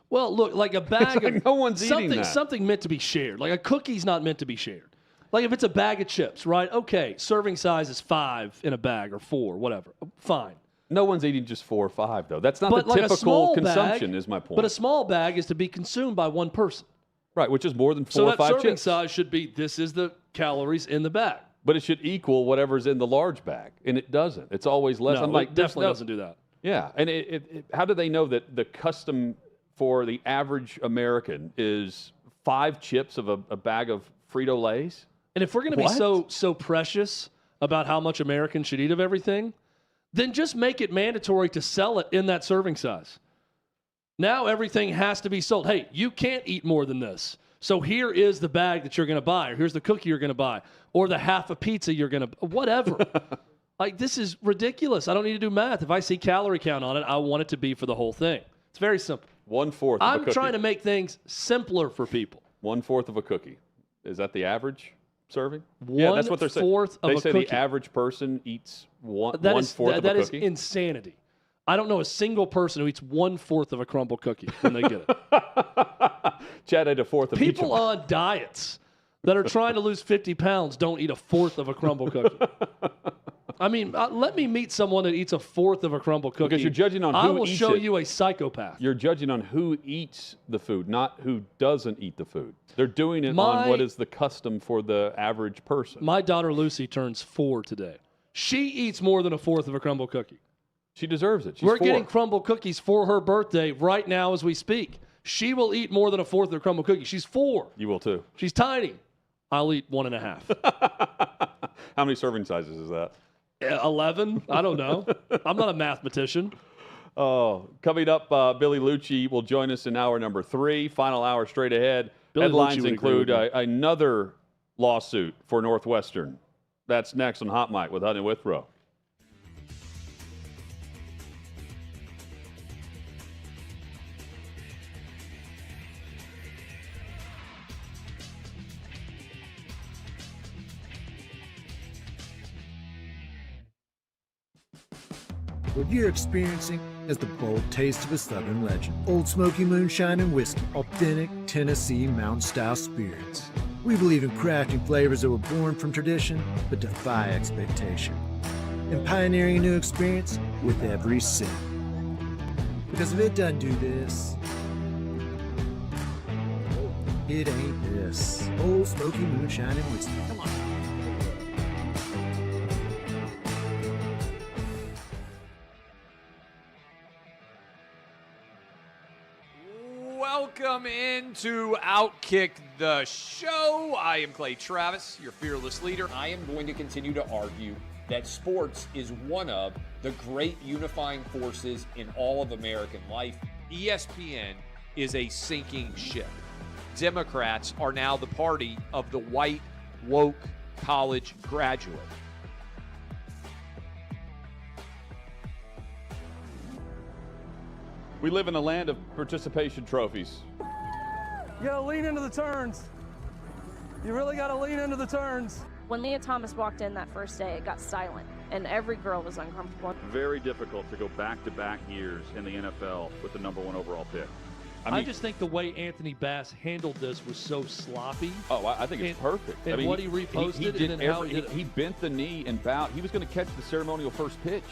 Speaker 2: Well, look, like a bag
Speaker 1: like
Speaker 2: of
Speaker 1: no one's eating that.
Speaker 2: Something meant to be shared. Like a cookie's not meant to be shared. Like if it's a bag of chips, right? Okay, serving size is 5 in a bag or 4, whatever. Fine.
Speaker 1: No one's eating just 4 or 5, though. That's not the typical consumption, is my point.
Speaker 2: But a small bag is to be consumed by one person.
Speaker 1: Right, which is more than 4 or 5 chips.
Speaker 2: So that serving size should be, this is the calories in the bag.
Speaker 1: But it should equal whatever's in the large bag, and it doesn't. It's always less.
Speaker 2: No,
Speaker 1: I'm like,
Speaker 2: it definitely doesn't do that.
Speaker 1: Yeah, and how do they know that the custom for the average American is 5 chips of a bag of Frito-Lays?
Speaker 2: And if we're going to be so precious about how much Americans should eat of everything, then just make it mandatory to sell it in that serving size. Now everything has to be sold. Hey, you can't eat more than this. So here is the bag that you're going to buy, or here's the cookie you're going to buy, or the half a pizza you're going to, whatever. Like, this is ridiculous. I don't need to do math. If I see calorie count on it, I want it to be for the whole thing. It's very simple.
Speaker 1: 1/4
Speaker 2: I'm trying to make things simpler for people.
Speaker 1: 1/4 of a cookie. Is that the average? serving? Yeah, that's what they're saying.
Speaker 2: 1/4 of
Speaker 1: They
Speaker 2: a
Speaker 1: say
Speaker 2: cookie.
Speaker 1: the average person eats one-fourth of
Speaker 2: that
Speaker 1: a
Speaker 2: is
Speaker 1: cookie.
Speaker 2: insanity. I don't know a single person who eats 1/4 of a crumble cookie when they get it.
Speaker 1: Chad ate a fourth of each.
Speaker 2: People on diets that are trying to lose 50 pounds don't eat a fourth of a crumble cookie. I mean, let me meet someone that eats a fourth of a crumble cookie.
Speaker 1: Because you're judging on who
Speaker 2: I will
Speaker 1: eats
Speaker 2: show
Speaker 1: it.
Speaker 2: you a psychopath.
Speaker 1: You're judging on who eats the food, not who doesn't eat the food. They're doing it on what is the custom for the average person.
Speaker 2: My daughter Lucy turns 4 today. She eats more than a fourth of a crumble cookie.
Speaker 1: She deserves it. She's
Speaker 2: We're
Speaker 1: 4.
Speaker 2: getting crumble cookies for her birthday right now as we speak. She will eat more than a fourth of a crumble cookie. She's 4.
Speaker 1: You will too.
Speaker 2: She's tiny. I'll eat 1.5.
Speaker 1: How many serving sizes is that?
Speaker 2: 11? I don't know. I'm not a mathematician.
Speaker 1: Oh, coming up, Billy Lucci will join us in hour number 3. Final hour straight ahead.
Speaker 2: Billy
Speaker 1: Headlines
Speaker 2: Lucci would agree
Speaker 1: include
Speaker 2: with me.
Speaker 1: another lawsuit for Northwestern. That's next on Hot Mic with Honey Withrow.
Speaker 17: What you're experiencing is the bold taste of a Southern legend. Old Smoky Moonshine and Whiskey, authentic Tennessee mountain-style spirits. We believe in crafting flavors that were born from tradition but defy expectation. And pioneering a new experience with every sip. Because if it doesn't do this, it ain't this. Old Smoky Moonshine and Whiskey. Come on.
Speaker 18: Welcome into Outkick the Show. I am Clay Travis, your fearless leader. I am going to continue to argue that sports is one of the great unifying forces in all of American life. ESPN is a sinking ship. Democrats are now the party of the white, woke college graduate.
Speaker 1: We live in a land of participation trophies.
Speaker 19: You gotta lean into the turns. You really gotta lean into the turns.
Speaker 8: When Leah Thomas walked in that first day, it got silent, and every girl was uncomfortable.
Speaker 9: Very difficult to go back-to-back years in the NFL with the #1 overall pick.
Speaker 2: I just think the way Anthony Bass handled this was so sloppy.
Speaker 1: Oh, I think it's perfect.
Speaker 2: And
Speaker 1: I mean,
Speaker 2: what he reposted
Speaker 1: did
Speaker 2: and then how he did it.
Speaker 1: He bent the knee and bowed. He was going to catch the ceremonial first pitch.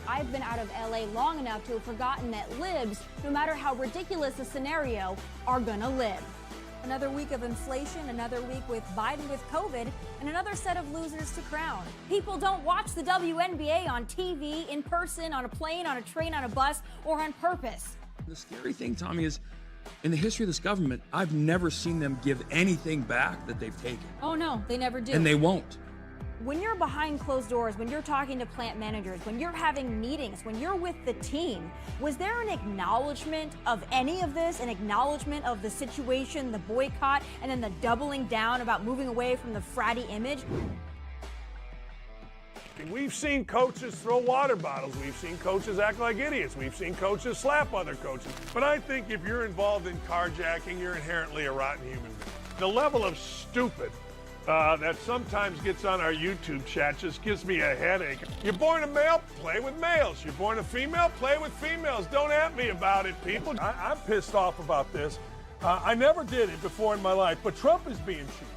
Speaker 21: I've been out of LA long enough to have forgotten that libs, no matter how ridiculous the scenario, are gonna live. Another week of inflation, another week with Biden with COVID, and another set of losers to crown. People don't watch the WNBA on TV, in person, on a plane, on a train, on a bus, or on purpose.
Speaker 22: The scary thing, Tommy, is in the history of this government, I've never seen them give anything back that they've taken.
Speaker 21: Oh no, they never do.
Speaker 22: And they won't.
Speaker 21: When you're behind closed doors, when you're talking to plant managers, when you're having meetings, when you're with the team, was there an acknowledgement of any of this, an acknowledgement of the situation, the boycott, and then the doubling down about moving away from the fratty image?
Speaker 3: We've seen coaches throw water bottles. We've seen coaches act like idiots. We've seen coaches slap other coaches. But I think if you're involved in carjacking, you're inherently a rotten human being. The level of stupid that sometimes gets on our YouTube chat just gives me a headache. You're born a male, play with males. You're born a female, play with females. Don't at me about it, people. I'm pissed off about this. I never did it before in my life, but Trump is being cheated.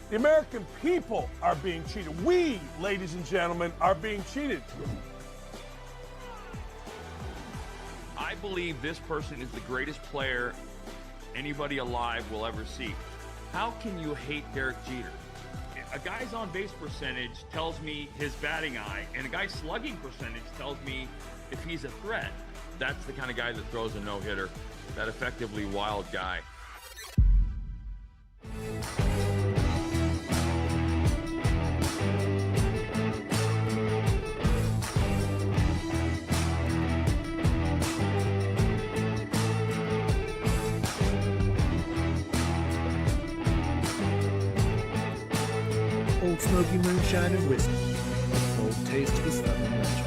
Speaker 3: The American people are being cheated. We, ladies and gentlemen, are being cheated.
Speaker 23: I believe this person is the greatest player anybody alive will ever see. How can you hate Derek Jeter? A guy's on-base percentage tells me his batting eye, and a guy's slugging percentage tells me if he's a threat. That's the kind of guy that throws a no-hitter, that effectively wild guy.
Speaker 17: Old Smoky Moonshine and Whiskey, a bold taste of a Southern legend.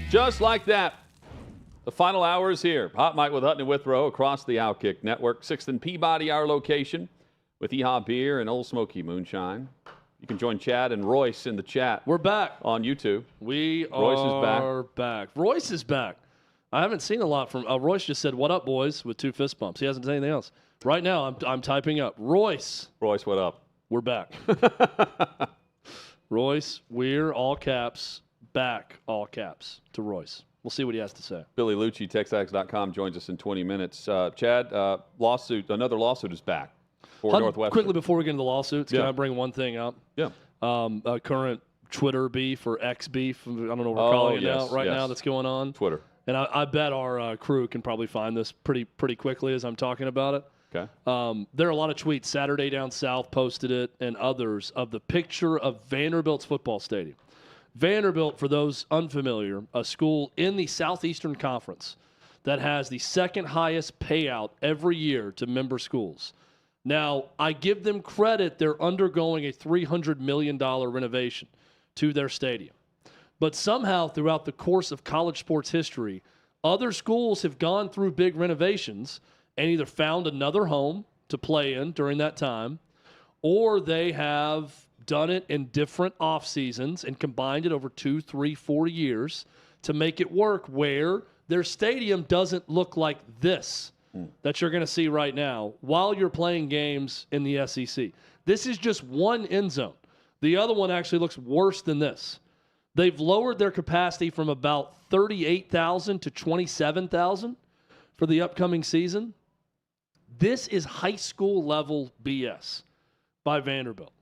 Speaker 1: Just like that. The final hour is here. Hot Mic with Hutton and Withrow across the Outkick Network. 6th and Peabody, our location, with Yeehaw Beer and Old Smoky Moonshine. You can join Chad and Royce in the chat.
Speaker 2: We're back
Speaker 1: on YouTube.
Speaker 2: Royce are back. Royce is back. I haven't seen a lot from Royce. Just said, "What up, boys?" with 2 fist bumps. He hasn't said anything else. Right now, I'm typing up Royce.
Speaker 1: Royce, what up?
Speaker 2: We're back. Royce, we're all caps back, all caps to Royce. We'll see what he has to say.
Speaker 1: Billy Lucci, TexAgs.com, joins us in 20 minutes. Chad, another lawsuit is back for Northwestern.
Speaker 2: Quickly before we get into the lawsuits, can I bring one thing up?
Speaker 1: Yeah.
Speaker 2: Current Twitter beef or X beef, I don't know what we're calling it now that's going on.
Speaker 1: Twitter.
Speaker 2: And I bet our crew can probably find this pretty quickly as I'm talking about it.
Speaker 1: Okay.
Speaker 2: There are a lot of tweets. Saturday Down South posted it and others of the picture of Vanderbilt's football stadium. Vanderbilt, for those unfamiliar, a school in the Southeastern Conference that has the second highest payout every year to member schools. Now, I give them credit. They're undergoing a $300 million renovation to their stadium. But somehow, throughout the course of college sports history, other schools have gone through big renovations and either found another home to play in during that time, or they have done it in different off seasons and combined it over 2, 3, 4 years to make it work where their stadium doesn't look like this that you're going to see right now while you're playing games in the SEC. This is just one end zone. The other one actually looks worse than this. They've lowered their capacity from about 38,000 to 27,000 for the upcoming season. This is high school level BS by Vanderbilt.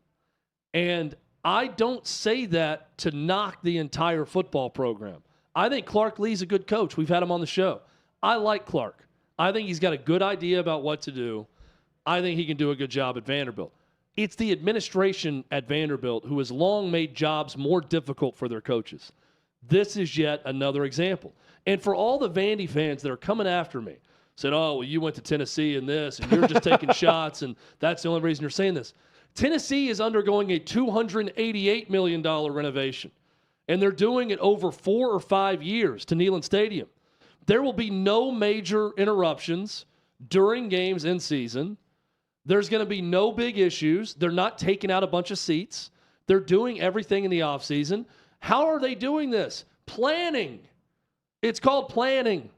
Speaker 2: And I don't say that to knock the entire football program. I think Clark Lee's a good coach. We've had him on the show. I like Clark. I think he's got a good idea about what to do. I think he can do a good job at Vanderbilt. It's the administration at Vanderbilt who has long made jobs more difficult for their coaches. This is yet another example. And for all the Vandy fans that are coming after me, said, oh, well, you went to Tennessee and this, and you're just taking shots, and that's the only reason you're saying this. Tennessee is undergoing a $288 million renovation, and they're doing it over 4 or 5 years to Neyland Stadium. There will be no major interruptions during games in season. There's going to be no big issues. They're not taking out a bunch of seats. They're doing everything in the offseason. How are they doing this? Planning. It's called planning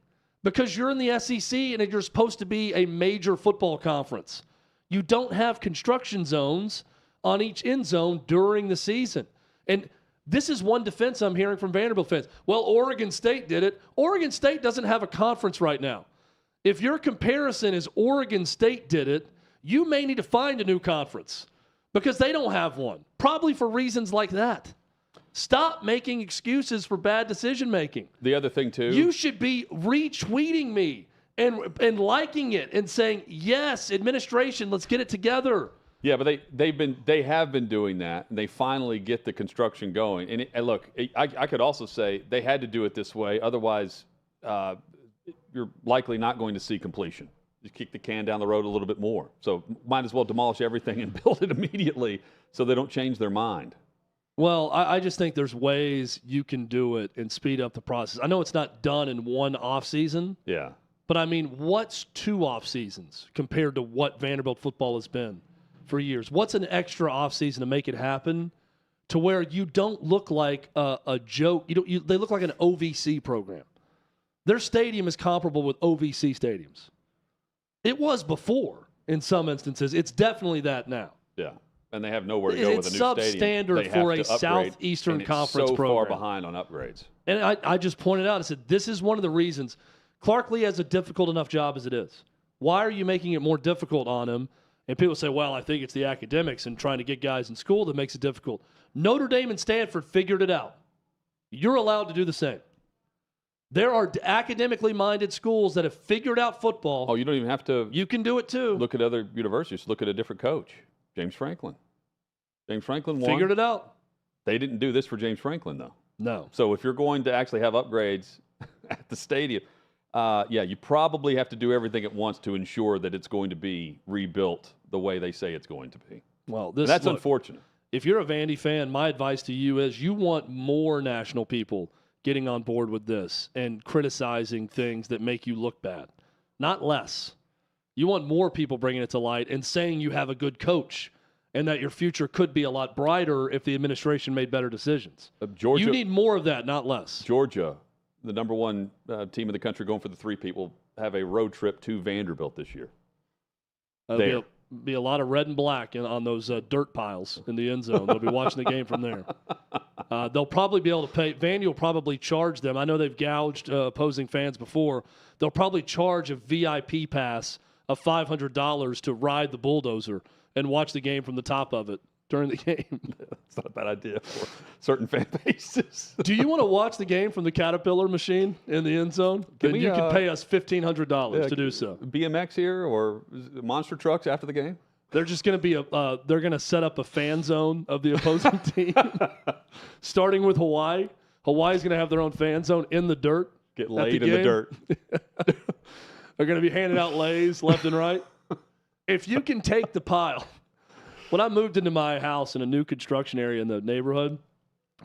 Speaker 2: because you're in the SEC and you're supposed to be a major football conference. You don't have construction zones on each end zone during the season. And this is one defense I'm hearing from Vanderbilt fans. Well, Oregon State did it. Oregon State doesn't have a conference right now. If your comparison is Oregon State did it, you may need to find a new conference because they don't have one, probably for reasons like that. Stop making excuses for bad decision making.
Speaker 1: The other thing, too.
Speaker 2: You should be retweeting me and liking it and saying, yes, administration, let's get it together.
Speaker 1: Yeah, but they have been doing that, and they finally get the construction going. And look, I could also say they had to do it this way. Otherwise, you're likely not going to see completion. Just kick the can down the road a little bit more. So might as well demolish everything and build it immediately so they don't change their mind.
Speaker 2: Well, I just think there's ways you can do it and speed up the process. I know it's not done in one off season.
Speaker 1: Yeah.
Speaker 2: But, I mean, what's 2 off seasons compared to what Vanderbilt football has been for years? What's an extra off season to make it happen to where you don't look like a joke? They look like an OVC program. Their stadium is comparable with OVC stadiums. It was before in some instances. It's definitely that now.
Speaker 1: Yeah. And they have nowhere to go with a new stadium.
Speaker 2: It's substandard for a Southeastern Conference program.
Speaker 1: So far behind on upgrades.
Speaker 2: And I just pointed out, I said, this is one of the reasons Clark Lee has a difficult enough job as it is. Why are you making it more difficult on him? And people say, well, I think it's the academics and trying to get guys in school that makes it difficult. Notre Dame and Stanford figured it out. You're allowed to do the same. There are academically minded schools that have figured out football.
Speaker 1: Oh, you don't even have to.
Speaker 2: You can do it too.
Speaker 1: Look at other universities. Look at a different coach, James Franklin. James Franklin won.
Speaker 2: Figured it out.
Speaker 1: They didn't do this for James Franklin, though.
Speaker 2: No.
Speaker 1: So if you're going to actually have upgrades at the stadium, you probably have to do everything at once to ensure that it's going to be rebuilt the way they say it's going to be.
Speaker 2: Well,
Speaker 1: that's unfortunate.
Speaker 2: If you're a Vandy fan, my advice to you is you want more national people getting on board with this and criticizing things that make you look bad, not less. You want more people bringing it to light and saying you have a good coach and that your future could be a lot brighter if the administration made better decisions.
Speaker 1: Georgia,
Speaker 2: you need more of that, not less.
Speaker 1: Georgia, the number one team in the country going for the three-peat, will have a road trip to Vanderbilt this year.
Speaker 2: There'll be a lot of red and black on those dirt piles in the end zone. They'll be watching the game from there. They'll probably be able to pay. Vandy will probably charge them. I know they've gouged opposing fans before. They'll probably charge a VIP pass of $500 to ride the bulldozer and watch the game from the top of it during the game.
Speaker 1: That's not a bad idea for certain fan bases.
Speaker 2: Do you want to watch the game from the Caterpillar machine in the end zone? Then you can pay us $1,500 to do so.
Speaker 1: BMX here or monster trucks after the game?
Speaker 2: They're just going to be they're going to set up a fan zone of the opposing team, starting with Hawaii. Hawaii's going to have their own fan zone in the dirt.
Speaker 1: Get laid in the dirt.
Speaker 2: They're going to be handing out lays left and right. If you can take the pile. When I moved into my house in a new construction area in the neighborhood,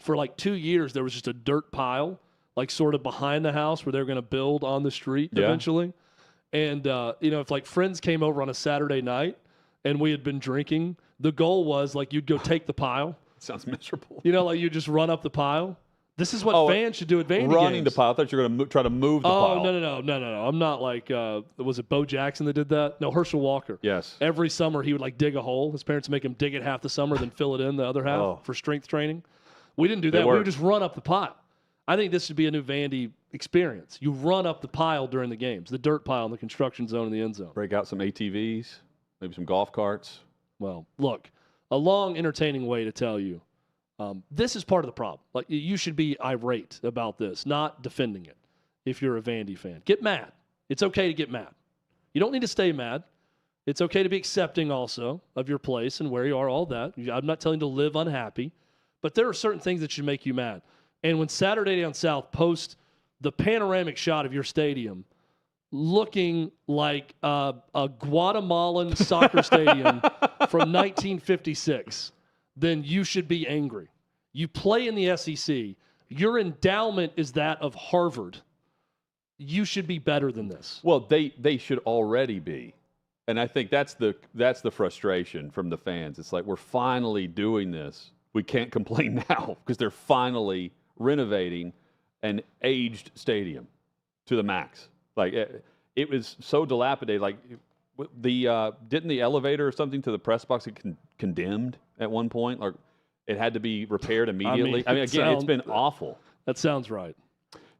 Speaker 2: for like 2 years, there was just a dirt pile, like sort of behind the house where they were going to build on the street eventually. And, if like friends came over on a Saturday night and we had been drinking, the goal was like you'd go take the pile.
Speaker 1: Sounds miserable.
Speaker 2: Like you just run up the pile. This is what fans should do at Vandy
Speaker 1: running
Speaker 2: games.
Speaker 1: the pile. I thought you were going to try to move the pile.
Speaker 2: No. I'm not like, was it Bo Jackson that did that? No, Herschel Walker.
Speaker 1: Yes.
Speaker 2: Every summer he would like dig a hole. His parents would make him dig it half the summer, then fill it in the other half for strength training. We didn't do that. We would just run up the pile. I think this should be a new Vandy experience. You run up the pile during the games, the dirt pile in the construction zone in the end zone.
Speaker 1: Break out some ATVs, maybe some golf carts.
Speaker 2: Well, look, a long, entertaining way to tell you. This is part of the problem. Like you should be irate about this, not defending it. If you're a Vandy fan, get mad. It's okay to get mad. You don't need to stay mad. It's okay to be accepting also of your place and where you are. All that. I'm not telling you to live unhappy, but there are certain things that should make you mad. And when Saturday Down South posts the panoramic shot of your stadium, looking like a Guatemalan soccer stadium from 1956. Then you should be angry. You play in the SEC. Your endowment is that of Harvard. You should be better than this.
Speaker 1: Well, they should already be. And I think that's the frustration from the fans. It's like we're finally doing this. We can't complain now because they're finally renovating an aged stadium to the max. Like it was so dilapidated. Like didn't the elevator or something to the press box get condemned at one point? Like it had to be repaired immediately. I mean again, it's been awful.
Speaker 2: That sounds right.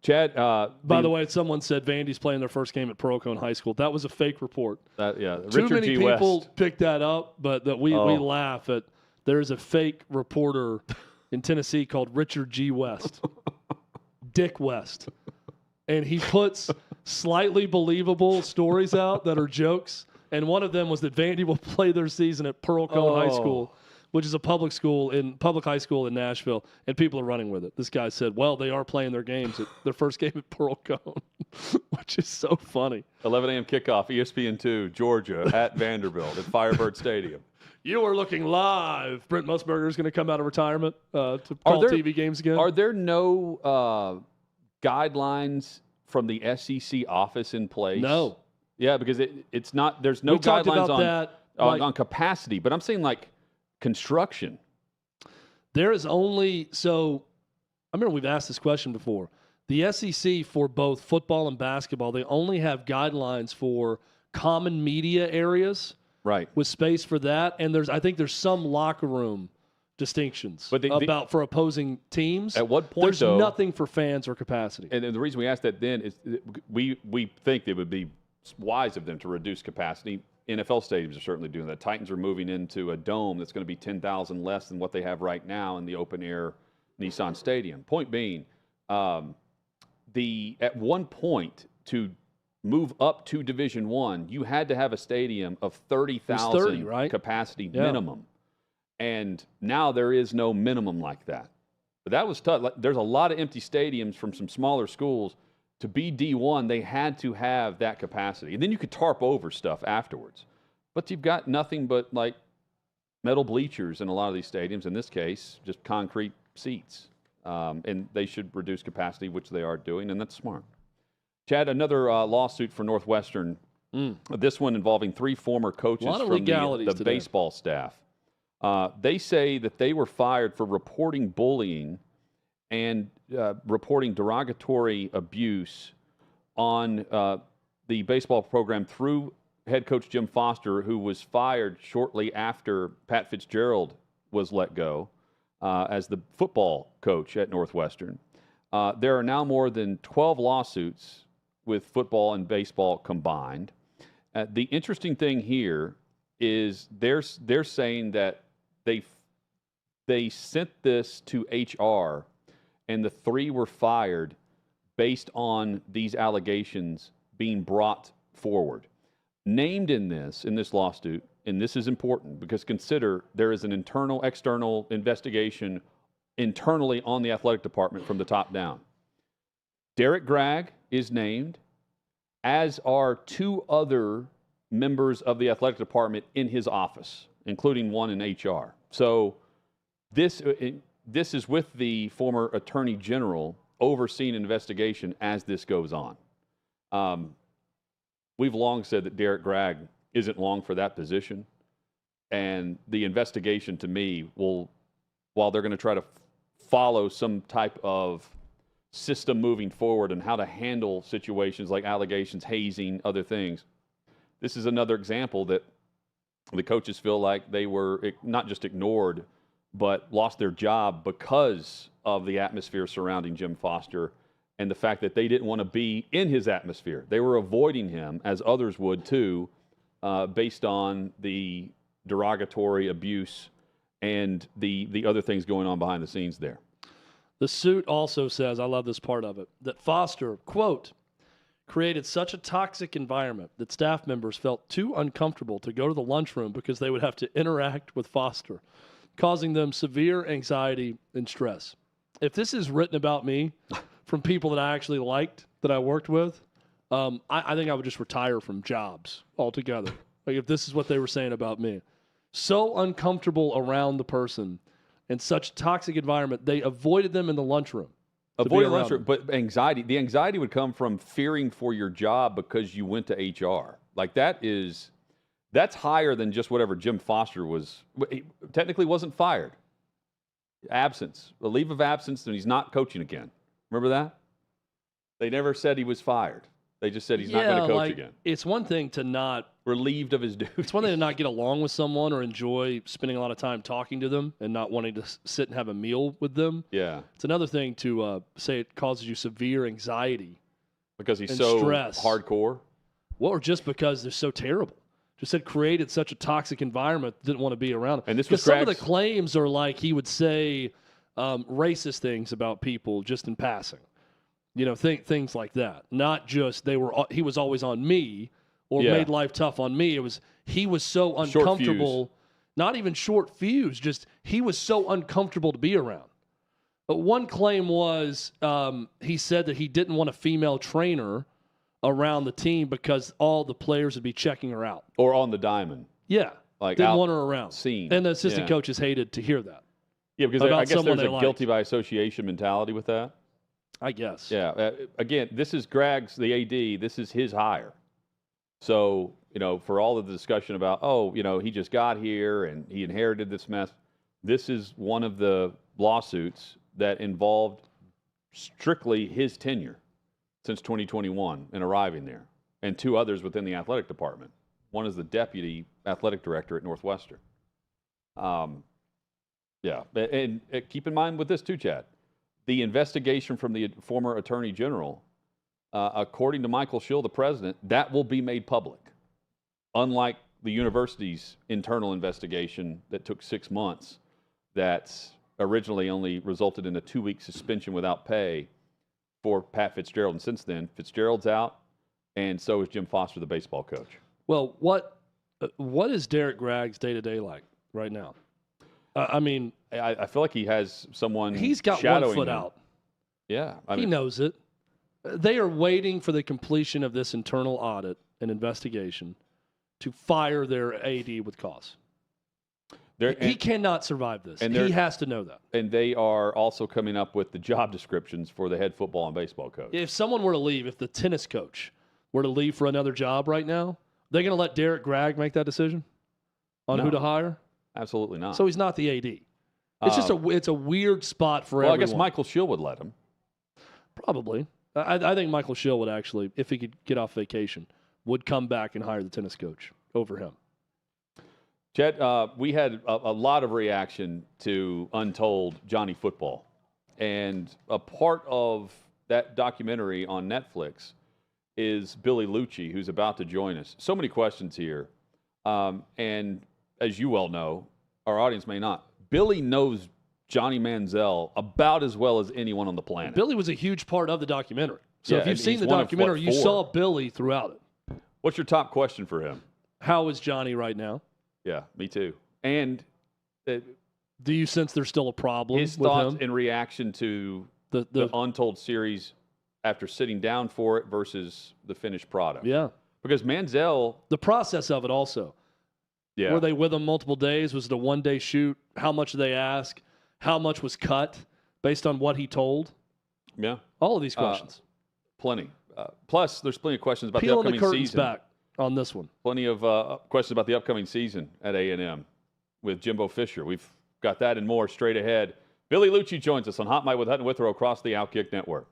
Speaker 1: Chad,
Speaker 2: by the way, someone said Vandy's playing their first game at Pearl-Cohn High School. That was a fake report. Too many people picked that up, but that we laugh at. There's a fake reporter in Tennessee called Richard G. West, Dick West, and he puts slightly believable stories out that are jokes. And one of them was that Vandy will play their season at Pearl-Cohn High School, which is a public high school in Nashville, and people are running with it. This guy said, well, they are playing their games at their first game at Pearl-Cohn, which is so funny.
Speaker 1: 11 a.m. kickoff, ESPN2, Georgia at Vanderbilt at Firebird Stadium.
Speaker 2: You are looking live. Brent Musburger is going to come out of retirement to call TV games again.
Speaker 1: Are there no guidelines from the SEC office in place?
Speaker 2: No.
Speaker 1: Yeah, because it's not. There's no guidelines on capacity. But I'm saying like construction.
Speaker 2: There is only so. I remember we've asked this question before. The SEC for both football and basketball, they only have guidelines for common media areas.
Speaker 1: Right.
Speaker 2: With space for that, and I think there's some locker room distinctions for opposing teams.
Speaker 1: At what point
Speaker 2: there's nothing for fans or capacity.
Speaker 1: And the reason we asked that then is we think it would be wise of them to reduce capacity. NFL stadiums are certainly doing that. Titans are moving into a dome that's going to be 10,000 less than what they have right now in the open air Nissan Stadium. Point being, at one point to move up to Division I, you had to have a stadium of 30,000 capacity minimum. And now there is no minimum like that. But that was tough. There's a lot of empty stadiums from some smaller schools. To be D1, they had to have that capacity. And then you could tarp over stuff afterwards. But you've got nothing but like metal bleachers in a lot of these stadiums. In this case, just concrete seats. and they should reduce capacity, which they are doing, and that's smart. Chad, another lawsuit for Northwestern. This one involving 3 former coaches from the baseball staff. They say that they were fired for reporting bullying and reporting derogatory abuse on the baseball program through head coach Jim Foster, who was fired shortly after Pat Fitzgerald was let go as the football coach at Northwestern. There are now more than 12 lawsuits with football and baseball combined. The interesting thing here is they're saying that they sent this to HR, and the 3 were fired based on these allegations being brought forward. Named in this lawsuit, and this is important because consider there is an external investigation internally on the athletic department from the top down. Derek Gregg is named, as are 2 other members of the athletic department in his office, including one in HR. So this is with the former attorney general overseeing an investigation as this goes on. We've long said that Derek Gregg isn't long for that position, and the investigation to me will, while they're going to try to follow some type of system moving forward and how to handle situations like allegations, hazing, other things, this is another example that the coaches feel like they were not just ignored, but lost their job because of the atmosphere surrounding Jim Foster and the fact that they didn't want to be in his atmosphere. They were avoiding him, as others would too, based on the derogatory abuse and the other things going on behind the scenes there.
Speaker 2: The suit also says, I love this part of it, that Foster, quote, created such a toxic environment that staff members felt too uncomfortable to go to the lunchroom because they would have to interact with Foster, causing them severe anxiety and stress. If this is written about me from people that I actually liked, that I worked with, I think I would just retire from jobs altogether. Like if this is what they were saying about me. So uncomfortable around the person in such a toxic environment, they avoided them in the lunchroom.
Speaker 1: Avoided lunchroom, but the anxiety would come from fearing for your job because you went to HR. Like that's higher than just whatever Jim Foster was. He technically wasn't fired. Absence, a leave of absence, and he's not coaching again. Remember that? They never said he was fired. They just said he's not going to coach again.
Speaker 2: It's one thing to not
Speaker 1: relieved of his duties.
Speaker 2: It's one thing to not get along with someone or enjoy spending a lot of time talking to them and not wanting to sit and have a meal with them.
Speaker 1: Yeah.
Speaker 2: It's another thing to say it causes you severe anxiety
Speaker 1: because he's so
Speaker 2: stress.
Speaker 1: Hardcore.
Speaker 2: Well, or just because they're so terrible. Just had created such a toxic environment, didn't want to be around them.
Speaker 1: And this was
Speaker 2: some of the claims are like he would say racist things about people just in passing. You know, things like that. Not just he was always on me or made life tough on me. It was he was so uncomfortable, not even short fuse, just he was so uncomfortable to be around. But one claim was he said that he didn't want a female trainer around the team because all the players would be checking her out.
Speaker 1: Or on the diamond.
Speaker 2: Yeah.
Speaker 1: Like
Speaker 2: didn't want her around.
Speaker 1: Seen.
Speaker 2: And the assistant coaches hated to hear that.
Speaker 1: Yeah, because I guess there's a guilty by association mentality with that.
Speaker 2: I guess.
Speaker 1: Yeah. Again, this is Gregg's, the AD. This is his hire. So, for all of the discussion about, he just got here and he inherited this mess, this is one of the lawsuits that involved strictly his tenure since 2021 and arriving there, and 2 others within the athletic department. One is the deputy athletic director at Northwestern. Yeah, and keep in mind with this too, Chad, the investigation from the former attorney general, according to Michael Schill, the president, that will be made public. Unlike the university's internal investigation that took 6 months, that originally only resulted in a 2-week suspension without pay for Pat Fitzgerald. And since then, Fitzgerald's out, and so is Jim Foster, the baseball coach.
Speaker 2: Well, what is Derek Gregg's day-to-day like right now? I
Speaker 1: feel like he has someone
Speaker 2: He's got
Speaker 1: shadowing
Speaker 2: one foot
Speaker 1: him.
Speaker 2: out.
Speaker 1: Yeah.
Speaker 2: He knows it. They are waiting for the completion of this internal audit and investigation to fire their AD with cause. He cannot survive this.
Speaker 1: And
Speaker 2: he has to know that.
Speaker 1: And they are also coming up with the job descriptions for the head football and baseball coach.
Speaker 2: If someone were to leave, if the tennis coach were to leave for another job right now, they're going to let Derek Gregg make that decision on who to hire?
Speaker 1: Absolutely not.
Speaker 2: So he's not the AD. It's just it's a weird spot for everyone.
Speaker 1: I guess Michael Schill would let him.
Speaker 2: Probably. I think Michael Schill would actually, if he could get off vacation, would come back and hire the tennis coach over him.
Speaker 1: Chet, we had a lot of reaction to Untold Johnny Football. And a part of that documentary on Netflix is Billy Lucci, who's about to join us. So many questions here. And as you well know, our audience may not. Billy knows Johnny Manziel about as well as anyone on the planet.
Speaker 2: Billy was a huge part of the documentary. So
Speaker 1: Yeah,
Speaker 2: if you've
Speaker 1: and
Speaker 2: seen
Speaker 1: he's
Speaker 2: the
Speaker 1: one of,
Speaker 2: documentary, you
Speaker 1: 4?
Speaker 2: saw Billy throughout it.
Speaker 1: What's your top question for him?
Speaker 2: How is Johnny right now?
Speaker 1: Yeah, me too. And
Speaker 2: do you sense there's still a problem
Speaker 1: his
Speaker 2: with
Speaker 1: thoughts
Speaker 2: him?
Speaker 1: in reaction to the Untold series after sitting down for it versus the finished product?
Speaker 2: Yeah.
Speaker 1: Because Manziel...
Speaker 2: The process of it also.
Speaker 1: Yeah.
Speaker 2: Were they with him multiple days? Was it a one-day shoot? How much did they ask? How much was cut based on what he told?
Speaker 1: Yeah.
Speaker 2: All of these questions.
Speaker 1: Plenty. Plus, there's plenty of questions about
Speaker 2: Peeling
Speaker 1: the upcoming
Speaker 2: the curtains
Speaker 1: season.
Speaker 2: back on this one.
Speaker 1: Plenty of questions about the upcoming season at A&M with Jimbo Fisher. We've got that and more straight ahead. Billy Lucci joins us on Hot Mic with Hutton Withrow across the Outkick Network.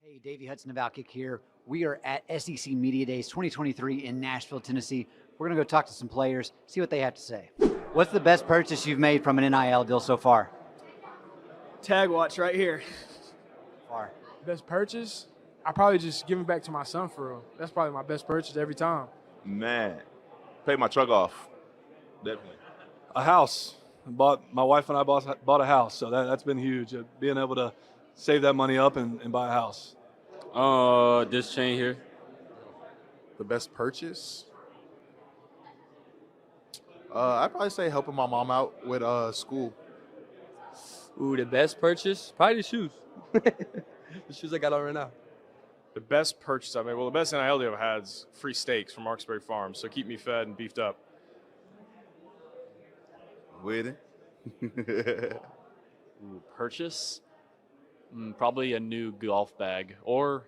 Speaker 11: Hey, Davey Hudson of Outkick here. We are at SEC Media Days 2023 in Nashville, Tennessee. We're going to go talk to some players, see what they have to say. What's the best purchase you've made from an NIL deal so far?
Speaker 14: Tag watch right here.
Speaker 11: Far.
Speaker 14: Best purchase? I probably just give it back to my son for real. That's probably my best purchase every time.
Speaker 15: Man, pay my truck off. Definitely.
Speaker 24: A house. My wife and I bought a house, so that's been huge. Being able to save that money up and buy a house.
Speaker 25: This chain here.
Speaker 26: The best purchase? I'd probably say helping my mom out with school.
Speaker 25: Ooh, the best purchase? Probably the shoes. The shoes I got on right now.
Speaker 27: The best purchase I made, well, the best NIL deal I've had is free steaks from Marksbury Farms, so keep me fed and beefed up.
Speaker 15: With it.
Speaker 28: Ooh, purchase? Probably a new golf bag. Or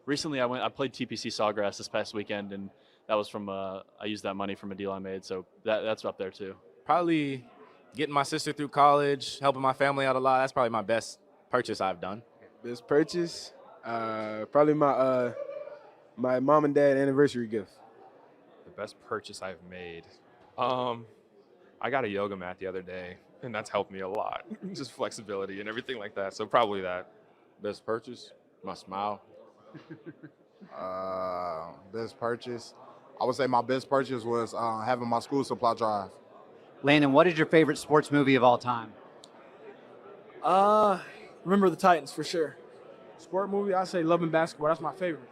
Speaker 28: recently I played TPC Sawgrass this past weekend, and that was from I used that money from a deal I made, so that's up there too.
Speaker 29: Probably getting my sister through college, helping my family out a lot. That's probably my best purchase I've done.
Speaker 30: Best purchase? Probably my my mom and dad anniversary gift.
Speaker 27: The best purchase I've made? I got a yoga mat the other day, and that's helped me a lot. Just flexibility and everything like that, so probably that.
Speaker 26: Best purchase? My smile. Best purchase? I would say my best purchase was having my school supply drive.
Speaker 11: Landon, what is your favorite sports movie of all time?
Speaker 14: Remember the Titans for sure. Sport movie, I say Love and Basketball. That's my favorite.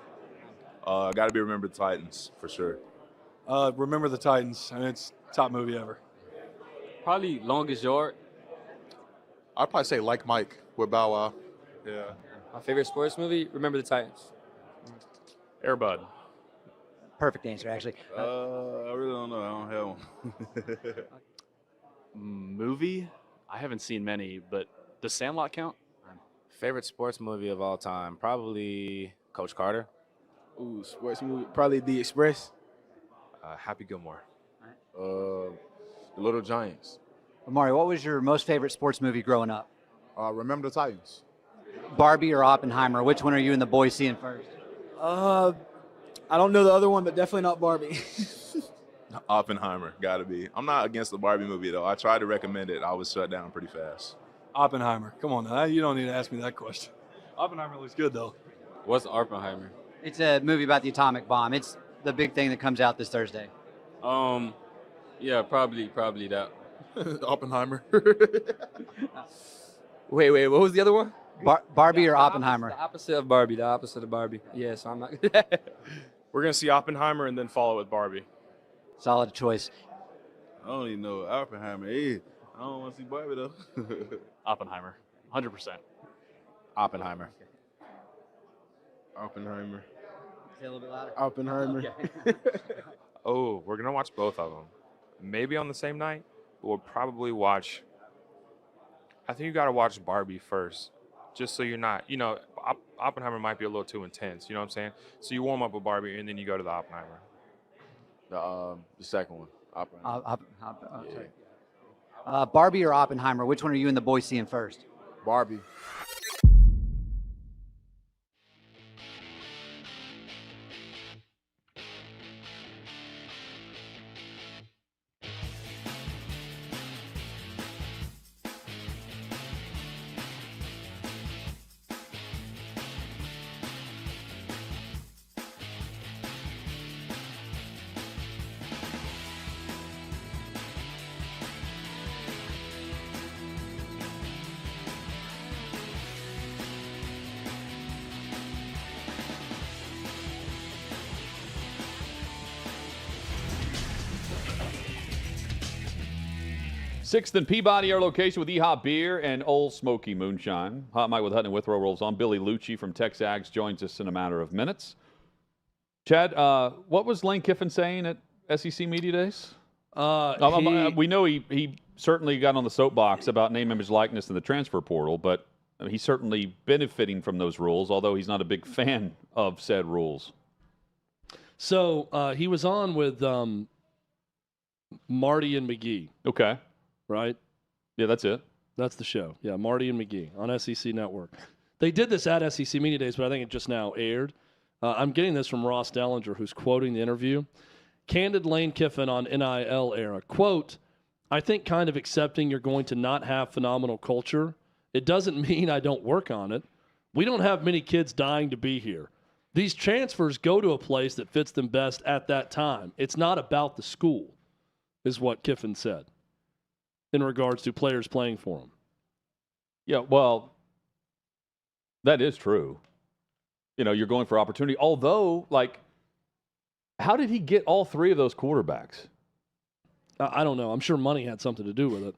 Speaker 15: Got to be Remember the Titans for sure.
Speaker 24: Remember the Titans. I mean, it's top movie ever.
Speaker 29: Probably Longest Yard.
Speaker 26: I'd probably say Like Mike with Bow Wow.
Speaker 15: Yeah.
Speaker 29: My favorite sports movie, Remember the Titans.
Speaker 27: Air Bud.
Speaker 11: Perfect answer, actually.
Speaker 15: I really don't know. I don't have one.
Speaker 28: Movie? I haven't seen many, but does Sandlot count?
Speaker 29: Favorite sports movie of all time, probably Coach Carter.
Speaker 30: Ooh, sports movie, probably The Express.
Speaker 27: Happy Gilmore.
Speaker 26: The Little Giants.
Speaker 11: Amari, what was your most favorite sports movie growing up?
Speaker 26: Remember the Titans.
Speaker 11: Barbie or Oppenheimer? Which one are you and the boys seeing first?
Speaker 14: I don't know the other one, but definitely not Barbie.
Speaker 15: Oppenheimer, got to be. I'm not against the Barbie movie, though. I tried to recommend it. I was shut down pretty fast.
Speaker 24: Oppenheimer. Come on now. You don't need to ask me that question. Oppenheimer looks good, though.
Speaker 29: What's Oppenheimer?
Speaker 11: It's a movie about the atomic bomb. It's the big thing that comes out this Thursday.
Speaker 29: Yeah, probably that.
Speaker 26: Oppenheimer.
Speaker 29: Wait, what was the other one?
Speaker 11: Barbie or Oppenheimer?
Speaker 29: The opposite of Barbie. The opposite of Barbie. Yeah, so I'm not.
Speaker 27: We're going to see Oppenheimer and then follow with Barbie.
Speaker 11: Solid choice.
Speaker 15: I don't even know Oppenheimer. I don't want to see Barbie though.
Speaker 28: Oppenheimer, 100%.
Speaker 29: Oppenheimer.
Speaker 30: Oppenheimer.
Speaker 11: Say a little bit louder.
Speaker 30: Oppenheimer.
Speaker 27: Oh, we're going to watch both of them. Maybe on the same night, but we'll probably watch. I think you got to watch Barbie first, just so you're not, Oppenheimer might be a little too intense. You know what I'm saying? So you warm up with Barbie and then you go to the Oppenheimer.
Speaker 29: The second one. Oppenheimer.
Speaker 11: Sorry. Barbie or Oppenheimer? Which one are you and the boys seeing first?
Speaker 26: Barbie.
Speaker 1: Sixth and Peabody, our location with EHOP Beer and Old Smoky Moonshine. Hot Mike with Hutton and Withrow rolls on. Billy Lucci from Texags joins us in a matter of minutes. Chad, what was Lane Kiffin saying at SEC Media Days? We know he certainly got on the soapbox about name, image, likeness in the transfer portal, but he's certainly benefiting from those rules, although he's not a big fan of said rules.
Speaker 2: So he was on with Marty and McGee.
Speaker 1: Okay.
Speaker 2: Right?
Speaker 1: Yeah, that's it.
Speaker 2: That's the show. Yeah, Marty and McGee on SEC Network. They did this at SEC Media Days, but I think it just now aired. I'm getting this from Ross Dellinger, who's quoting the interview. Candid Lane Kiffin on NIL era. Quote, I think kind of accepting you're going to not have phenomenal culture. It doesn't mean I don't work on it. We don't have many kids dying to be here. These transfers go to a place that fits them best at that time. It's not about the school, is what Kiffin said in regards to players playing for him.
Speaker 1: Yeah, well, that is true. You're going for opportunity. Although, how did he get all three of those quarterbacks?
Speaker 2: I don't know. I'm sure money had something to do with it.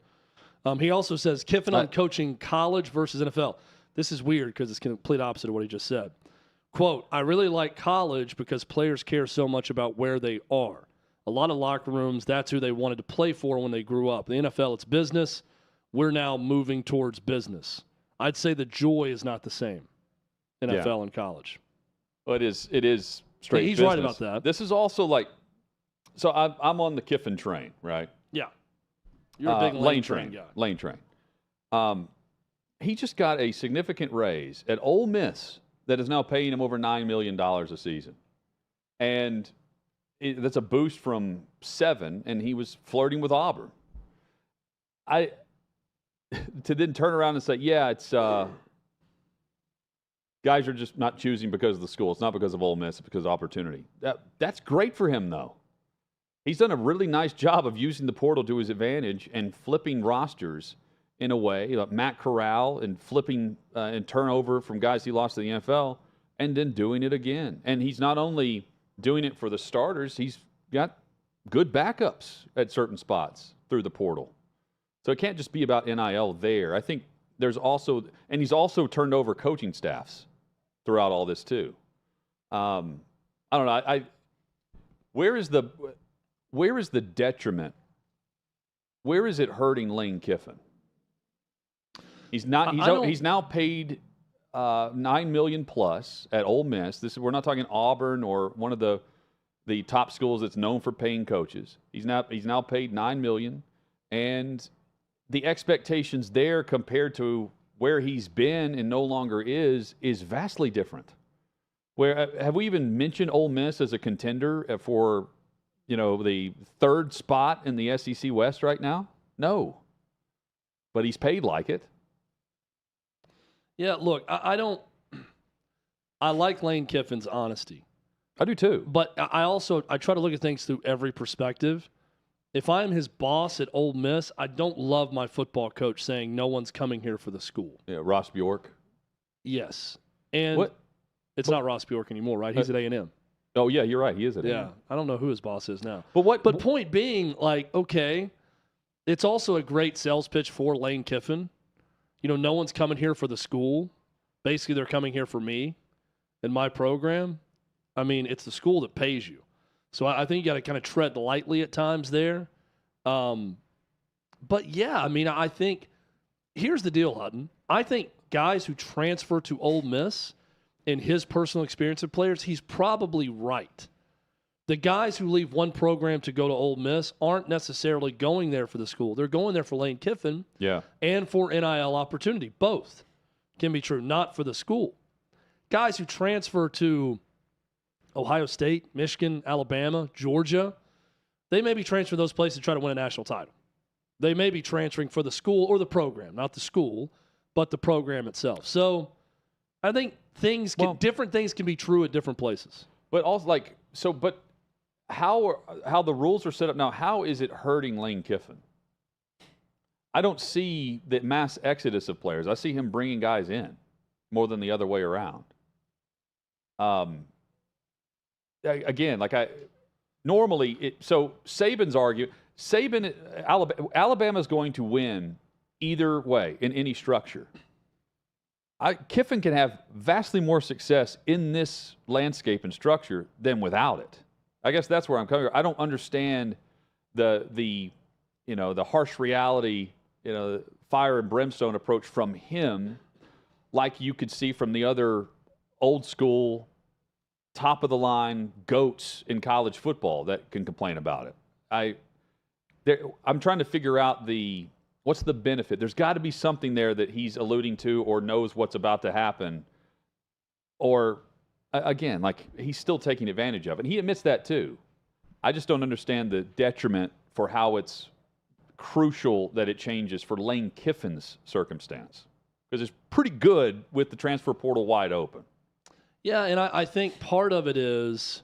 Speaker 2: He also says Kiffin on coaching college versus NFL. This is weird because it's complete opposite of what he just said. Quote, I really like college because players care so much about where they are. A lot of locker rooms, that's who they wanted to play for when they grew up. The NFL, it's business. We're now moving towards business. I'd say the joy is not the same, NFL and college.
Speaker 1: Well, it is straight
Speaker 2: He's
Speaker 1: business.
Speaker 2: right about that.
Speaker 1: This is also so I'm on the Kiffin train, right?
Speaker 2: Yeah. You're a big Lane train guy.
Speaker 1: Lane train. He just got a significant raise at Ole Miss that is now paying him over $9 million a season. And that's a boost from 7, and he was flirting with Auburn. To then turn around and say, it's guys are just not choosing because of the school. It's not because of Ole Miss. It's because of opportunity. That's great for him, though. He's done a really nice job of using the portal to his advantage and flipping rosters in a way, like Matt Corral, and flipping and turnover from guys he lost to the NFL, and then doing it again. And he's not only doing it for the starters, he's got good backups at certain spots through the portal. So it can't just be about NIL there. I think there's also, and he's also turned over coaching staffs throughout all this too. I don't know. Where is the detriment? Where is it hurting Lane Kiffin? He's now paid $9 million plus at Ole Miss. We're not talking Auburn or one of the top schools that's known for paying coaches. He's now paid $9 million, and the expectations there compared to where he's been and no longer is vastly different. Where have we even mentioned Ole Miss as a contender for the third spot in the SEC West right now? No, but he's paid like it.
Speaker 2: Yeah, look, I like Lane Kiffin's honesty.
Speaker 1: I do too.
Speaker 2: But I try to look at things through every perspective. If I'm his boss at Ole Miss, I don't love my football coach saying no one's coming here for the school.
Speaker 1: Yeah, Ross Bjork.
Speaker 2: Yes. And it's not Ross Bjork anymore, right? He's at A&M.
Speaker 1: Oh, yeah, you're right. He is at A&M.
Speaker 2: Yeah, I don't know who his boss is now.
Speaker 1: But
Speaker 2: point being, okay, it's also a great sales pitch for Lane Kiffin. You know, no one's coming here for the school. Basically, they're coming here for me and my program. I mean, it's the school that pays you. So I think you got to kind of tread lightly at times there. But, yeah, I mean, I think here's the deal, Hutton. I think guys who transfer to Ole Miss, in his personal experience of players, he's probably right. The guys who leave one program to go to Ole Miss aren't necessarily going there for the school. They're going there for Lane Kiffin and for NIL opportunity. Both can be true, not for the school. Guys who transfer to Ohio State, Michigan, Alabama, Georgia, they may be transferring those places to try to win a national title. They may be transferring for the school or the program, not the school, but the program itself. So I think different things can be true at different places.
Speaker 1: But also, but how the rules are set up now, how is it hurting Lane Kiffin? I don't see the mass exodus of players. I see him bringing guys in more than the other way around. Again, so Saban's Alabama's going to win either way in any structure. Kiffin can have vastly more success in this landscape and structure than without it. I guess that's where I'm coming from. I don't understand the harsh reality, fire and brimstone approach from him, like you could see from the other old school, top of the line goats in college football that can complain about it. I'm trying to figure out what's the benefit. There's got to be something there that he's alluding to or knows what's about to happen, or again, he's still taking advantage of it. And he admits that too. I just don't understand the detriment for how it's crucial that it changes for Lane Kiffin's circumstance, because it's pretty good with the transfer portal wide open.
Speaker 2: Yeah, and I think part of it is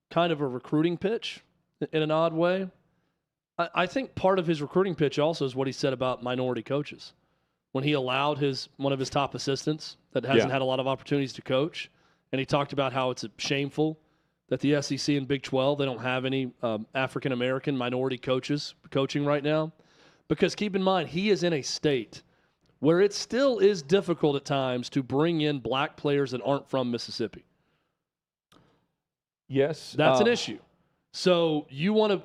Speaker 2: kind of a recruiting pitch in an odd way. I think part of his recruiting pitch also is what he said about minority coaches. When he allowed one of his top assistants that hasn't had a lot of opportunities to coach, and he talked about how it's shameful that the SEC and Big 12, they don't have any African-American minority coaches coaching right now. Because keep in mind, he is in a state where it still is difficult at times to bring in black players that aren't from Mississippi.
Speaker 1: Yes.
Speaker 2: That's an issue. So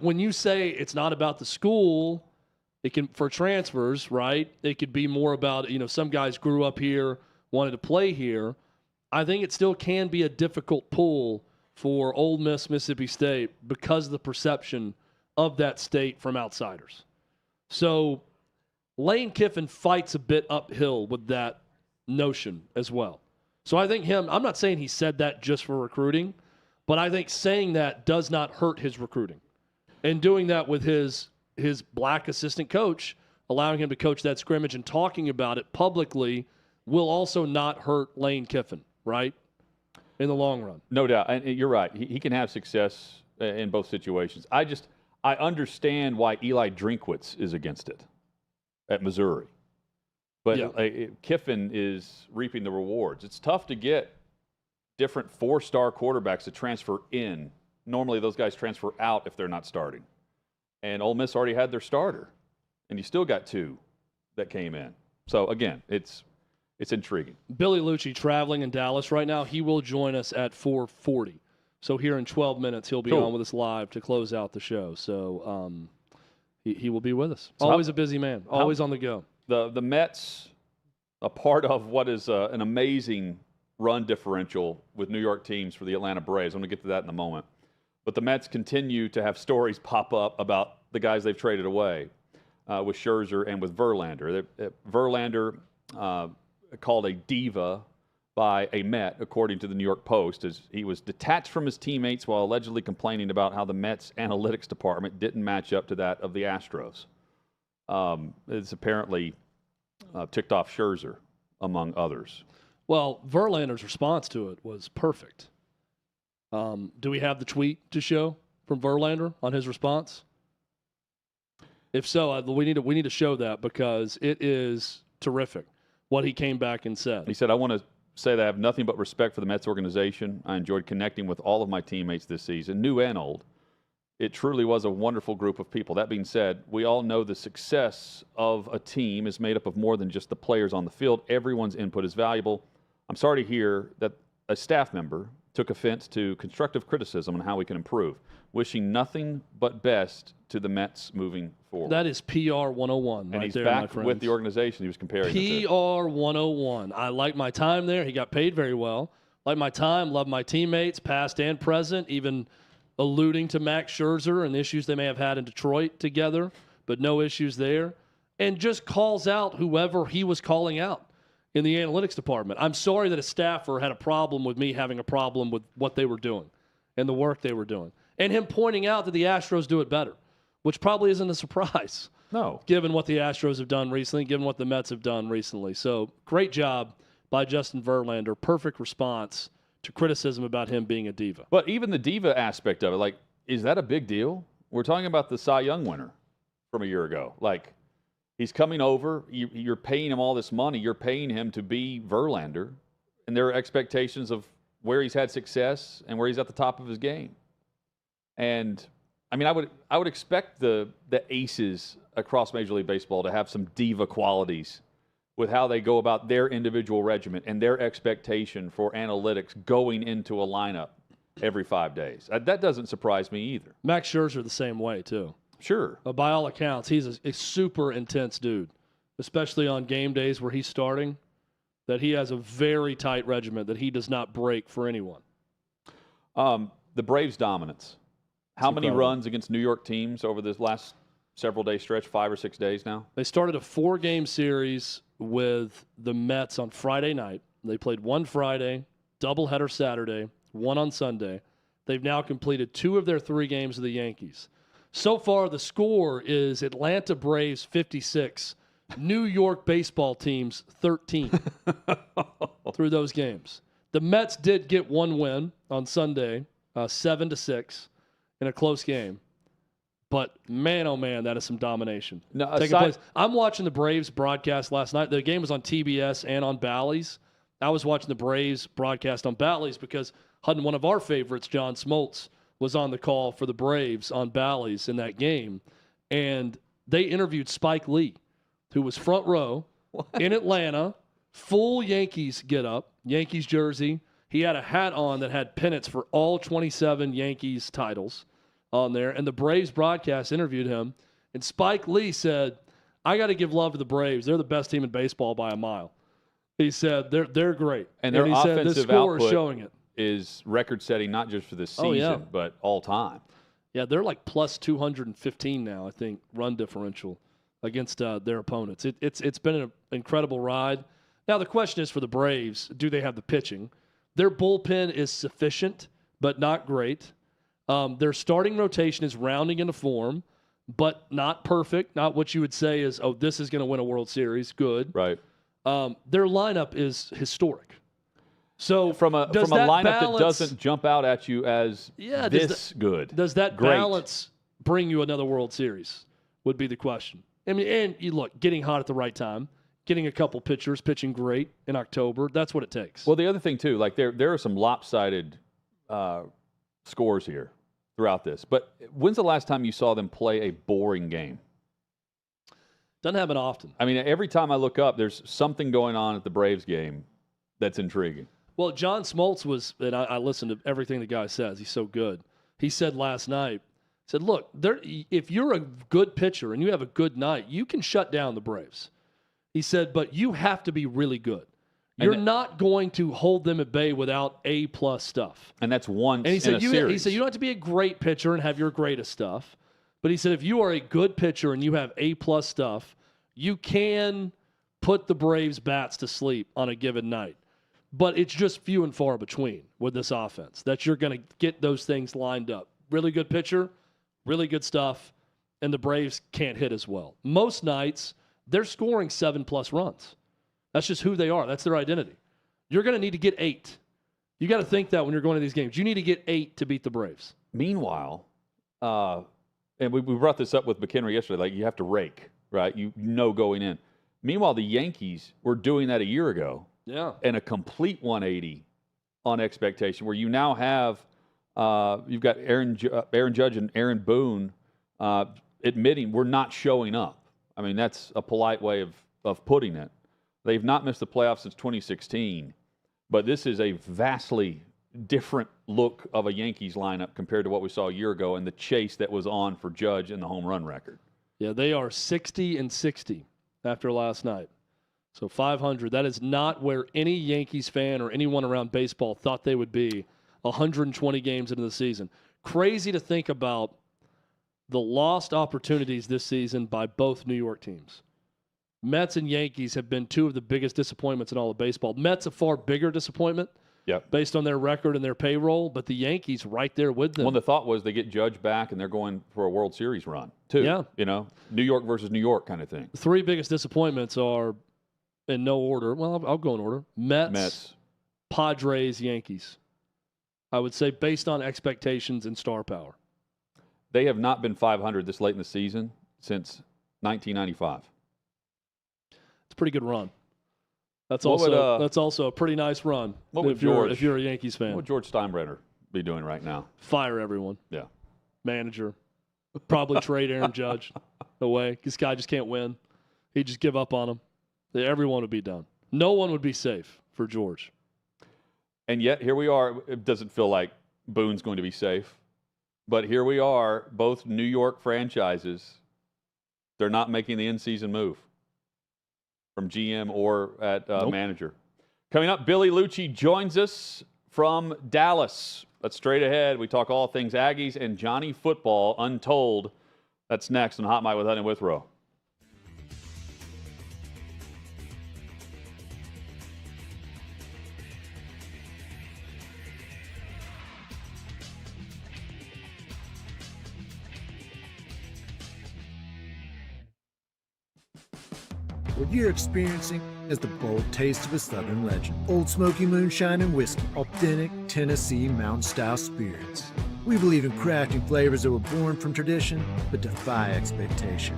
Speaker 2: when you say it's not about the school, it can, for transfers, right? It could be more about, some guys grew up here, wanted to play here. I think it still can be a difficult pull for Ole Miss, Mississippi State because of the perception of that state from outsiders. So Lane Kiffin fights a bit uphill with that notion as well. So I think I'm not saying he said that just for recruiting, but I think saying that does not hurt his recruiting. And doing that with his black assistant coach, allowing him to coach that scrimmage and talking about it publicly will also not hurt Lane Kiffin, right? In the long run.
Speaker 1: No doubt. And you're right. He can have success in both situations. I understand why Eli Drinkwitz is against it at Missouri. But Kiffin is reaping the rewards. It's tough to get different four-star quarterbacks to transfer in. Normally those guys transfer out if they're not starting. And Ole Miss already had their starter. And you still got two that came in. So, again, it's intriguing.
Speaker 2: Billy Lucci traveling in Dallas right now. He will join us at 4:40. So here in 12 minutes, he'll be on with us live to close out the show. So he will be with us. Always a busy man. Always on the go.
Speaker 1: The Mets, a part of what is an amazing run differential with New York teams for the Atlanta Braves. I'm going to get to that in a moment. But the Mets continue to have stories pop up about the guys they've traded away with Scherzer and with Verlander. Verlander called a diva by a Met, according to the New York Post, as he was detached from his teammates while allegedly complaining about how the Mets analytics department didn't match up to that of the Astros. It's apparently ticked off Scherzer, among others.
Speaker 2: Well, Verlander's response to it was perfect. Do we have the tweet to show from Verlander on his response? If so, we need to show that because it is terrific what he came back and said.
Speaker 1: He said, I want to say that I have nothing but respect for the Mets organization. I enjoyed connecting with all of my teammates this season, new and old. It truly was a wonderful group of people. That being said, we all know the success of a team is made up of more than just the players on the field. Everyone's input is valuable. I'm sorry to hear that a staff member took offense to constructive criticism on how we can improve. Wishing nothing but best to the Mets moving forward.
Speaker 2: That is PR 101
Speaker 1: and
Speaker 2: right
Speaker 1: he's
Speaker 2: there,
Speaker 1: back
Speaker 2: my friends.
Speaker 1: with the organization he was comparing it to.
Speaker 2: PR 101. I like my time there. He got paid very well. Like my time, love my teammates, past and present, even alluding to Max Scherzer and issues they may have had in Detroit together, but no issues there. And just calls out whoever he was calling out in the analytics department. I'm sorry that a staffer had a problem with me having a problem with what they were doing and the work they were doing. And him pointing out that the Astros do it better, which probably isn't a surprise.
Speaker 1: No.
Speaker 2: Given what the Astros have done recently, given what the Mets have done recently. So great job by Justin Verlander. Perfect response to criticism about him being a diva.
Speaker 1: But even the diva aspect of it, like, is that a big deal? We're talking about the Cy Young winner from a year ago. Like, he's coming over. You're paying him all this money. You're paying him to be Verlander. And there are expectations of where he's had success and where he's at the top of his game. And, I mean, I would expect the aces across Major League Baseball to have some diva qualities with how they go about their individual regiment and their expectation for analytics going into a lineup every 5 days. That doesn't surprise me either.
Speaker 2: Max Scherzer the same way, too.
Speaker 1: Sure.
Speaker 2: By all accounts, he's a super intense dude, especially on game days where he's starting, that he has a very tight regiment that he does not break for anyone.
Speaker 1: The Braves' dominance. How many
Speaker 2: incredible.
Speaker 1: runs against New York teams over this last several-day stretch, 5 or 6 days now?
Speaker 2: They started a 4-game series with the Mets on Friday night. They played one Friday, doubleheader Saturday, one on Sunday. They've now completed 2 of their 3 games with the Yankees. So far, the score is Atlanta Braves 56, New York baseball teams 13 through those games. The Mets did get one win on Sunday, 7-6 in a close game. But, man, oh, man, that is some domination taking place. I'm watching the Braves broadcast last night. The game was on TBS and on Bally's. I was watching the Braves broadcast on Bally's because one of our favorites, John Smoltz, was on the call for the Braves on Bally's in that game. And they interviewed Spike Lee, who was front row in Atlanta, full Yankees get-up, Yankees jersey. He had a hat on that had pennants for all 27 Yankees titles on there. And the Braves broadcast interviewed him. And Spike Lee said, I got to give love to the Braves. They're the best team in baseball by a mile. He said, they're great.
Speaker 1: And their
Speaker 2: he
Speaker 1: offensive
Speaker 2: said, this score
Speaker 1: output
Speaker 2: is showing it.
Speaker 1: Is record-setting not just for this season, but all time.
Speaker 2: Yeah, they're like plus 215 now, I think, run differential against their opponents. It's been an incredible ride. Now, the question is for the Braves, do they have the pitching? Their bullpen is sufficient, but not great. Their starting rotation is rounding into form, but not perfect. Not what you would say is, oh, this is going to win a World Series. Good.
Speaker 1: Right.
Speaker 2: Their lineup is historic. So
Speaker 1: from a lineup that doesn't jump out at you as good.
Speaker 2: Does that balance bring you another World Series would be the question. I mean, and you look, getting hot at the right time, getting a couple pitchers pitching great in October, that's what it takes.
Speaker 1: Well, the other thing, too, like there are some lopsided scores here throughout this. But when's the last time you saw them play a boring game?
Speaker 2: Doesn't happen often.
Speaker 1: I mean, every time I look up, there's something going on at the Braves game that's intriguing.
Speaker 2: Well, John Smoltz was, and I listened to everything the guy says. He's so good. He said last night, he said, look, if you're a good pitcher and you have a good night, you can shut down the Braves. He said, but you have to be really good. You're not going to hold them at bay without A-plus stuff.
Speaker 1: And that's once
Speaker 2: and he said,
Speaker 1: in a series.
Speaker 2: He said, you don't have to be a great pitcher and have your greatest stuff. But he said, if you are a good pitcher and you have A-plus stuff, you can put the Braves' bats to sleep on a given night. But it's just few and far between with this offense that you're going to get those things lined up. Really good pitcher, really good stuff, and the Braves can't hit as well. Most nights, they're scoring 7+ runs. That's just who they are. That's their identity. You're going to need to get 8. You got to think that when you're going to these games. You need to get 8 to beat the Braves.
Speaker 1: Meanwhile, and we brought this up with McHenry yesterday, like you have to rake, right? You know going in. Meanwhile, the Yankees were doing that a year ago.
Speaker 2: Yeah.
Speaker 1: And a complete 180 on expectation where you now have You've got Aaron Judge and Aaron Boone admitting we're not showing up. I mean, that's a polite way of putting it. They've not missed the playoffs since 2016, but this is a vastly different look of a Yankees lineup compared to what we saw a year ago and the chase that was on for Judge and the home run record.
Speaker 2: Yeah, they are 60-60 after last night. So 500. That is not where any Yankees fan or anyone around baseball thought they would be 120 games into the season. Crazy to think about the lost opportunities this season by both New York teams. Mets and Yankees have been two of the biggest disappointments in all of baseball. Mets a far bigger disappointment.
Speaker 1: Yep.
Speaker 2: Based on their record and their payroll, but the Yankees right there with them.
Speaker 1: Well, the thought was they get Judge back and they're going for a World Series run, too.
Speaker 2: Yeah.
Speaker 1: You know, New York versus New York kind of thing.
Speaker 2: The three biggest disappointments are, in no order, well, I'll go in order, Mets, Padres, Yankees. I would say based on expectations and star power.
Speaker 1: They have not been 500 this late in the season since 1995.
Speaker 2: It's a pretty good run. That's also a pretty nice run if you're a Yankees fan.
Speaker 1: What would George Steinbrenner be doing right now?
Speaker 2: Fire everyone.
Speaker 1: Yeah.
Speaker 2: Manager. Probably trade Aaron Judge away. This guy just can't win. He'd just give up on him. Everyone would be done. No one would be safe for George.
Speaker 1: And yet, here we are. It doesn't feel like Boone's going to be safe. But here we are, both New York franchises. They're not making the in-season move from GM or at manager. Coming up, Billy Lucci joins us from Dallas. That's straight ahead. We talk all things Aggies and Johnny Football Untold. That's next on Hot Mic with Hunt and Withrow.
Speaker 17: What you're experiencing is the bold taste of a Southern legend. Old Smoky Moonshine and Whiskey, authentic Tennessee mountain-style spirits. We believe in crafting flavors that were born from tradition but defy expectation,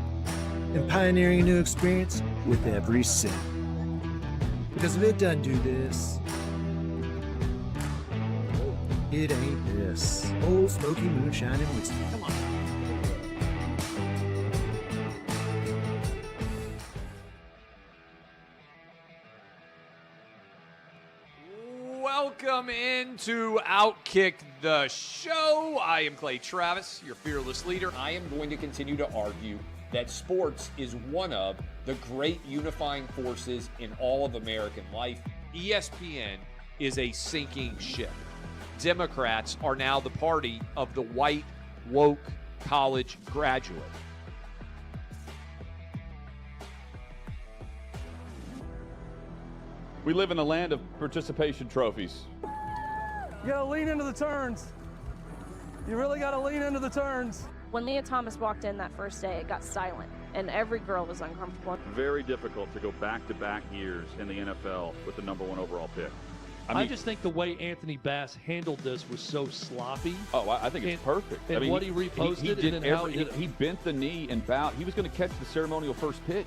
Speaker 17: and pioneering a new experience with every sip. Because if it doesn't do this, it ain't this. Old Smoky Moonshine and Whiskey. Come on.
Speaker 4: Welcome into Outkick the Show. I am Clay Travis, your fearless leader.
Speaker 5: I am going to continue to argue that sports is one of the great unifying forces in all of American life.
Speaker 4: ESPN is a sinking ship. Democrats are now the party of the white, woke college graduate.
Speaker 1: We live in a land of participation trophies.
Speaker 19: You gotta lean into the turns. You really gotta lean into the turns.
Speaker 8: When Leah Thomas walked in that first day, it got silent, and every girl was uncomfortable.
Speaker 9: Very difficult to go back-to-back years in the NFL with the #1 overall pick.
Speaker 2: I just think the way Anthony Bass handled this was so sloppy.
Speaker 1: Oh, I think it's perfect.
Speaker 2: And what he reposted,
Speaker 1: he bent the knee and bowed. He was going to catch the ceremonial first pitch.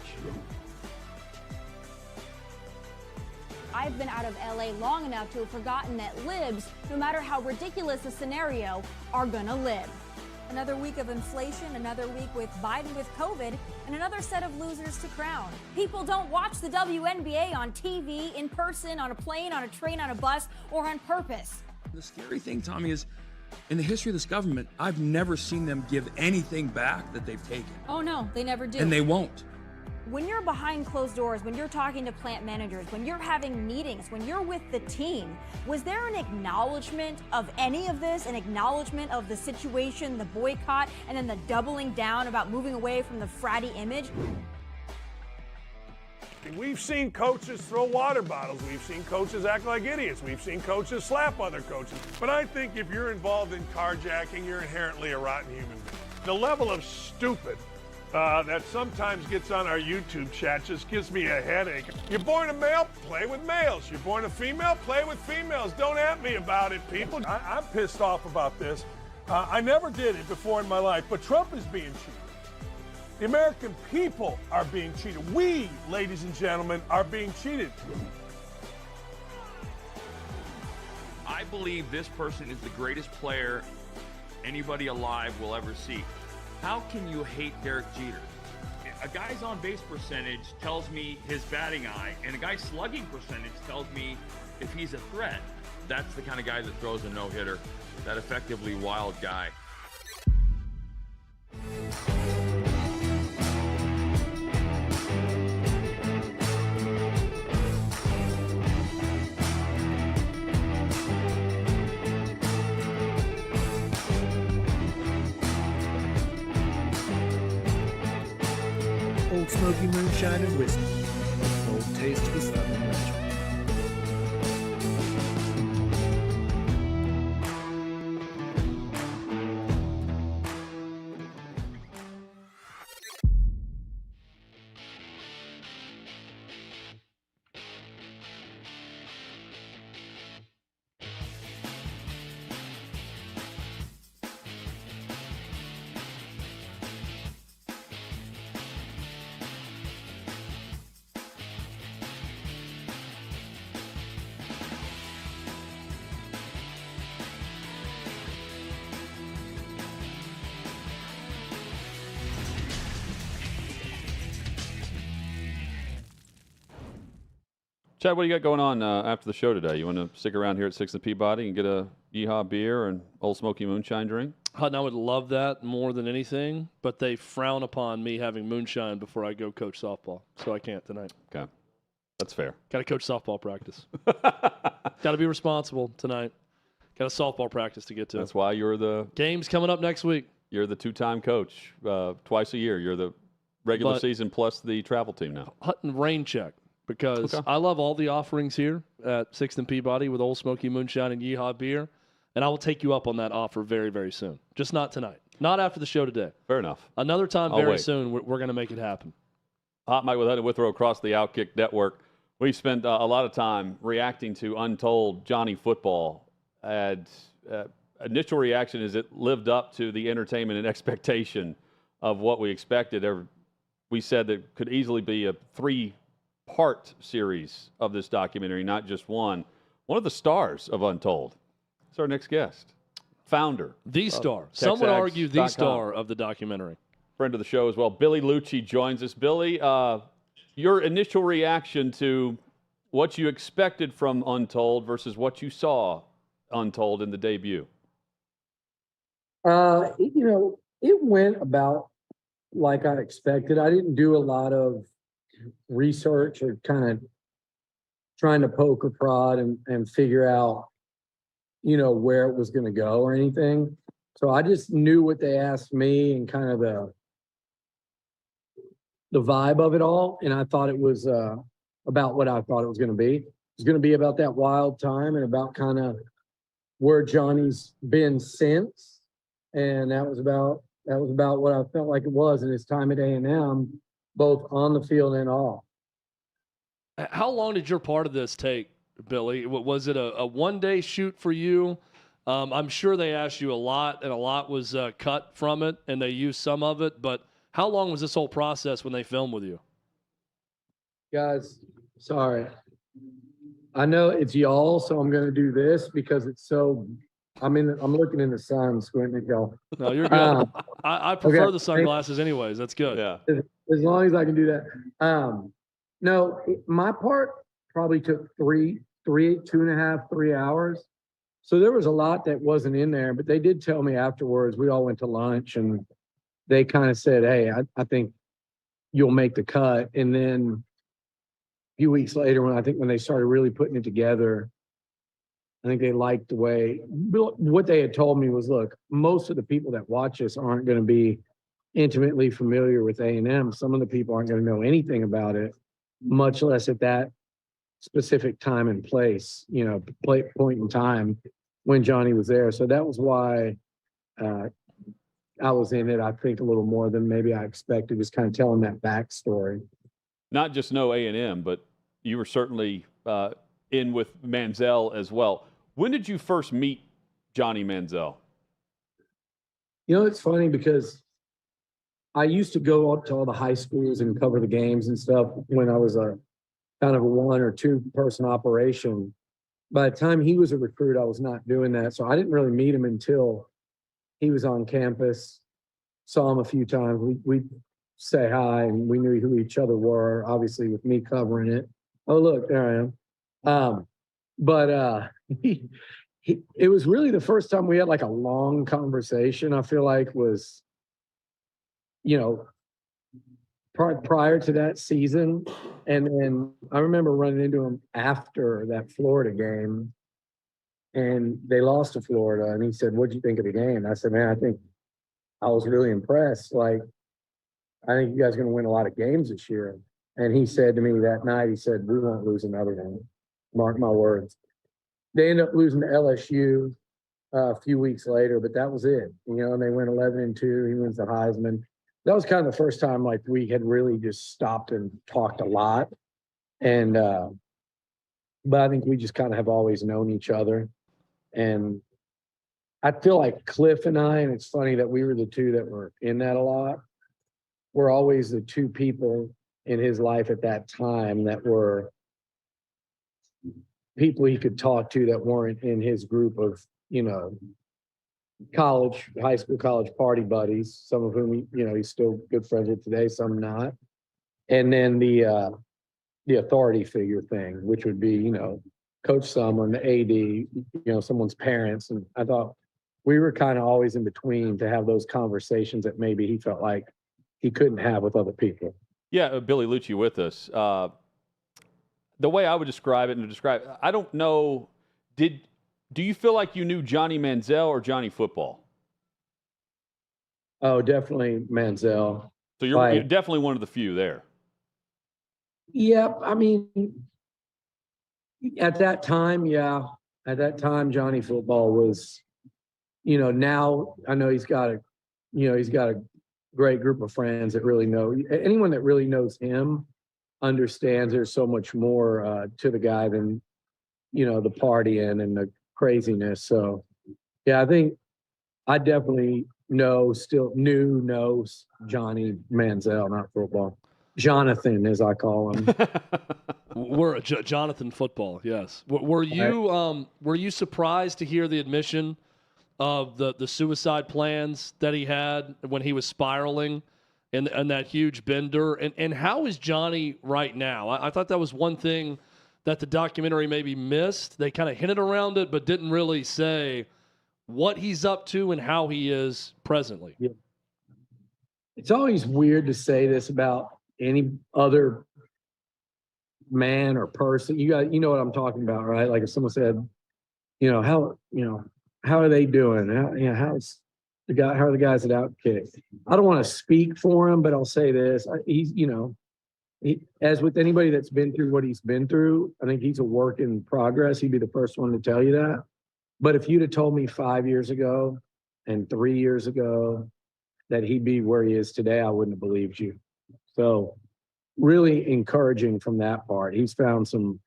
Speaker 21: I've been out of LA long enough to have forgotten that libs, no matter how ridiculous the scenario, are gonna live. Another week of inflation, another week with Biden with COVID, and another set of losers to crown. People don't watch the WNBA on TV, in person, on a plane, on a train, on a bus, or on purpose.
Speaker 22: The scary thing, Tommy, is in the history of this government, I've never seen them give anything back that they've taken.
Speaker 21: Oh no, they never do.
Speaker 22: And they won't.
Speaker 21: When you're behind closed doors, when you're talking to plant managers, when you're having meetings, when you're with the team, was there an acknowledgement of any of this, an acknowledgement of the situation, the boycott, and then the doubling down about moving away from the fratty image?
Speaker 3: We've seen coaches throw water bottles. We've seen coaches act like idiots. We've seen coaches slap other coaches. But I think if you're involved in carjacking, you're inherently a rotten human being. The level of stupid that sometimes gets on our YouTube chat just gives me a headache. You're born a male, play with males. You're born a female, play with females. Don't at me about it, people. I'm pissed off about this. I never did it before in my life, but Trump is being cheated. The American people are being cheated. We, ladies and gentlemen, are being cheated.
Speaker 4: I
Speaker 9: I believe this person is the greatest player anybody alive will ever see. How can you hate Derek Jeter? A guy's on-base percentage tells me his batting eye, and a guy's slugging percentage tells me if he's a threat. That's the kind of guy that throws a no-hitter, that effectively wild guy.
Speaker 17: Old Smoky Moonshine and Whiskey. Bold taste of a Southern legend.
Speaker 1: Chad, what do you got going on after the show today? You want to stick around here at 6th and Peabody and get a Yeehaw beer and Old Smoky Moonshine drink?
Speaker 2: Hutton, I would love that more than anything, but they frown upon me having moonshine before I go coach softball, so I can't tonight.
Speaker 1: Okay. That's fair.
Speaker 2: Got to coach softball practice. Got to be responsible tonight. Got a softball practice to get to.
Speaker 1: That's why you're the...
Speaker 2: Game's coming up next week.
Speaker 1: You're the two-time coach twice a year. You're the regular season plus the travel team now.
Speaker 2: Hutton, rain check. Because I love all the offerings here at 6th and Peabody with Old Smoky Moonshine and Yeehaw beer, and I will take you up on that offer very, very soon. Just not tonight. Not after the show today.
Speaker 1: Fair enough.
Speaker 2: Another time very soon, we're going to make it happen.
Speaker 1: Hot Mike with Hutton Withrow across the Outkick Network. We spent a lot of time reacting to Untold Johnny Football. And initial reaction is it lived up to the entertainment and expectation of what we expected. We said that it could easily be a 3-part series of this documentary, not just one. One of the stars of Untold is our next guest, founder.
Speaker 2: The star. Some would argue the star of the documentary.
Speaker 1: Friend of the show as well. Billy Lucci joins us. Billy, your initial reaction to what you expected from Untold versus what you saw Untold in the debut.
Speaker 6: It went about like I expected. I didn't do a lot of research or kind of trying to poke or prod and figure out, where it was going to go or anything. So I just knew what they asked me and kind of the vibe of it all. And I thought it was about what I thought it was going to be. It was going to be about that wild time and about kind of where Johnny's been since. And that was about what I felt like it was in his time at A&M, both on the field and off.
Speaker 2: How long did your part of this take, Billy? Was it a one-day shoot for you? I'm sure they asked you a lot, and a lot was cut from it, and they used some of it. But how long was this whole process when they filmed with you?
Speaker 6: Guys, sorry. I know it's y'all, so I'm going to do this because it's so. I'm looking in the sun, squinting at y'all.
Speaker 2: No, you're good. I prefer the sunglasses, anyways. That's good.
Speaker 1: Yeah.
Speaker 6: As long as I can do that. No, my part probably took 2.5, 3 hours. So there was a lot that wasn't in there, but they did tell me afterwards. We all went to lunch and they kind of said, "Hey, I think you'll make the cut." And then a few weeks later, when they started really putting it together, I think they liked the way. What they had told me was, look, most of the people that watch this aren't going to be intimately familiar with A&M. Some of the people aren't going to know anything about it, much less at that specific time and place, point in time when Johnny was there. So that was why I was in it, I think, a little more than maybe I expected, just kind of telling that backstory.
Speaker 1: Not just know A&M, but you were certainly in with Manziel as well. When did you first meet Johnny Manziel?
Speaker 6: It's funny because I used to go up to all the high schools and cover the games and stuff when I was a kind of a 1 or 2 person operation. by the time he was a recruit, I was not doing that. So I didn't really meet him until he was on campus. Saw him a few times. We say hi, and we knew who each other were, obviously with me covering it. Oh, look, there I am. But it was really the first time we had like a long conversation, I feel like, was, you know, prior to that season. And then I remember running into him after that Florida game, and they lost to Florida. And he said, "What'd you think of the game?" I said, "Man, I think I was really impressed. Like, I think you guys are going to win a lot of games this year." And he said to me that night, he said, "We won't lose another one. Mark my words." They ended up losing to LSU a few weeks later, but that was it. You know, and they went 11-2. He wins the Heisman. That was kind of the first time like we had really just stopped and talked a lot. And but I think we just kind of have always known each other. And I feel like Cliff and I, and it's funny that we were the two that were in that a lot. We're always the two people in his life at that time that were people he could talk to that weren't in his group of, you know, high school, college party buddies, some of whom, you know, he's still good friends with today, some not. And then the authority figure thing, which would be, you know, coach someone, the AD, you know, someone's parents. And I thought we were kind of always in between to have those conversations that maybe he felt like he couldn't have with other people.
Speaker 1: Yeah, Billy Lucci with us. The way I would describe it, I don't know, do you feel like you knew Johnny Manziel or Johnny Football?
Speaker 6: Oh, definitely Manziel.
Speaker 1: So you're definitely one of the few there.
Speaker 6: Yep. I mean, at that time, yeah. At that time, Johnny Football was, you know, now I know he's got a great group of friends that really know. Anyone that really knows him understands there's so much more to the guy than, you know, the partying and the craziness. So, yeah, I think I definitely knows Johnny Manziel, not Football. Jonathan, as I call him.
Speaker 2: We're Jonathan Football, yes. Were you surprised to hear the admission of the suicide plans that he had when he was spiraling and that huge bender? And how is Johnny right now? I thought that was one thing that the documentary maybe missed. They kind of hinted around it, but didn't really say what he's up to and how he is presently.
Speaker 6: Yeah. It's always weird to say this about any other man or person. You know what I'm talking about, right? Like if someone said, how are they doing? How are the guys at Outkick? I don't want to speak for him, but I'll say this. As with anybody that's been through what he's been through, I think he's a work in progress. He'd be the first one to tell you that. But if you'd have told me 5 years ago and 3 years ago that he'd be where he is today, I wouldn't have believed you. So really encouraging from that part. He's found some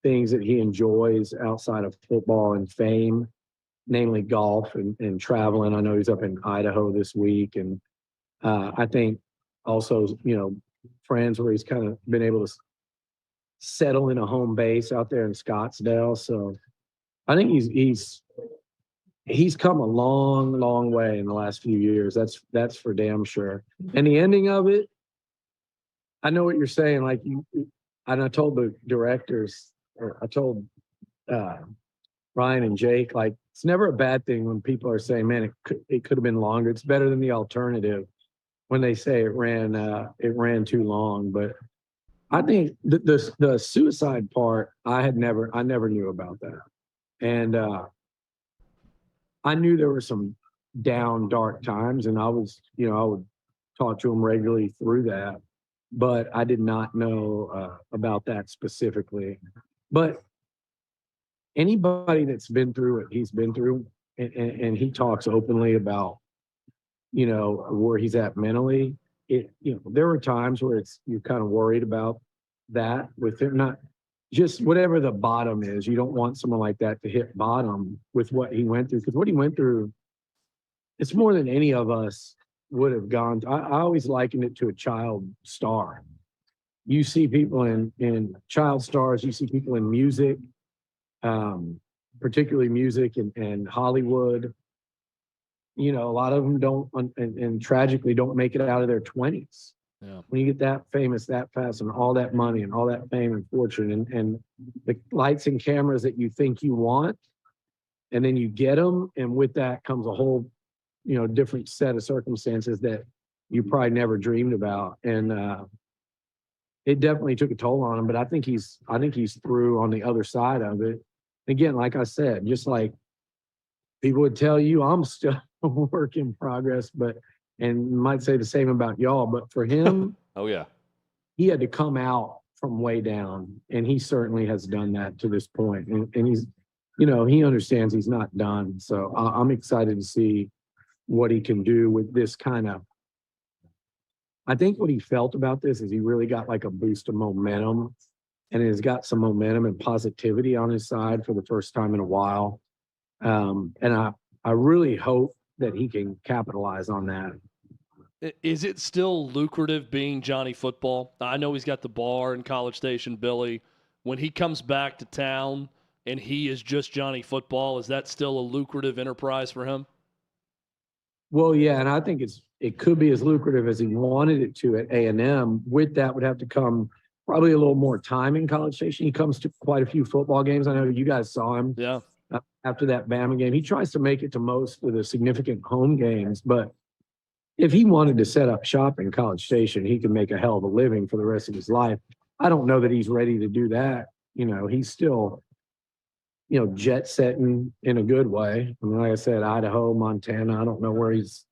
Speaker 6: things that he enjoys outside of football and fame, namely golf and traveling. I know he's up in Idaho this week. And I think also, friends where he's kind of been able to settle in a home base out there in Scottsdale. So I think he's come a long, long way in the last few years. That's for damn sure. And the ending of it, I know what you're saying. Like and I told the directors, or I told Ryan and Jake, like it's never a bad thing when people are saying, "Man, it could have been longer." It's better than the alternative when they say it ran too long. But I think the suicide part, I never knew about that, and I knew there were some down, dark times, and I would talk to him regularly through that. But I did not know about that specifically. But anybody that's been through what he's been through, and he talks openly about, where he's at mentally. There were times where you're kind of worried about that with him, not just whatever the bottom is. You don't want someone like that to hit bottom with what he went through, because what he went through, it's more than any of us would have gone to. I always likened it to a child star. You see people in child stars, you see people in music, particularly music and Hollywood. You know, a lot of them don't, and tragically don't make it out of their 20s.
Speaker 2: Yeah.
Speaker 6: When you get that famous that fast and all that money and all that fame and fortune and the lights and cameras that you think you want, and then you get them, and with that comes a whole, you know, different set of circumstances that you probably never dreamed about. And it definitely took a toll on him, but I think he's through on the other side of it. Again, like I said, just like people would tell you, I'm still a work in progress, and might say the same about y'all, but for him,
Speaker 1: Oh yeah.
Speaker 6: he had to come out from way down, and he certainly has done that to this point. And he's, you know, he understands he's not done. So I'm excited to see what he can do with this kind of. I think what he felt about this is he really got like a boost of momentum, and has got some momentum and positivity on his side for the first time in a while. And I really hope that he can capitalize on that.
Speaker 2: Is it still lucrative being Johnny Football? I know he's got the bar in College Station, Billy. When he comes back to town and he is just Johnny Football, is that still a lucrative enterprise for him?
Speaker 6: Well, yeah, and I think it could be as lucrative as he wanted it to at A&M. With that would have to come probably a little more time in College Station. He comes to quite a few football games. I know you guys saw him.
Speaker 2: Yeah.
Speaker 6: After that Bama game, he tries to make it to most of the significant home games, but if he wanted to set up shop in College Station, he could make a hell of a living for the rest of his life. I don't know that he's ready to do that. You know, he's still, you know, jet setting in a good way. I mean, like I said, Idaho, Montana, I don't know where he's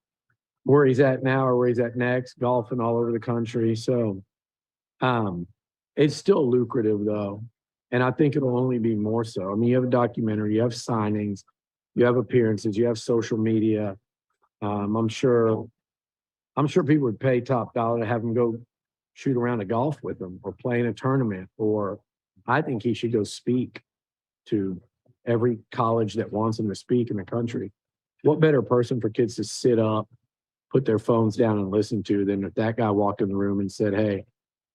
Speaker 6: at now or where he's at next, golfing all over the country. So it's still lucrative though. And I think it'll only be more so. I mean, you have a documentary, you have signings, you have appearances, you have social media. I'm sure people would pay top dollar to have him go shoot around a golf with them or play in a tournament, or I think he should go speak to every college that wants him to speak in the country. What better person for kids to sit up, put their phones down and listen to than if that guy walked in the room and said, hey,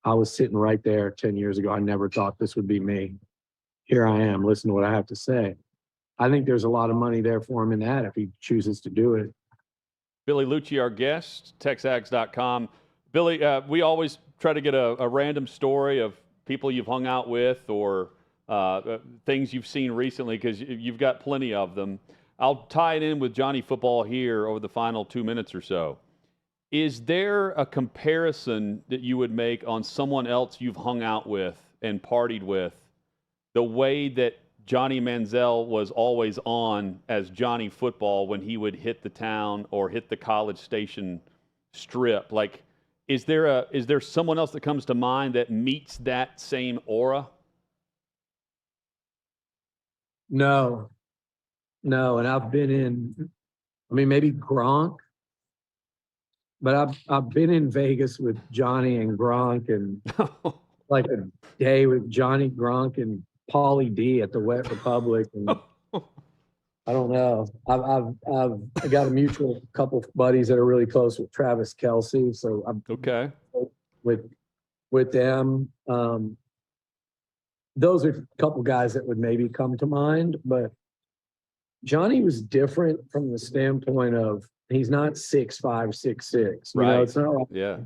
Speaker 6: I was sitting right there 10 years ago. I never thought this would be me. Here I am. Listen to what I have to say. I think there's a lot of money there for him in that if he chooses to do it.
Speaker 1: Billy Lucci, our guest, TexAgs.com. Billy, we always try to get a random story of people you've hung out with or things you've seen recently, because you've got plenty of them. I'll tie it in with Johnny Football here over the final 2 minutes or so. Is there a comparison that you would make on someone else you've hung out with and partied with, the way that Johnny Manziel was always on as Johnny Football when he would hit the town or hit the College Station strip? Like, is there someone else that comes to mind that meets that same aura?
Speaker 6: No, and I've been in, I mean, maybe Gronk, but I've been in Vegas with Johnny and Gronk, and like a day with Johnny, Gronk, and Paulie D at the Wet Republic, and I don't know. I've got a mutual couple of buddies that are really close with Travis Kelce, so I'm
Speaker 1: okay
Speaker 6: with them. Those are a couple guys that would maybe come to mind, but Johnny was different from the standpoint of he's not 6'5", 6'6". You know, it's not like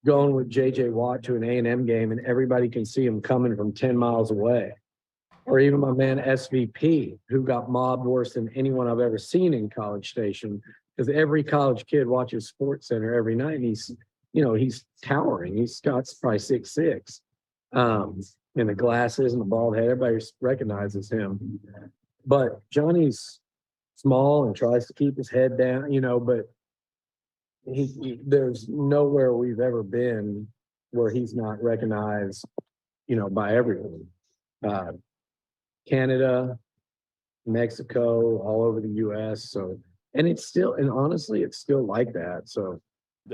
Speaker 6: going with JJ Watt to an A&M game and everybody can see him coming from 10 miles away. Or even my man SVP, who got mobbed worse than anyone I've ever seen in College Station, because every college kid watches Sports Center every night, and he's towering. Scott's probably 6'6", and the glasses and the bald head, everybody recognizes him. But Johnny's small and tries to keep his head down, you know, but there's nowhere we've ever been where he's not recognized, you know, by everyone. Canada, Mexico, all over the US. So, and it's still, and honestly, it's still like that. So,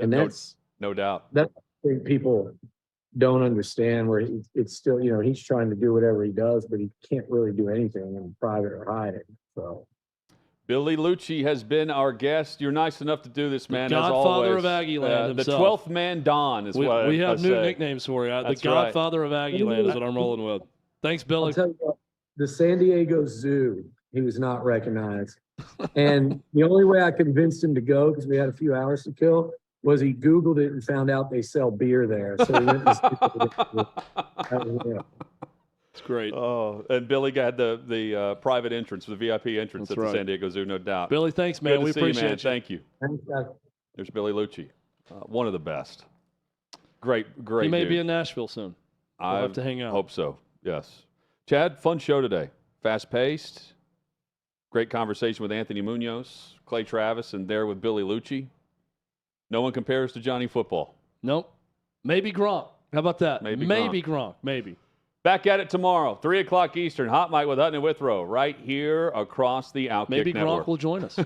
Speaker 6: and that's
Speaker 1: no doubt.
Speaker 6: That's I think people don't understand, where it's still, you know, he's trying to do whatever he does, but he can't really do anything in private or hiding. So
Speaker 1: Billy Lucci has been our guest. You're nice enough to do this, man.
Speaker 2: Godfather
Speaker 1: as always.
Speaker 2: of Aggie Land
Speaker 1: the
Speaker 2: himself.
Speaker 1: 12th man Don is what
Speaker 2: we
Speaker 1: I
Speaker 2: have new
Speaker 1: say.
Speaker 2: nicknames for you.
Speaker 1: That's
Speaker 2: the Godfather of Aggie Land is what I'm rolling with. Thanks, Billy.
Speaker 6: I'll tell you what, the San Diego Zoo. He was not recognized. And the only way I convinced him to go, because we had a few hours to kill, was he Googled it and found out they sell beer there. So he went to
Speaker 2: It's great.
Speaker 1: Oh, and Billy got the private entrance, the VIP entrance
Speaker 2: That's
Speaker 1: at
Speaker 2: right.
Speaker 1: the San Diego Zoo, no doubt.
Speaker 2: Billy, thanks, man.
Speaker 1: Good to
Speaker 2: We
Speaker 1: see you, man.
Speaker 2: appreciate you.
Speaker 1: Thank you.
Speaker 6: Thanks, guys.
Speaker 1: There's Billy Lucci, one of the best. Great.
Speaker 2: He may
Speaker 1: dude.
Speaker 2: be in Nashville soon. We'll
Speaker 1: I
Speaker 2: have to hang out.
Speaker 1: Hope so. Yes. Chad, fun show today. Fast paced. Great conversation with Anthony Munoz, Clay Travis, and there with Billy Lucci. No one compares to Johnny Football.
Speaker 2: Nope. Maybe Gronk. How about that?
Speaker 1: Maybe
Speaker 2: Gronk. Maybe.
Speaker 1: Back at it tomorrow, 3 o'clock Eastern. Hot Mic with Hutton and Withrow right here across the Outkick
Speaker 2: Maybe
Speaker 1: Network.
Speaker 2: Gronk will join us.